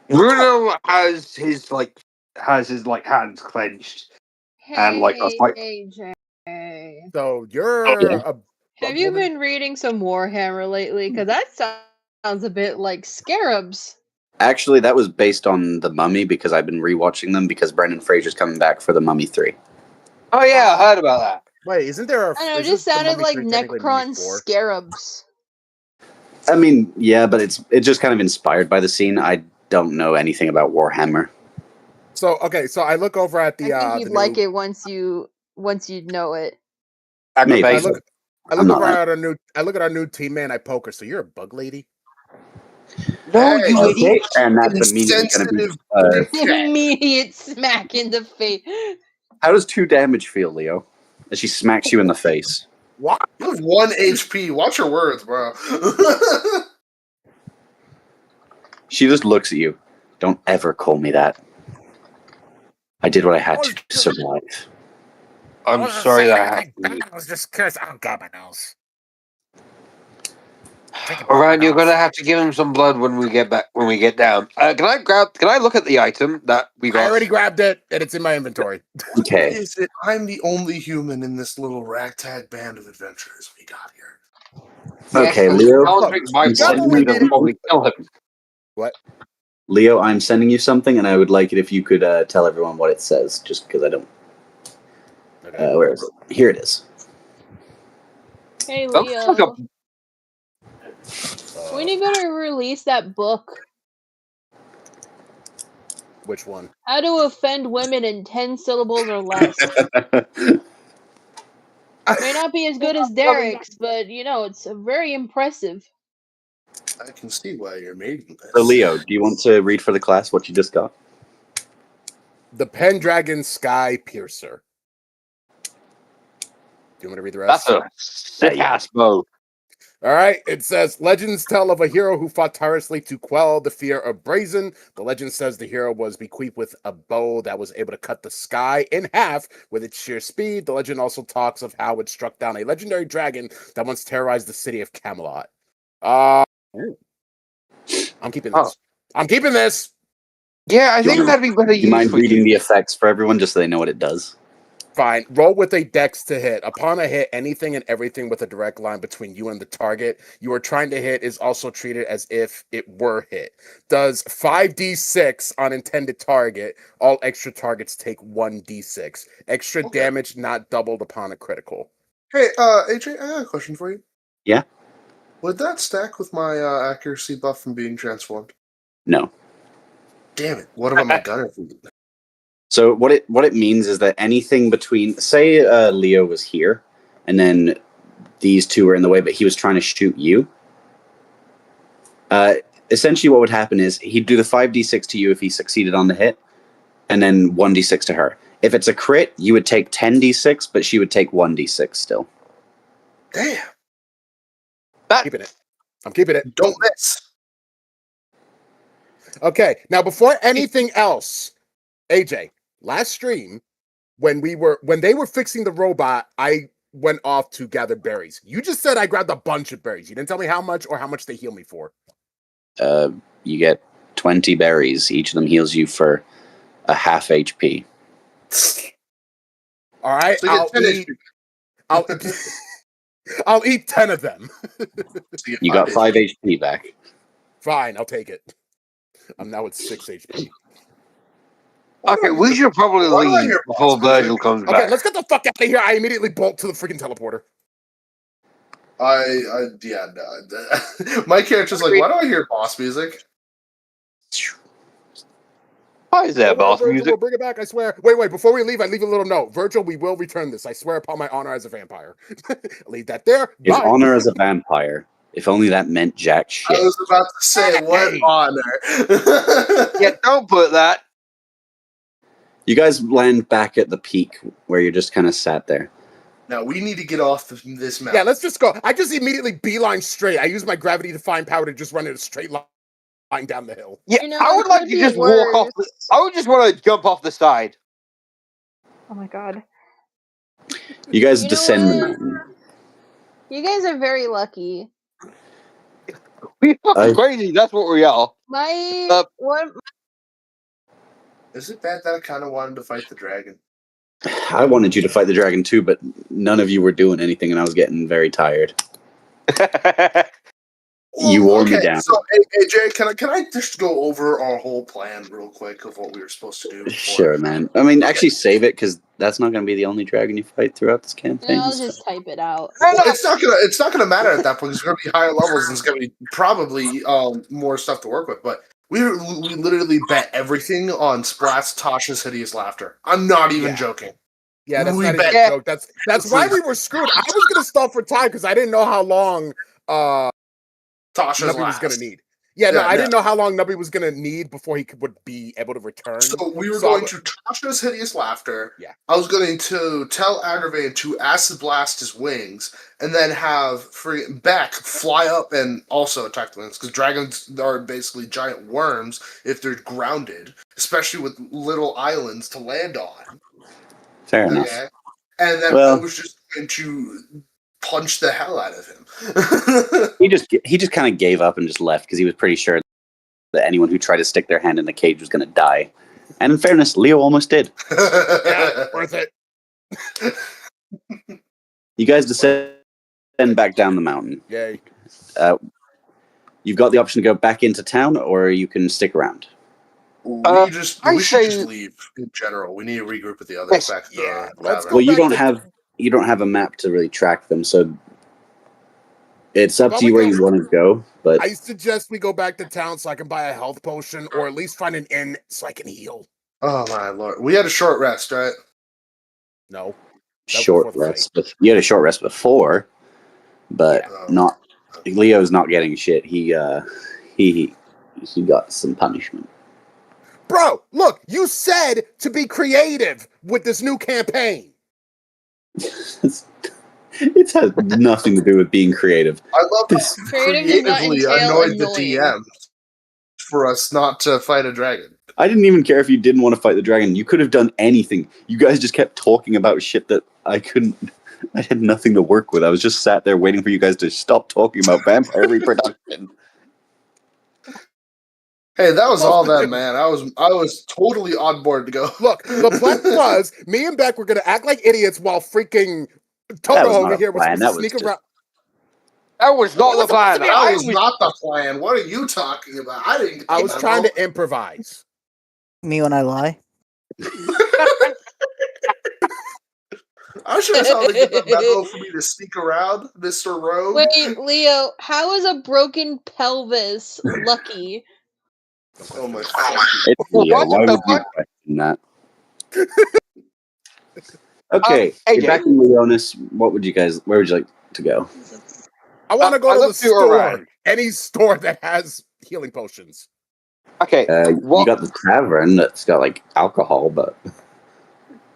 Bruno has his hands clenched. And, like, a fight- AJ. So you're Have you been reading some Warhammer lately? Because that sounds a bit like Scarabs. Actually, that was based on The Mummy because I've been rewatching them because Brendan Fraser's coming back for The Mummy 3. Oh yeah, I heard about that. Wait, isn't there a? I know, it isn't just the sounded Mummy like 3 technically Mummy Necron 4? Scarabs. I mean, yeah, but it's just kind of inspired by the scene. I don't know anything about Warhammer. So okay, so I look over at the. I think you'd the like new, it once you once you know it. Maybe. I Aggravation. look I'm not at our new teammate. I poke her. So you're a bug lady. No, Hey, you Okay, idiot. and that's immediately going to be. insensitive dickhead. Immediate smack in the face. How does 2 damage feel, Leo? As she smacks you in the face. What? You have 1 HP. Watch your words, bro. She just looks at you. Don't ever call me that. I did what I had to survive. I'm sorry that happened. I was just curious. Oh God, my nose. Orion, you're gonna have to give him some blood when we get back. When we get down, can I look at the item that we got? I already grabbed it, and it's in my inventory. Okay. Is it? I'm the only human in this little ragtag band of adventurers we got here. Okay, but Leo. I'll drink my I'm blood. sending only you It'll made it- probably kill him. What? Leo, I'm sending you something, and I would like it if you could tell everyone what it says, just because I don't. Okay. Where is it? Here it is. Hey Oh, Leo, fuck up. when are you gonna release that book? Which one? How to offend women in 10 syllables or less. May not be as good as Derek's, but you know, it's very impressive. I can see why you're making this. So, Leo, do you want to read for the class what you just got? The Pendragon Sky Piercer. Do you want me to read the rest? That's a sick ass bow. All right. It says, legends tell of a hero who fought tirelessly to quell the fear of Brazen. The legend says the hero was bequeathed with a bow that was able to cut the sky in half with its sheer speed. The legend also talks of how it struck down a legendary dragon that once terrorized the city of Camelot. I'm keeping this. Oh. I'm keeping this. Yeah, I think that'd be better Do you mind used for reading you. the effects for everyone, just so they know what it does? Fine. Roll with a dex to hit. Upon a hit, anything and everything with a direct line between you and the target you are trying to hit is also treated as if it were hit. Does 5d6 on intended target. All extra targets take 1d6. Extra Okay. damage not doubled upon a critical. Hey, AJ, I got a question for you. Yeah? Would that stack with my accuracy buff from being transformed? No. Damn it! What about my gunner? So what it means is that anything between, say, Leo was here, and then these two were in the way, but he was trying to shoot you. Essentially, what would happen is he'd do the 5d6 to you if he succeeded on the hit, and then 1d6 to her. If it's a crit, you would take 10d6, but she would take 1d6 still. Damn! Keeping it. I'm keeping it. Don't miss. Okay. Now, before anything else, AJ, last stream, when they were fixing the robot, I went off to gather berries. You just said I grabbed a bunch of berries. You didn't tell me how much or how much they heal me for. You get 20 berries. Each of them heals you for a half HP. All right, So you get 10 I'll eat 10 of them. So You got 5 HP back. Fine, I'll take it. I'm now at 6 HP. Okay, we should probably Why do I leave hear before boss music? Virgil comes Okay, back. let's get the fuck out of here. I immediately bolt to the freaking teleporter. Yeah, no. My character's like, why do I hear boss music? Why is there Don't worry, boss Virgil, music? we'll bring it back, I swear. Wait, before we leave, I leave a little note. Virgil, we will return this. I swear upon my honor as a vampire. Leave that there. His Bye. honor as a vampire. If only that meant jack shit. I was about to say, what Hey. honor? Yeah, don't put that. You guys land back at the peak where you're just kind of sat there. Now, we need to get off this map. Yeah, let's just go. I just immediately beeline straight. I use my gravity defying power to just run in a straight line down the hill. Yeah, You know, I would it like could to be just walk off. worse. I would just want to jump off the side. Oh my god. You guys You know descend the what? mountain. You guys are very lucky. We are I- crazy. That's what we are. My one Is it bad that I kind of wanted to fight the dragon? I wanted you to fight the dragon too, but none of you were doing anything, and I was getting very tired. You wore me down. So, AJ, can I just go over our whole plan real quick of what we were supposed to do? Sure, man. I mean, actually save it, because that's not going to be the only dragon you fight throughout this campaign. I'll just type it out. Well, it's not gonna matter at that point. It's gonna be higher levels, and it's gonna be probably more stuff to work with. But we literally bet everything on Splat's Tasha's hideous laughter. I'm not even joking. Yeah, that's We not even bet- a joke. That's why we were screwed. I was gonna stall for time because I didn't know how long Tasha's Nubby was gonna last. need. Yeah, no, Yeah, I no. didn't know how long Nubby was gonna need before he would be able to return. So we were So I going to Tasha's hideous laughter. Yeah. I was going to tell Aggravated to acid blast his wings, and then have Beck fly up and also attack the wings, because dragons are basically giant worms if they're grounded, especially with little islands to land on. Fair enough. Okay? And then Well- I was just going to punch the hell out of him. He just kind of gave up and just left because he was pretty sure that anyone who tried to stick their hand in the cage was going to die. And in fairness, Leo almost did. yeah, worth it. You guys descend back down the mountain. Yay. You've got the option to go back into town, or you can stick around. we should say- just leave in general. We need to regroup with the others Yes, back at yeah, the let's tavern. go Well, you back don't have a map to really track them, so it's up Well, to you we where go- you want to go. But I suggest we go back to town so I can buy a health potion or at least find an inn so I can heal. Oh my lord. We had a short rest, right? No. short before the rest. But you had a short rest before, but Yeah. not. Leo's not getting shit. He got some punishment. Bro, look, you said to be creative with this new campaign. It has nothing to do with being creative. I love This- how Creative does not creatively entail annoyed annoying. the DM for us not to fight a dragon. I didn't even care if you didn't want to fight the dragon. You could have done anything. You guys just kept talking about shit that I couldn't. I had nothing to work with. I was just sat there waiting for you guys to stop talking about vampire reproduction. Hey, that was all that, man. I was totally on board to go. Look, the plan was me and Beck were going to act like idiots while freaking Toto was not over a here was plan. supposed That to was sneak just- around. That was not the plan. That was not the plan. What are you talking about? I didn't. I was trying to improvise. Me when I lie. I should have sounded like a memo for me to sneak around, Mr. Rogue. Wait, Leo, how is a broken pelvis lucky? Oh my! It's Leo. What Why the would you fuck? question that? Okay, AJ. you're back in Leonis. What would you guys? Where would you like to go? I want to go I to the looked you store. around. Any store that has healing potions. Okay, You what? got the tavern that's got like alcohol, but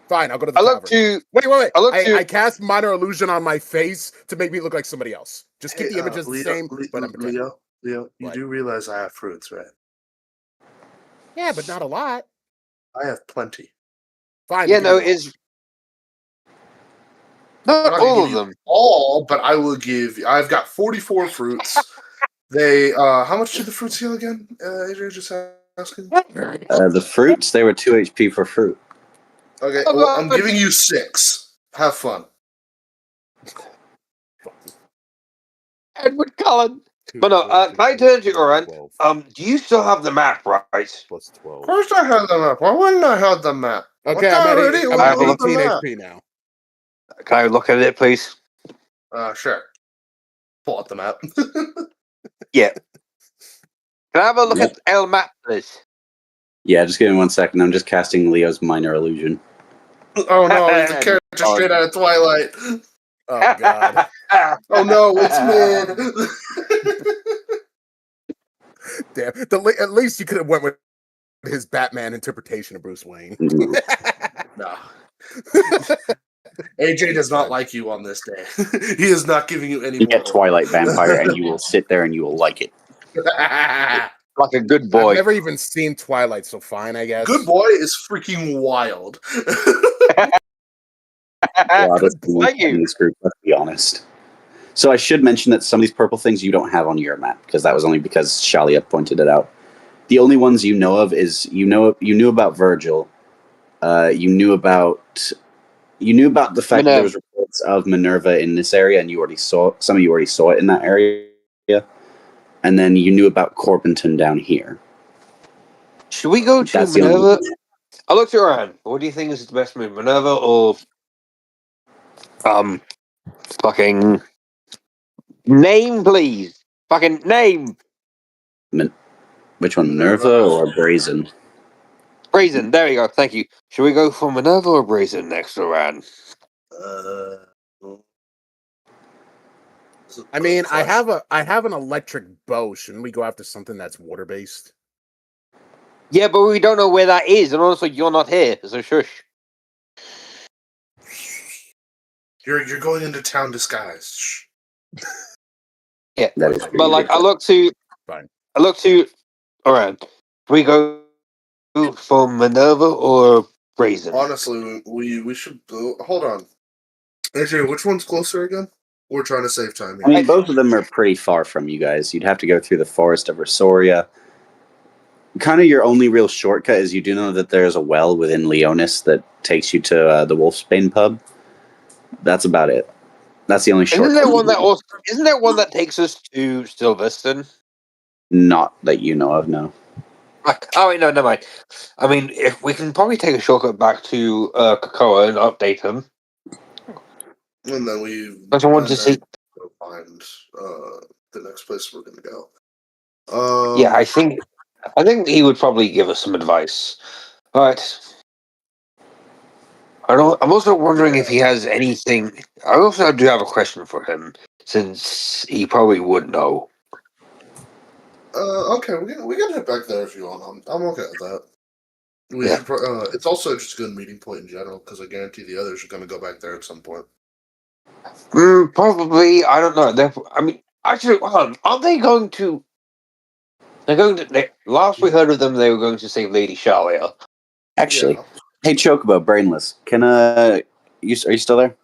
Fine, I'll go to the I tavern. look to. Wait. I look to. I cast minor illusion on my face to make me look like somebody else. Just keep the images the same, but I'm pretending. Leo, you What? do realize I have fruits, right? Yeah, but not a lot. I have plenty. Fine. Yeah, give me no, one. it's I'm not not gonna all give of you them. all, but I will give. I've got 44 fruits. They. How much did the fruits heal again? AJ just asking. the fruits they were 2 HP for fruit. Okay, Oh, well, I'm God. giving you 6. Have fun. Edward Cullen. But no, can I turn to you, Oran? Do you still have the map, right? Plus 12. Of course I have the map. Why wouldn't I have the map? Okay, What I'm already? at, What I I'm have at about the 18 map? HP now. Can I look at it, please? Sure. Pull up the map. Yeah. Can I have a look Yep. at El map, please? Yeah, just give me 1 second. I'm just casting Leo's minor illusion. Oh no, he's a character straight out of Twilight. Oh, God. Oh no, it's mid. Damn. At least you could have went with his Batman interpretation of Bruce Wayne. No. AJ does not like you on this day. He is not giving you any You more. get Twilight Vampire, and you will sit there and you will like it. Like a good boy. I've never even seen Twilight, so fine, I guess. Good boy is freaking wild. Wow, that's the Thank you. in this group. Let's be honest. So I should mention that some of these purple things you don't have on your map because that was only because Shalia pointed it out. The only ones you know of is you knew about Virgil. You knew about the fact that there was reports of Minerva in this area, and you already saw some of you already saw it in that area. And then you knew about Corbenton down here. Should we go to That's the Minerva? only. I looked around. What do you think is the best move, Minerva or fucking name, please? Fucking name. Which one, Minerva or Brazen? Brazen, there we go, thank you. Should we go for Minerva or Brazen next round? I mean, I have an electric bow. Shouldn't we go after something that's water based? Yeah, but we don't know where that is, and also you're not here, so shush. You're going into town disguised. Shh. Yeah, That is but like I look to around. We go for Minerva or Brazen. Honestly, we should hold on. AJ, which one's closer again? We're trying to save time I here. mean, both of them are pretty far from you guys. You'd have to go through the forest of Rosoria. Kind of your only real shortcut is you do know that there's a well within Leonis that takes you to the Wolfsbane pub. That's about it. That's the only Isn't shortcut. there one that also, isn't there one that takes us to Sylveston? Not that you know of, no. Oh wait, no, never mind. I mean, if we can probably take a shortcut back to Krakoa and update them. And then we But I want to see. go find the next place we're gonna go. Yeah, I think he would probably give us some advice. All right. I'm also wondering if he has anything. I also do have a question for him, since he probably would know. Okay, we can head back there if you want. I'm okay with that. We Yeah. should. It's also just a good meeting point in general because I guarantee the others are going to go back there at some point. Probably. I don't know. I mean, actually, hold on. Aren't they going to? They're going to. Last we heard of them, they were going to save Lady Shalia. Actually, Yeah. hey Chocobo, Brainless, can are you still there?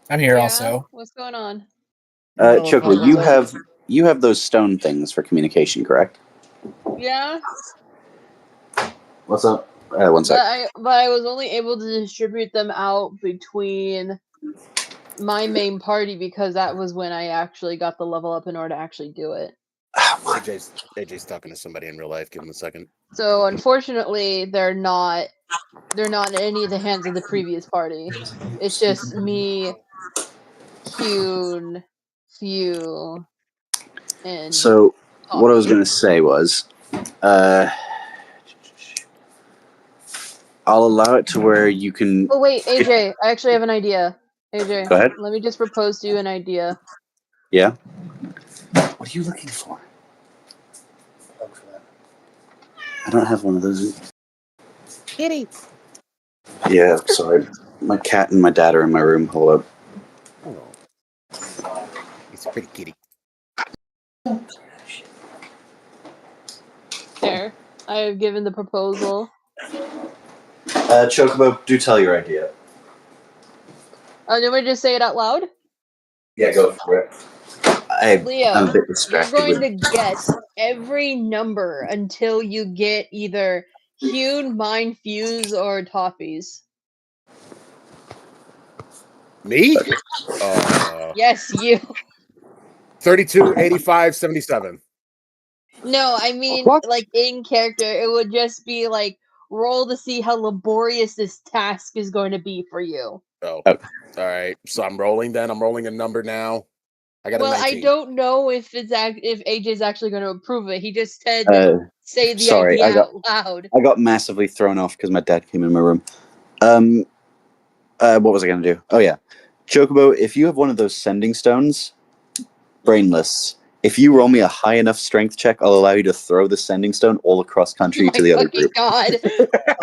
I'm here Yeah, also. what's going on? No, Chocobo, you have those stone things for communication, correct? Yeah, What's up? One sec. but I was only able to distribute them out between my main party because that was when I actually got the level up in order to actually do it. AJ's talking to somebody in real life. Give him a second. So unfortunately, they're not in any of the hands of the previous party. It's just me, Hune, Few, and So what I was Tommy. going to say was, I'll allow it to where you can. Oh wait, AJ, I actually have an idea. AJ, Go ahead. let me just propose to you an idea. Yeah. What are you looking for? I don't have one of those. Kitty. Yeah, sorry. My cat and my dad are in my room. Hold up. Oh, it's a pretty kitty. There, I have given the proposal. Chocobo, do tell your idea. Do we just say it out loud? Yeah, go for it. I'm Leo, a bit you're distracted. going to guess every number until you get either Hune, Mine, Fuse, or Toffees. Me? Yes, you. 32, 85, 77. No, I mean, What? like in character, it would just be like roll to see how laborious this task is going to be for you. Oh. Oh. All right. So I'm rolling then. I'm rolling a number now. I got Well, a 19. I don't know if if AJ's actually going to approve it. He just said say the Sorry, idea out loud. I got massively thrown off because my dad came in my room. What was I going to do? Oh yeah, Chocobo. If you have one of those sending stones, Brainless. If you roll me a high enough strength check, I'll allow you to throw the sending stone all across country to the other Fucking group. God.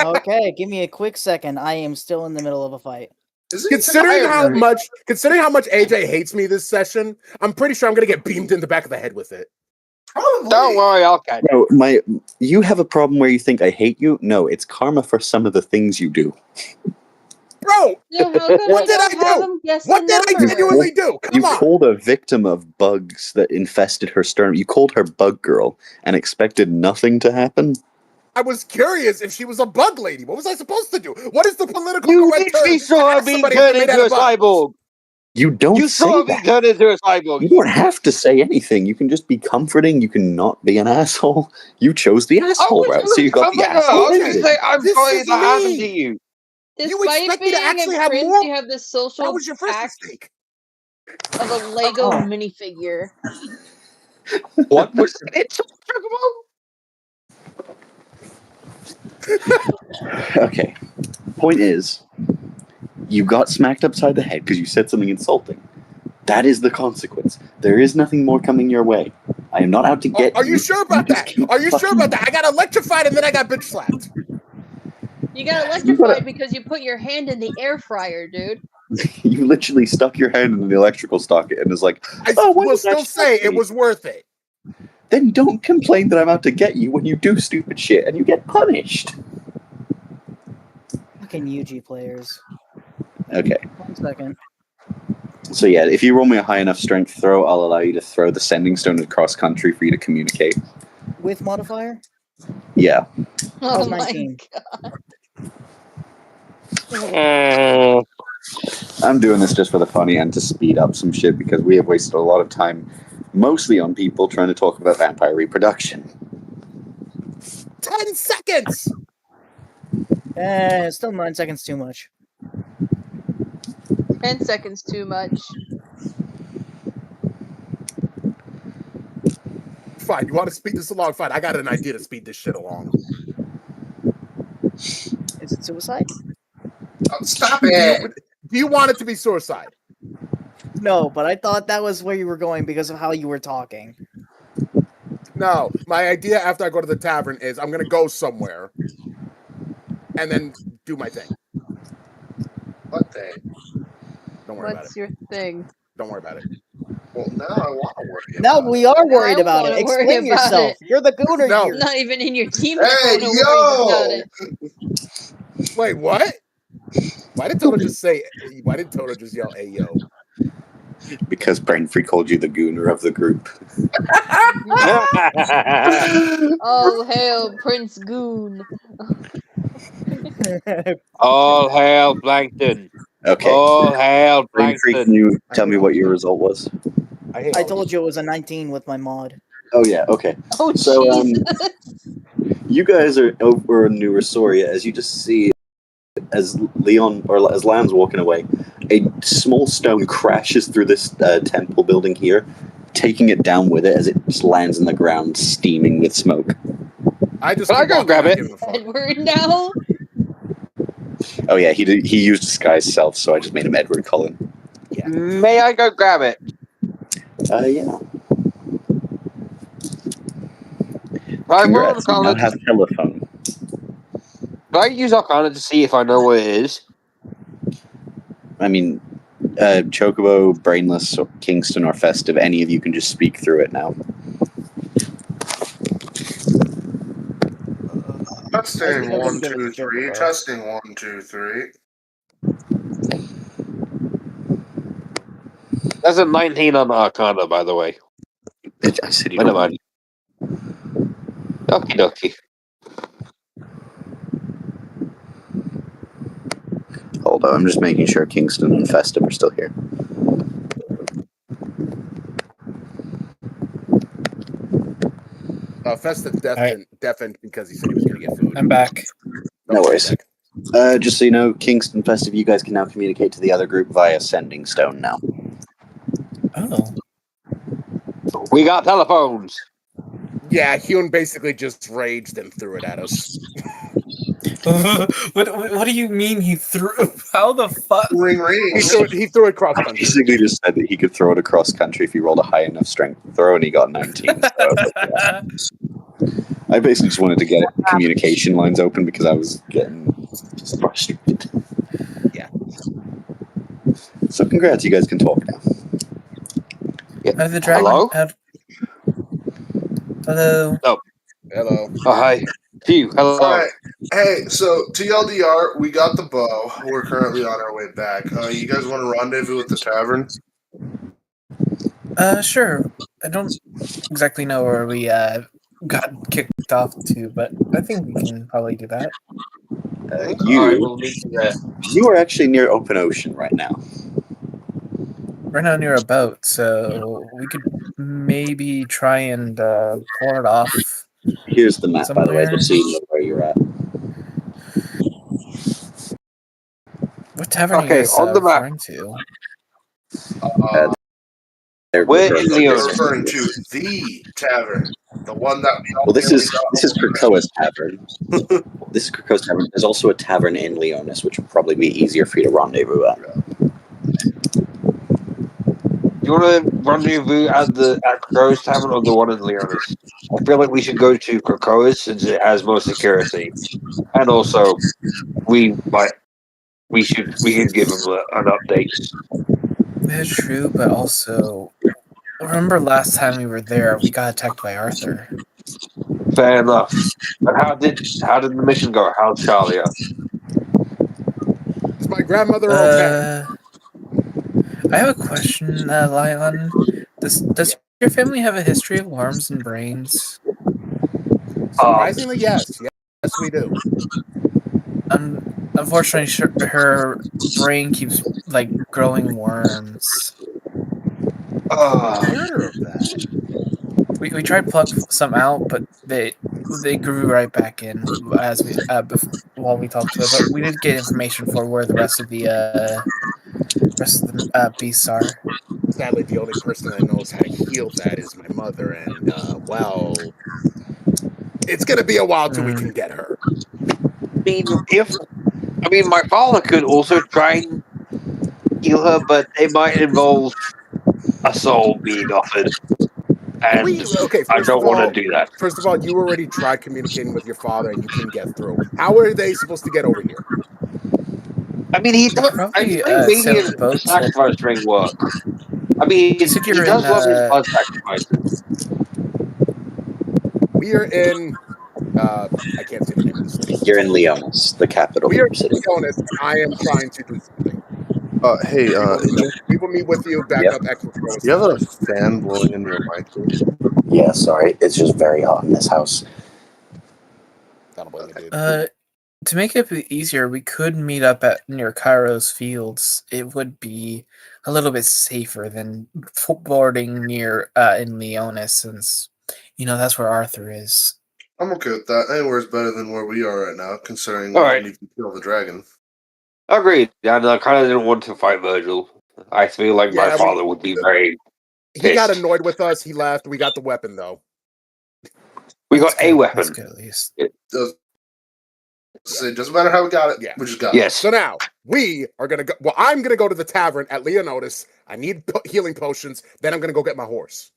Okay, give me a quick second. I am still in the middle of a fight. Considering how much AJ hates me this session, I'm pretty sure I'm gonna get beamed in the back of the head with it. Probably. Don't worry, I'll catch No, you have a problem where you think I hate you. No, it's karma for some of the things you do. Bro, So how come what did I have do? him guess What the did I number? genuinely do? Come You on. called a victim of bugs that infested her sternum. You called her Bug Girl and expected nothing to happen. I was curious if she was a bug lady. What was I supposed to do? What is the political You correct literally term? saw her Ask being somebody if turned they made into out a of bugs. cyborg. You don't You say saw her being that. turned into a cyborg. You don't have to say anything. You can just be comforting. You can not be an asshole. You chose the asshole route, so you got the asshole. I was going to say, I'm This sorry is that happened to me. you. You Despite expect me to being actually a have prince, more? you have the That social was your first act mistake. of a Lego minifigure. What was it? Okay. Point is, you got smacked upside the head because you said something insulting. That is the consequence. There is nothing more coming your way. I am not out to get you. Are you sure about just that? keep Are you sure fucking- about that? I got electrified and then I got bitch slapped. You got electrified because you put your hand in the air fryer, dude. You literally stuck your hand in the electrical socket and is like, I oh, why will did that still say shock it me? was worth it. Then don't complain that I'm out to get you when you do stupid shit and you get punished. Fucking UG players. Okay. 1 second. So yeah, if you roll me a high enough strength throw, I'll allow you to throw the sending stone across country for you to communicate. With modifier? Yeah. That was Oh my 19. I'm doing this just for the funny and to speed up some shit because we have wasted a lot of time, mostly on people trying to talk about vampire reproduction. 10 seconds! Still 9 seconds too much. 10 seconds too much. Fine, you want to speed this along? Fine, I got an idea to speed this shit along. Is it suicide? Oh, stop it! Do you want it to be suicide? No, but I thought that was where you were going because of how you were talking. No, my idea after I go to the tavern is I'm gonna go somewhere and then do my thing. What thing? Don't worry about What's it. your thing? Don't worry about it. Well, now I want to worry Now about we it. are Now worried I about wanna it. worry Explain about yourself. it. You're the gooner No. here. Not even in your team. Hey, Worry about yo! it. Wait, what? Why did Toto just say? Why did Toto just yell, "Hey yo"? Because Brain Free called you the gooner of the group. All hail Prince Goon. All hail Plankton. Okay. All hail Brain Free, can Plankton. you I tell hate me all what of your you. result was? I told you it was a 19 with my mod. Oh yeah, okay. Oh So Jesus. you guys are over in New Resoria as you just see as Leon or as Lan's walking away, a small stone crashes through this temple building here, taking it down with it as it just lands in the ground, steaming with smoke. I just Can I keep go walking, grab not it? giving a fuck. Edward now. Oh yeah, he used disguise self, so I just made him Edward Cullen. Yeah. May I go grab it? Yeah. I roll Congrats, you now Arcana. have telephone. Can I use Arcana to see if I know what it is? I mean, Chocobo, Brainless, or Kingston, or Festive, any of you can just speak through it now. Testing I'll 1, give it 2, to 3. Chocobo. Testing 1, 2, 3. That's a 19 on Arcana, by the way. I said you Never don't. mind. Okie dokie. Hold on, I'm just making sure Kingston and Festive are still here. Festive Alright. deafened because he said he was going to get food. I'm back. No Okay, worries. back. Just so you know, Kingston, Festive, you guys can now communicate to the other group via Sending Stone now. Oh. We got telephones. Yeah, Hyun basically just raged and threw it at us. What do you mean he threw? How the fuck? Ring, ring. He threw it cross I country. basically just said that he could throw it across country if he rolled a high enough strength throw, and he got 19. So yeah. I basically just wanted to get communication lines open because I was getting just frustrated. Yeah. So congrats, you guys can talk now. Are the dragon? Hello? Hello. Oh. Hello. Oh, hi. Phew. Hello. Alright. Hey, so TLDR, we got the bow. We're currently on our way back. You guys want to rendezvous at the tavern? Sure. I don't exactly know where we got kicked off to, but I think we can probably do that. Alright, we'll meet you there. You are actually near open ocean right now. We're now near a boat, so we could maybe try and pull it off. Here's the map, by the way, somewhere. just so you know where you're at. What tavern are you Okay, guys on the map. referring to? We're in Leonis. referring to the tavern, the one that we all Well, this is nearly got. Krakoa's tavern. This is Krakoa's tavern. There's also a tavern in Leonis, which would probably be easier for you to rendezvous at. Do you want to rendezvous at Krakoa's tavern or the one in Leonis? I feel like we should go to Krakoa's since it has more security, and also we can give them an update. That's true, but also, remember last time we were there, we got attacked by Arthur. Fair enough. But how did the mission go? How's Charlia? Is my grandmother okay? I have a question, Lion. Does your family have a history of worms and brains? Surprisingly, yes. Yes, we do. Unfortunately, her brain keeps like growing worms. I heard of that. We tried to pluck some out, but they grew right back in as we while we talked to her. But we did get information for where the rest of the beasts are. Sadly, the only person that knows how to heal that is my mother, and well, it's gonna be a while till we can get her. My father could also try and heal her, but it might involve a soul being offered. And I don't want to do that. First of all, you already tried communicating with your father and you couldn't get through. How are they supposed to get over here? I mean, he does. Probably making a sacrifice ring work. I mean, he does love his blood sacrifices. We are in. I can't say the name of the city. You're in Leonis, the capital. We are in Leonis. I am trying to do something. Hey, we will meet with you back up at Krakoa. You have a fan blowing in your mic? Yeah, sorry. It's just very hot in this house. To make it easier, we could meet up near Cairo's fields. It would be a little bit safer than boarding near in Leonis, since that's where Arthur is. I'm okay with that. Anywhere's better than where we are right now, considering All right. we need to kill the dragon. Agreed. And I kind of didn't want to fight Virgil. I feel like my father would be very pissed. He got annoyed with us. He left. We got the weapon, though. We got a weapon. That's good, at least. It doesn't matter how we got it. Yeah. We just got it. So now, we are going to go... Well, I'm going to go to the tavern at Leonotis. I need healing potions. Then I'm going to go get my horse.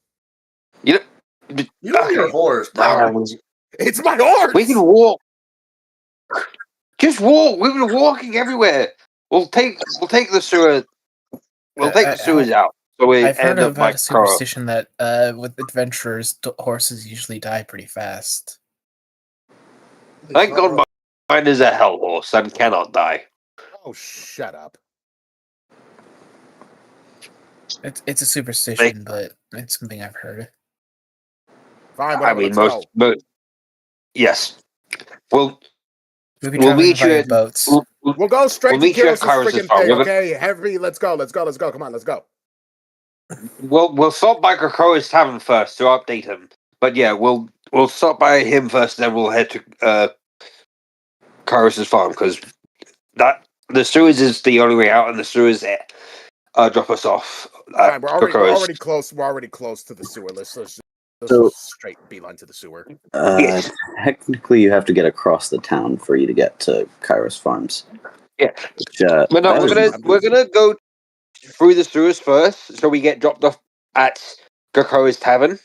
You don't need your horse, bro. It's my horse! We can walk. Just walk. We've been walking everywhere. We'll take the sewer. We'll take the sewers out. So we I've heard end up about like a superstition that with adventurers, horses usually die pretty fast. Thank God mine is a hell horse and cannot die. Oh, shut up. It's a superstition, but it's something I've heard. Fine, I mean, most yes. We'll meet you at boats. We'll go straight to Kyros's freaking thing, farm. okay? Heavy, let's go. Come on, let's go. We'll stop by Krakoa's tavern first to update him. But yeah, we'll stop by him first, then we'll head to Kyros's farm, because the sewers is the only way out, and the sewers drop us off. Fine, we're already close. We're already close to the sewer. Let's straight beeline to the sewer. Yes. Technically, you have to get across the town for you to get to Kairos Farms. Yeah, which, but no, we're gonna go through the sewers first, so we get dropped off at Krakoa's tavern.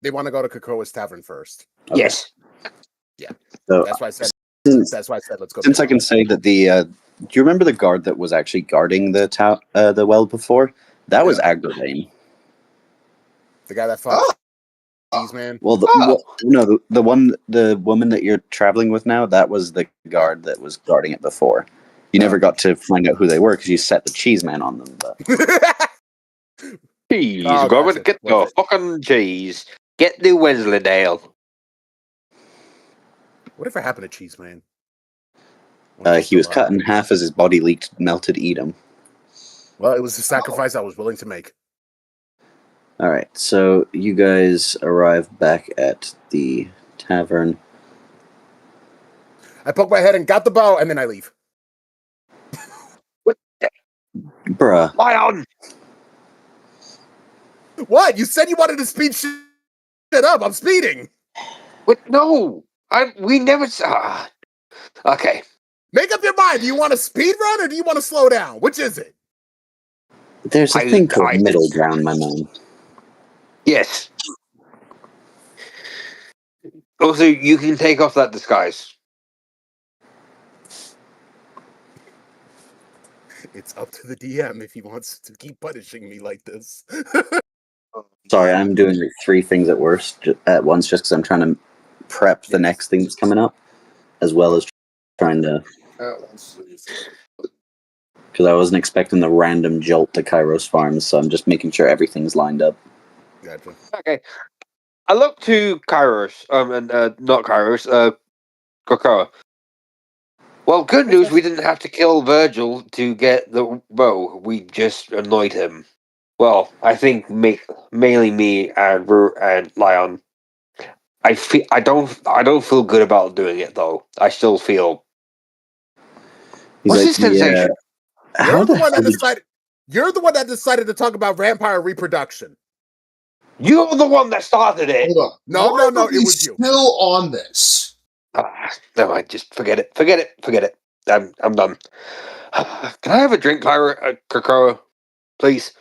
They want to go to Krakoa's tavern first. Okay. Yes. Yeah. So, that's why I said. That's why I said let's go. Since I can say that do you remember the guard that was actually guarding the well before? That was Agravain. The guy that fought Cheese Man. Well, the woman that you're traveling with now, that was the guard that was guarding it before. You never got to find out who they were because you set the cheese man on them. But cheese, go and get your fucking cheese. Get the Wensleydale. Whatever happened to Cheese Man? He was cut in half as his body leaked melted Edam. Well, it was a sacrifice I was willing to make. All right, so you guys arrive back at the tavern. I poke my head and got the bow, and then I leave. Bruh. Lion! What? You said you wanted to speed shit up. I'm speeding. What? No, we never. Okay. Make up your mind. Do you want to speed run or do you want to slow down? Which is it? There's a thing called middle ground, my man. Yes. Also, you can take off that disguise. It's up to the DM if he wants to keep punishing me like this. Sorry, I'm doing like 3 things at once just because I'm trying to prep the next thing that's coming up, as well as trying to. Because I wasn't expecting the random jolt to Kairos Farms, so I'm just making sure everything's lined up. Gotcha. Okay. I look to Kairos, and not Kairos, Kokora. Well, good news, we didn't have to kill Virgil to get the bow. We just annoyed him. Well, I think mainly me and Lion. I don't feel good about doing it though. I still feel. What's this sensation? You're the one that decided. You're the one that decided to talk about vampire reproduction. You're the one that started it. Hold on. No. It was you. Still on this. Never mind. Just forget it. I'm done. Can I have a drink, Kokoro, please?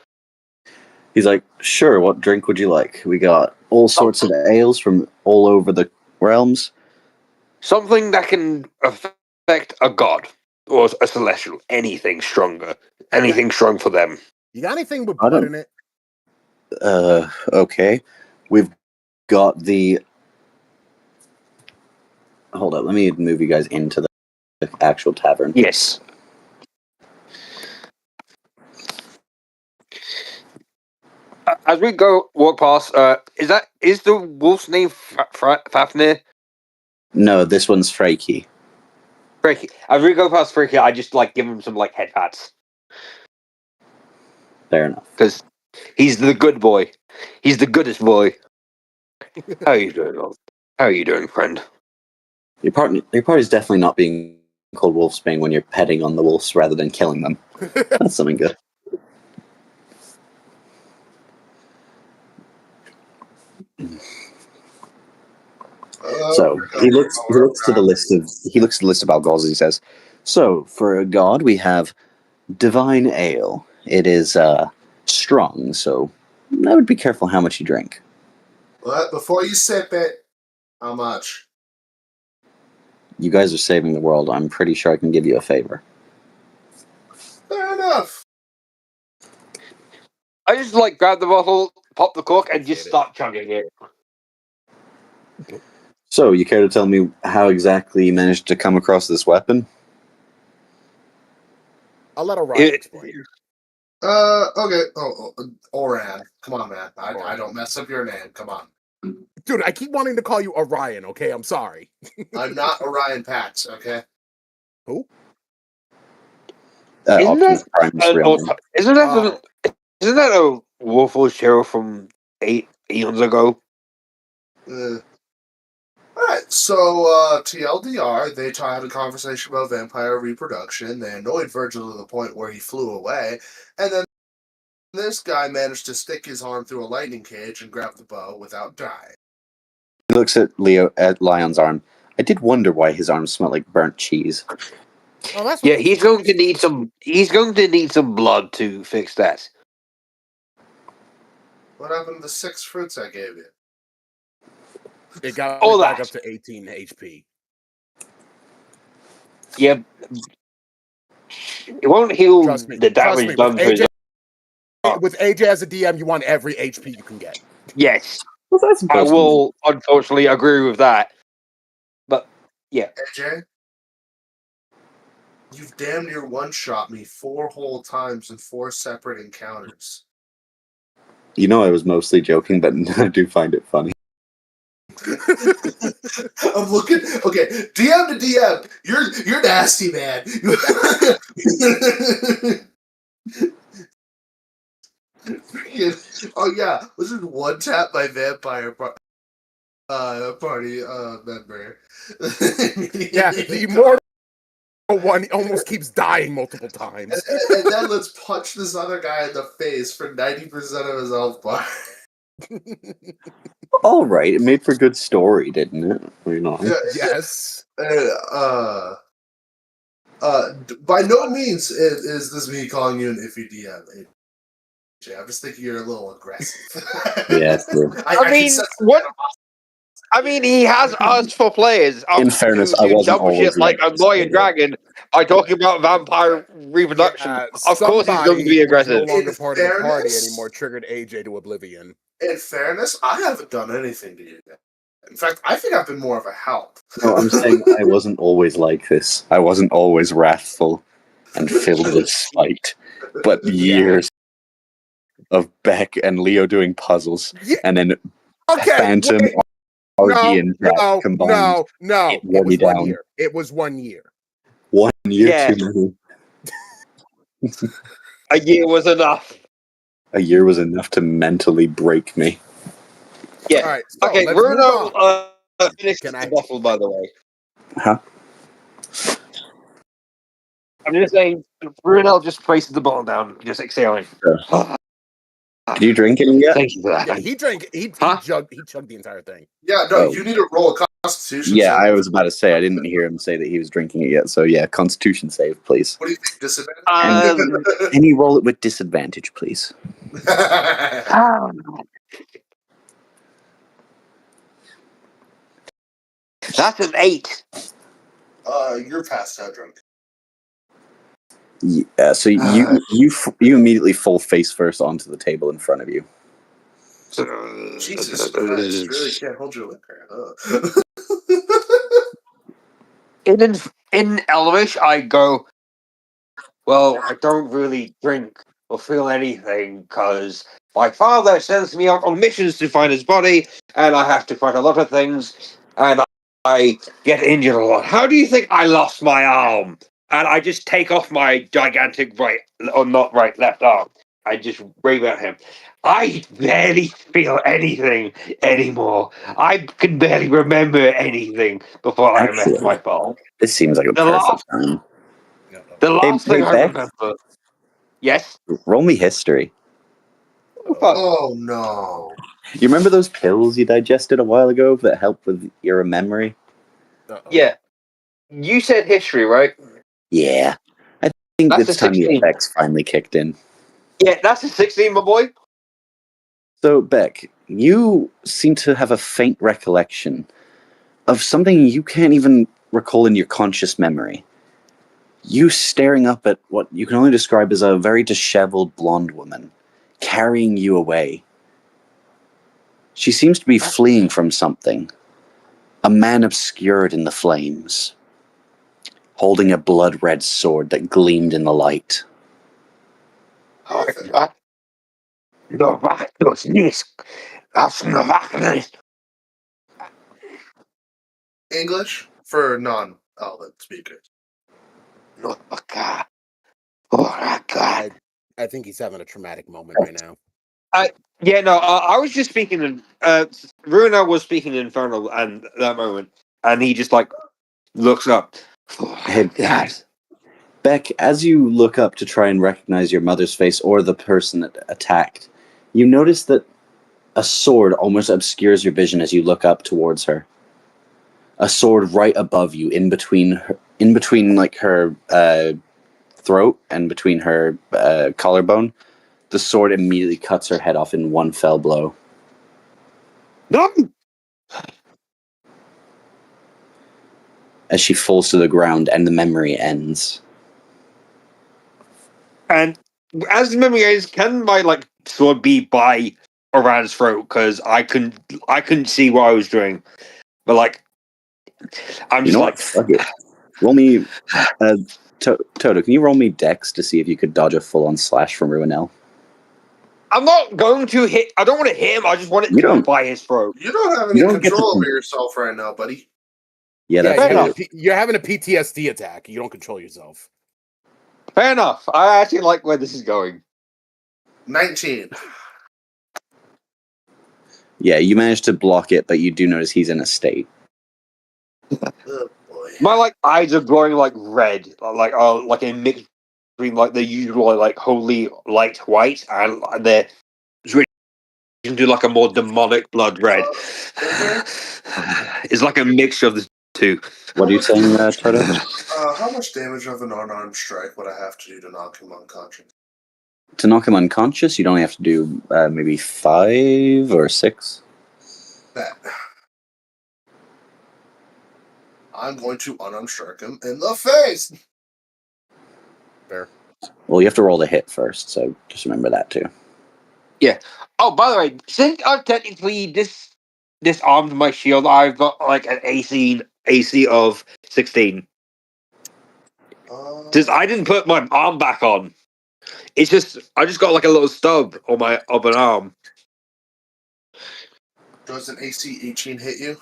He's like, sure, what drink would you like? We got all sorts of ales from all over the realms. Something that can affect a god or a celestial. Anything stronger. Anything strong for them. You got anything with blood in it? Okay. We've got the... Hold up, let me move you guys into the actual tavern. Yes. As we walk past, is the wolf's name Fafnir? No, this one's Freaky. Freaky. As we go past Freaky, I just give him some head pats. Fair enough. Because he's the good boy. He's the goodest boy. How are you doing, Rolf? How are you doing, friend? Your party's definitely not being called Wolfsbane when you're petting on the wolves rather than killing them. That's something good. So he looks to the list of alcohols and he says, so for a god we have divine ale. It is strong, so I would be careful how much you drink. But before you sip it, how much? You guys are saving the world. I'm pretty sure I can give you a favor. Fair enough. I just grab the bottle, pop the cork, and just start chugging it. So, you care to tell me how exactly you managed to come across this weapon? I'll let Orion explain. Okay. Oran. Come on, man. I don't mess up your name. Come on. Dude, I keep wanting to call you Orion, okay? I'm sorry. I'm not Orion Pax, okay? Who? Isn't that a Warforged hero from 8 eons ago? Alright, so TLDR, they had a conversation about vampire reproduction. They annoyed Virgil to the point where he flew away, and then this guy managed to stick his arm through a lightning cage and grab the bow without dying. He looks at Lion's arm. I did wonder why his arm smelled like burnt cheese. Oh, that's yeah. He's going to need some. He's going to need some blood to fix that. What happened to the 6 fruits I gave you? It got me back up to 18 HP. Yeah. It won't heal the damage done to his arm. With AJ as a DM, you want every HP you can get. Yes. I will unfortunately agree with that. But, yeah. AJ? You've damn near one-shot me 4 whole times in 4 separate encounters. You know I was mostly joking, but I do find it funny. I'm looking. Okay, DM to DM. You're nasty, man. Oh yeah, was it one tap by vampire party member? Yeah, the immortal one he almost keeps dying multiple times. And then let's punch this other guy in the face for 90% of his health bar. All right, it made for good story, didn't it? You know. Yes. By no means is this me calling you an iffy DM. I'm just thinking you're a little aggressive. Yeah, true. I mean, what? I mean, he has us for players. In fairness, who I do wasn't dumb shit always like like a this, boy but and dragon are talking about vampire reproduction. Of course, he's going to be who's aggressive. no longer In part of the party fairness- anymore triggered AJ to oblivion. In fairness, I haven't done anything to you yet. In fact, I think I've been more of a help. No, I'm saying I wasn't always like this. I wasn't always wrathful and filled with spite. But years of Beck and Leo doing puzzles, and then Phantom, wait. Argy, and Jack combined. No. It wore me was 1 down. year. It was 1 year. 1 year Yeah. too many. A year was enough. A year was enough to mentally break me. Yeah. All right. So Okay, let's move on. Bruno finished the bottle, by the way. Huh? I'm just saying, Brunel just places the bottle down, just exhaling. Did you drink it yet? Thank you for that. Yeah, he drank. He chugged the entire thing. Yeah, no, you need to roll a Constitution. Yeah, save. I was about to say I didn't hear him say that he was drinking it yet. So yeah, Constitution save, please. What do you think? Disadvantage? Can you roll it with disadvantage, please? That's an 8. You're past out drunk. Yeah, so you immediately fall face first onto the table in front of you. Jesus Christ, really can't hold your liquor. In Elvish, I go, well, I don't really drink or feel anything because my father sends me out on missions to find his body, and I have to fight a lot of things, and I get injured a lot. How do you think I lost my arm? And I just take off my gigantic left arm. I just wave at him. I barely feel anything anymore. I can barely remember anything before I met my father. This seems like a perfect time. The last thing I Beck, remember. Yes? roll me history. Oh no. You remember those pills you digested a while ago that help with your memory? Yeah. You said history, right? Yeah. I think That's it's a time the 16. effects finally kicked in. Yeah, that's a 16, my boy. So, Beck, you seem to have a faint recollection of something you can't even recall in your conscious memory. You staring up at what you can only describe as a very disheveled blonde woman, carrying you away. She seems to be fleeing from something. A man obscured in the flames, holding a blood-red sword that gleamed in the light. English for non-Elven speakers. I think he's having a traumatic moment right now. I was just speaking in. Runa was speaking in Infernal and that moment, and he just like looks up. Hey, Beck, as you look up to try and recognize your mother's face or the person that attacked, you notice that a sword almost obscures your vision as you look up towards her. A sword right above you, in between like her throat and between her collarbone. The sword immediately cuts her head off in one fell blow. No! As she falls to the ground and the memory ends. And as the memory ends, can my like sword be by Oran's throat? Because I couldn't see what I was doing, but like I'm just like fuck it. Roll me, Toto. Can you roll me Dex to see if you could dodge a full-on slash from Ruinel? I'm not going to hit. I don't want to hit him. I just want it to go by his throat. You don't have any control over yourself right now, buddy. Yeah, that's you're having a PTSD attack. You don't control yourself. Fair enough. I actually like where this is going. 19. Yeah, you managed to block it, but you do notice he's in a state. Oh boy. My eyes are glowing red, like a mix between the usual holy light white and they're switching to a more demonic blood red. It's like a mixture of the two. What are you saying, Toto? How much damage of an unarmed strike would I have to do to knock him unconscious? To knock him unconscious, you'd only have to do maybe 5 or 6. Bet. I'm going to unarmed strike him in the face. Fair. Well, you have to roll the hit first, so just remember that too. Yeah. Oh, by the way, since I've technically disarmed my shield, I've got an AC of 16. Since I didn't put my arm back on, I just got a little stub on an arm. Does an AC 18 hit you?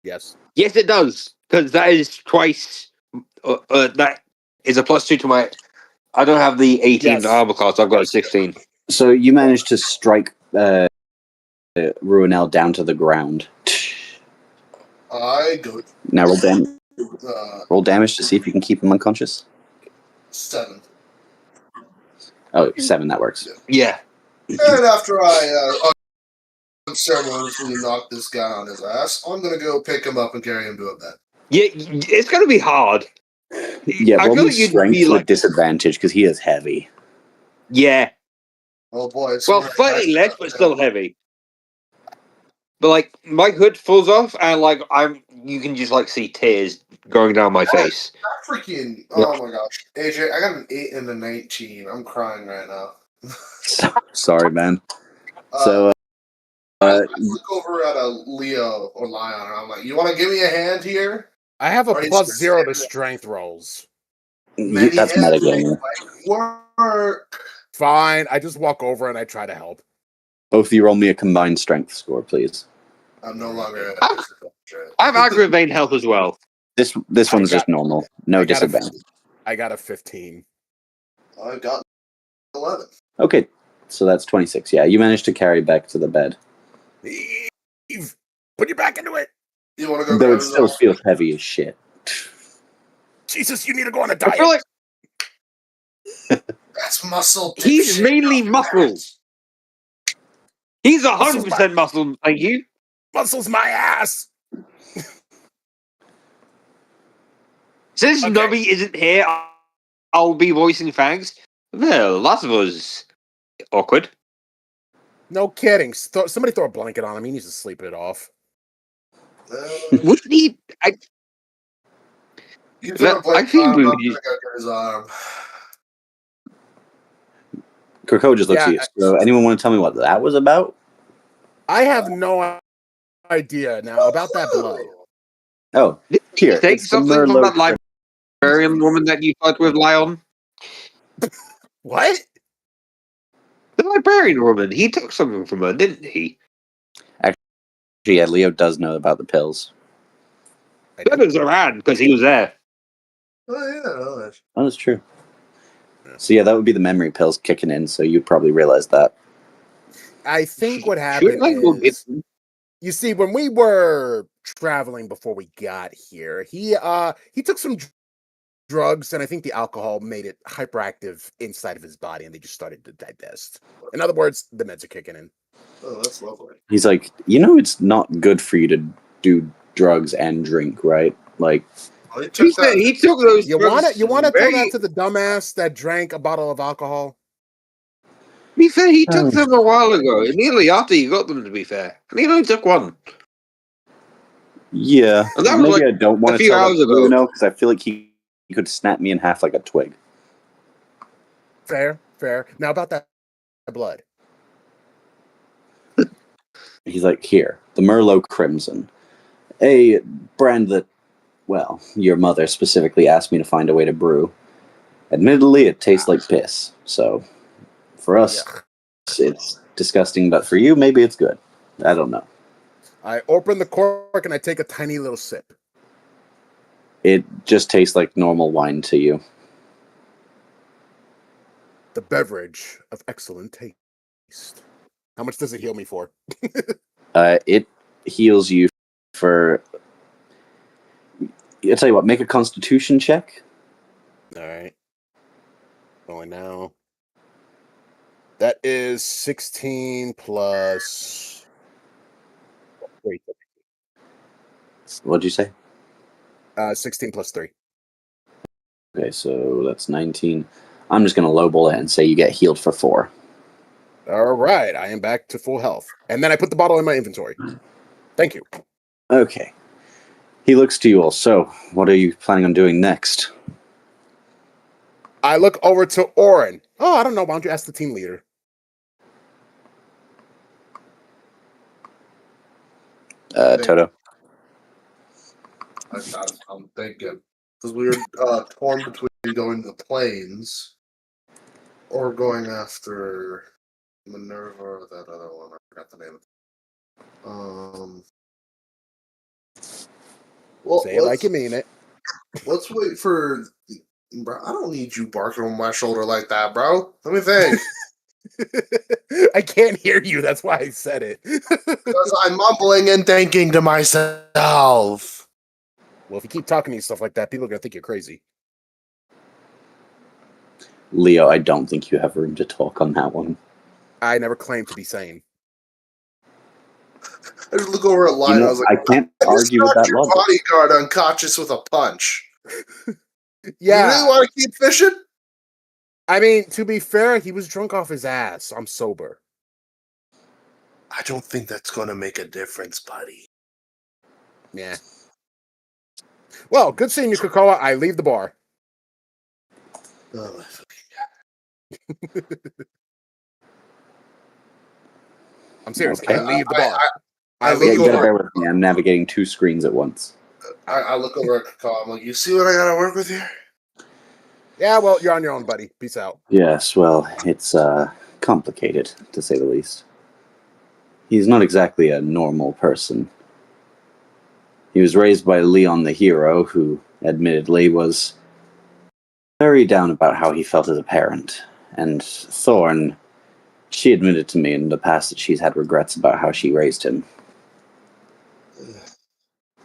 Yes. Yes, it does, because that is twice. That is a +2 to my. I don't have the 18 armor class. I've got a 16. So you managed to strike Ruinel down to the ground. I go. Now roll damage to see if you can keep him unconscious. 7. Oh, 7, that works. Yeah. And after I unceremoniously knock this guy on his ass, I'm gonna go pick him up and carry him to a bed. Yeah, it's gonna be hard. Yeah, I roll feel me like you'd strength be with disadvantage because he is heavy. Yeah. Oh boy, it's Well, slightly less, but still heavy. But my hood falls off, and you can just see tears going down my face. Freaking! Oh my gosh, AJ, I got an 8 and a 19. I'm crying right now. Sorry, man. So, I look over at a Leo or Lion, and I'm like, "You want to give me a hand here?" I have a Or he's +0 to strength rolls. That's metagaming. Work. Fine. I just walk over and I try to help. Both of you roll me a combined strength score, please. I'm no longer. I have aggravating health as well. This one's just normal. No disadvantage. I got a 15. I got 11. Okay, so that's 26. Yeah, you managed to carry back to the bed. Eve, put your back into it. You want to go? Though it still feels heavy as shit. Jesus, you need to go on a diet. That's muscle. He's mainly muscle. He's 100% muscle. Thank you. Muscle's my ass. Since Nubby isn't here, I'll be voicing thanks. Well, that was awkward. No kidding. Somebody throw a blanket on him. He needs to sleep it off. Would he? You throw a blanket on him, I'm gonna go get his arm. Kirko just looks at you. So, anyone want to tell me what that was about? I have no idea now about that blood. Oh, here. Take It's the something from Merlot that librarian woman that you fought with, Lion. What? The librarian woman. He took something from her, didn't he? Actually, yeah, Leo does know about the pills. That was around because he was there. Oh yeah, Oh, that's true. So yeah, that would be the memory pills kicking in. So you probably realize that. I think what happened is, you see, when we were traveling before we got here, he took some drugs, and I think the alcohol made it hyperactive inside of his body, and they just started to digest. In other words, the meds are kicking in. Oh, that's lovely. He's like, it's not good for you to do drugs and drink, right? Like, he took those. You want to tell that to the dumbass that drank a bottle of alcohol? To be fair, he took them a while ago, nearly after you got them. To be fair, and he only took one. Yeah, and that was maybe I don't want a to few tell hours ago. Because I feel like he could snap me in half like a twig. Fair. Now about that blood. He's like, here, the Merlot Crimson, a brand that, well, your mother specifically asked me to find a way to brew. Admittedly, it tastes like piss. So, for us, it's disgusting, but for you, maybe it's good. I don't know. I open the cork and I take a tiny little sip. It just tastes like normal wine to you. The beverage of excellent taste. How much does it heal me for? It heals you for I'll tell you what, make a constitution check. All right. Going now. That is 16 plus. Wait. What'd you say? 16 plus 3. Okay, so that's 19. I'm just going to lowball it and say you get healed for 4. All right. I am back to full health. And then I put the bottle in my inventory. Thank you. Okay. He looks to you all. So, what are you planning on doing next? I look over to Orin. Oh, I don't know. Why don't you ask the team leader? Toto. I'm thinking. Because we were torn between going to the plains or going after Minerva or that other one. I forgot the name of it. Well, Say it like you mean it. Let's wait for. Bro, I don't need you barking on my shoulder like that, bro. Let me think. I can't hear you. That's why I said it. Because I'm mumbling and thinking to myself. Well, if you keep talking to me stuff like that, people are going to think you're crazy. Leo, I don't think you have room to talk on that one. I never claimed to be sane. I just look over at Lion. You know, I was like, I can't argue with that your logic. bodyguard unconscious with a punch. Yeah. You really want to keep fishing? I mean, to be fair, he was drunk off his ass. I'm sober. I don't think that's going to make a difference, buddy. Yeah. Well, good seeing you, Krakoa. I leave the bar. Oh, I'm serious. Okay. I leave the bar. I Yeah, look you gotta over. bear with me. I'm navigating 2 screens at once. I look over at Kakao. I'm like, you see what I got to work with here? Yeah, well, you're on your own, buddy. Peace out. Yes, well, it's complicated, to say the least. He's not exactly a normal person. He was raised by Leon the hero, who admittedly was very down about how he felt as a parent. And Thorn, she admitted to me in the past that she's had regrets about how she raised him.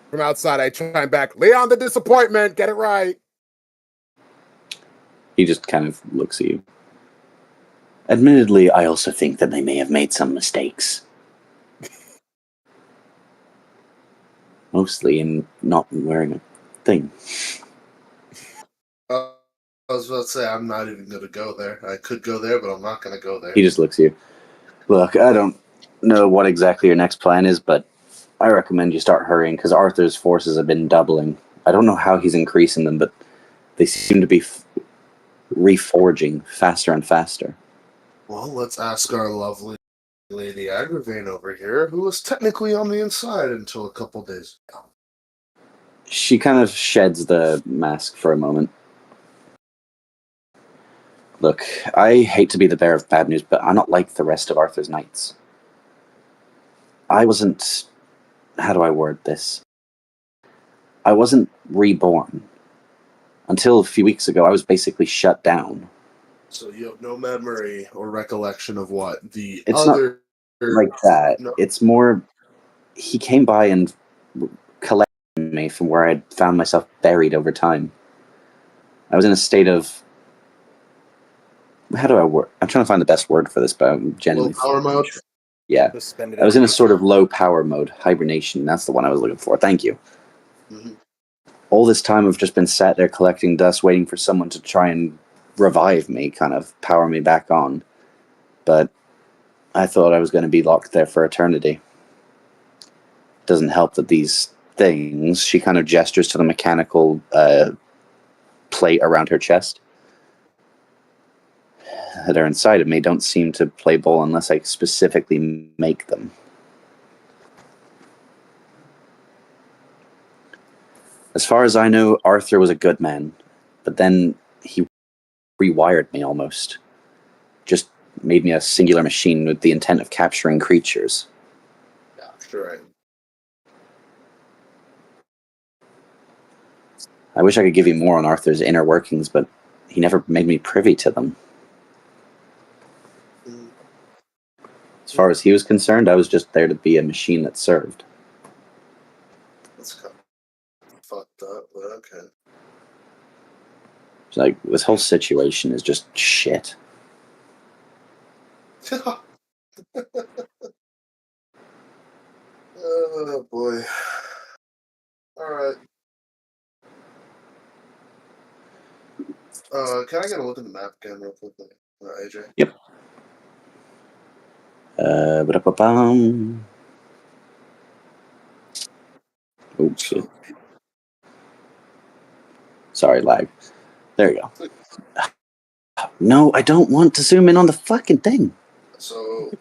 From outside, I chime back. Leon the disappointment. Get it right. He just kind of looks at you. Admittedly, I also think that they may have made some mistakes. Mostly in not wearing a thing. I was about to say, I'm not even going to go there. I could go there, but I'm not going to go there. He just looks at you. Look, I don't know what exactly your next plan is, but I recommend you start hurrying, because Arthur's forces have been doubling. I don't know how he's increasing them, but they seem to be reforging faster and faster. Well, let's ask our lovely Lady Agravain over here, who was technically on the inside until a couple days ago. She kind of sheds the mask for a moment. Look, I hate to be the bearer of bad news, but I'm not like the rest of Arthur's knights. I wasn't... How do I word this? I wasn't reborn. Until a few weeks ago, I was basically shut down. So you have no memory or recollection of what the It's other... not like that. No. It's more... He came by and collected me from where I'd found myself buried over time. I was in a state of... How do I word? I'm trying to find the best word for this, but I'm genuinely... Low power mode? Yeah. Suspended I was in a animation. sort of low power mode, hibernation. That's the one I was looking for. Thank you. Mm-hmm. All this time I've just been sat there collecting dust, waiting for someone to try and revive me, kind of power me back on. But I thought I was going to be locked there for eternity. Doesn't help that these things, she kind of gestures to the mechanical plate around her chest, that are inside of me don't seem to play ball unless I specifically make them. As far as I know, Arthur was a good man, but then he rewired me almost. Just made me a singular machine with the intent of capturing creatures. Yeah, sure. I wish I could give you more on Arthur's inner workings, but he never made me privy to them. As far as he was concerned, I was just there to be a machine that served. Let's go. fucked up, but okay. It's like this whole situation is just shit. Oh boy. Alright. Can I get a look at the map again real quickly? AJ? Yep. Ba-da-ba-bum. Oh shit. Sorry, lag. There you go. No, I don't want to zoom in on the fucking thing. So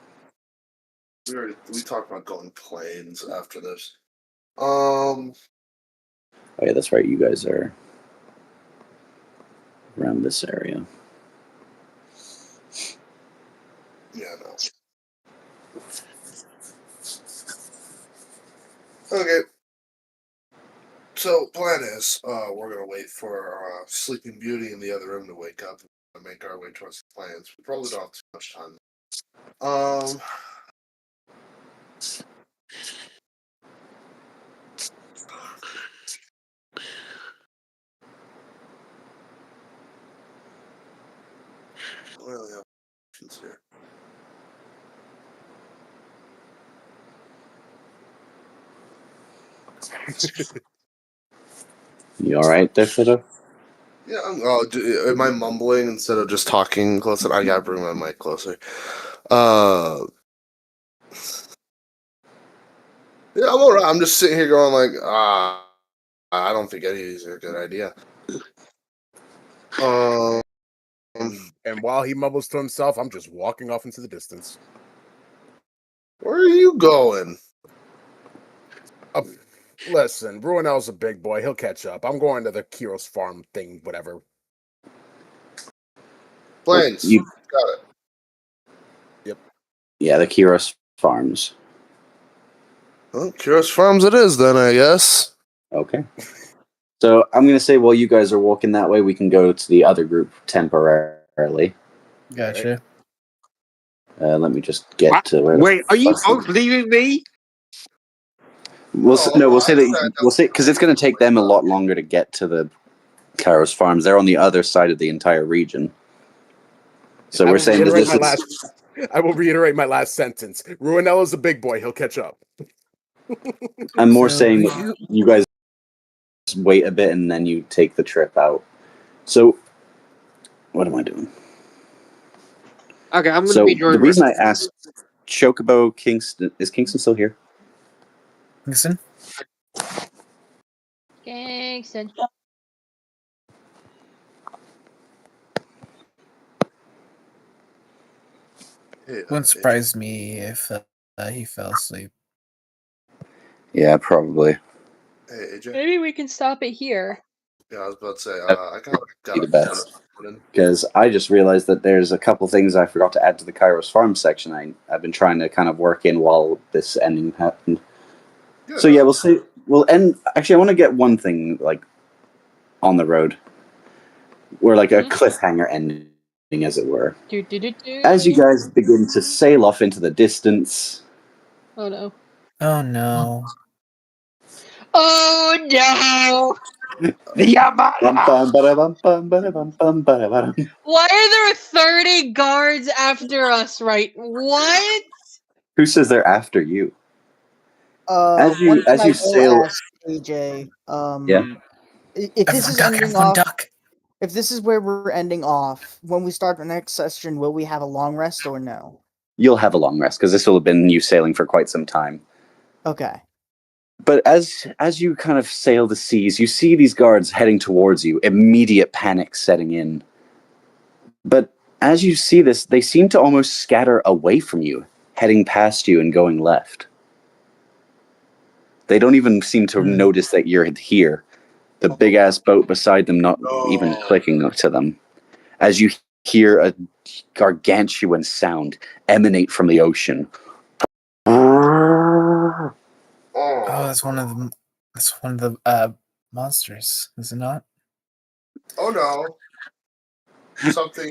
we talked about going planes after this. Oh yeah, that's right. You guys are around this area. Yeah, no. Okay. So plan is, we're gonna wait for Sleeping Beauty in the other room to wake up and make our way towards the plans. We probably don't have too much time. Well, yeah, options here. You all right there, Fido? Yeah, am I mumbling instead of just talking closer? I gotta bring my mic closer. Yeah, I'm alright. I'm just sitting here going like, I don't think any of these are a good idea. And while he mumbles to himself, I'm just walking off into the distance. Where are you going? Listen, Ruinell's a big boy. He'll catch up. I'm going to the Kiros farm thing, whatever. Planes. You, Got it. Yep. Yeah, the Kiros Farms. Well, Kiros Farms it is then, I guess. Okay. So I'm going to say while you guys are walking that way, we can go to the other group temporarily. Gotcha. Let me just get to where. Wait, are you both leaving me? We'll say that we'll say because it's going to take them a lot longer to get to the Kiros Farms. They're on the other side of the entire region. So we're saying that I will reiterate my last sentence. Ruinella's a big boy. He'll catch up. I'm more saying that you guys wait a bit and then you take the trip out. So, what am I doing? Okay, I'm going to So be your the reason I asked Chocobo Kingston, is Kingston still here? Kingston? Kingston. Wouldn't surprise me if he fell asleep. Yeah, probably. Hey, AJ. Maybe we can stop it here. Yeah, I was about to say, I got The best. Because I just realized that there's a couple things I forgot to add to the Kiros Farm section. I've been trying to kind of work in while this ending happened. Good. So yeah, we'll end. Actually, I want to get one thing like on the road. We're like a cliffhanger ending, as it were. As you guys begin to sail off into the distance. Oh no. Oh no. Oh no! Why are there 30 guards after us, right? What? Who says they're after you? One thing as I you will sail, ask AJ, yeah. If this is ending off, if this is where we're ending off, when we start the next session, will we have a long rest or no? You'll have a long rest because this will have been you sailing for quite some time. Okay. But as you kind of sail the seas, you see these guards heading towards you, immediate panic setting in. But as you see this, they seem to almost scatter away from you, heading past you and going left. They don't even seem to notice that you're here. The big-ass boat beside them not even clicking to them. As you hear a gargantuan sound emanate from the ocean. Oh, that's one of the monsters, is it not? Oh no. Something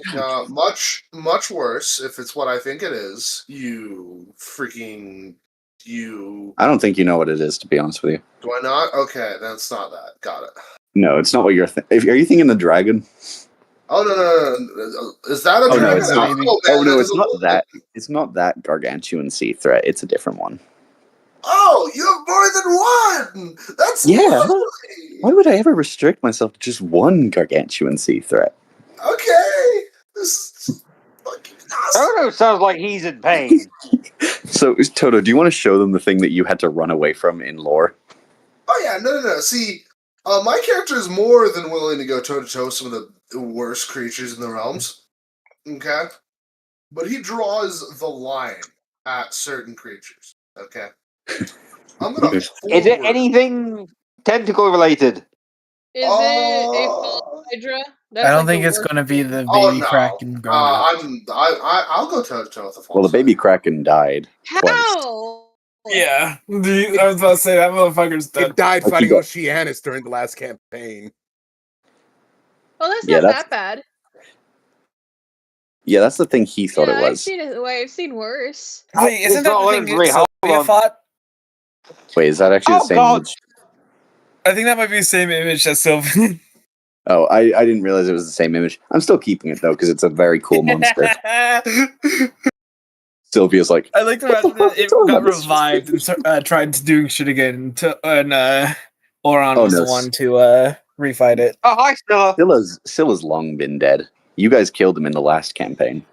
much worse, if it's what I think it is, you freaking you. I don't think you know what it is, to be honest with you. Do I not? Okay, then it's not that. Got it. No, it's not what you're thinking. Are you thinking the dragon? Oh no! Is that a Oh no, dragon? it's not. Man, Oh no, that it's is a not wolf. that. It's not that gargantuan sea threat. It's a different one. Oh, you have more than one. That's Yeah. lovely. Why would I ever restrict myself to just one gargantuan sea threat? Okay, this is fucking awesome. Toto sounds like he's in pain. So, Toto, do you want to show them the thing that you had to run away from in lore? Oh yeah, no. See, my character is more than willing to go toe to toe with some of the worst creatures in the realms. Okay, but he draws the line at certain creatures. Okay, I'm gonna. Is it anything tentacle related? Is it a false Hydra? That's I don't like think the it's worst going to be thing. the Oh baby no! Kraken garden. I'll go toe to toe with the false. Well, the baby kraken died twice. How? Yeah, I was about to say that motherfucker's dead. It died Like, fighting you got- Oceanus during the last campaign. Well, that's Yeah, not that's- that bad. Yeah, that's the thing he thought Yeah, it I've was. seen it. I've seen worse. Wait, isn't It's that not the thing legendary, hold Sylvia on. fought? Wait, is that actually the Oh, same God. image? I think that might be the same image as Sylvia. Oh, I didn't realize it was the same image. I'm still keeping it, though, because it's a very cool monster. Sylvia's like, I like the fact that it Don't got let us- revived and tried to doing shit again. And Oron Oh, was no. the one to refight it. Oh, hi, Stella. Scylla's long been dead. You guys killed him in the last campaign.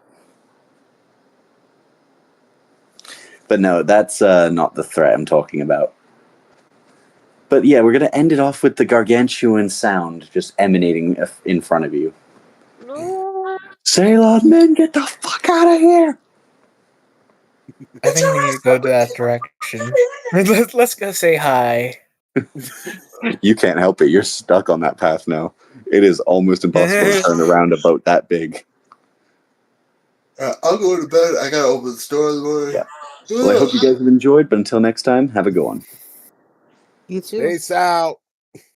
But no, that's not the threat I'm talking about. But yeah, we're going to end it off with the gargantuan sound just emanating in front of you. No. Ceylon men, get the fuck out of here! I think we need to go to that direction. Let's go say hi. You can't help it. You're stuck on that path now. It is almost impossible to turn around a boat that big. I'll go to bed. I gotta open the store in the morning. Yeah. Well, I hope you guys have enjoyed, but until next time, have a good one. You too. Peace out.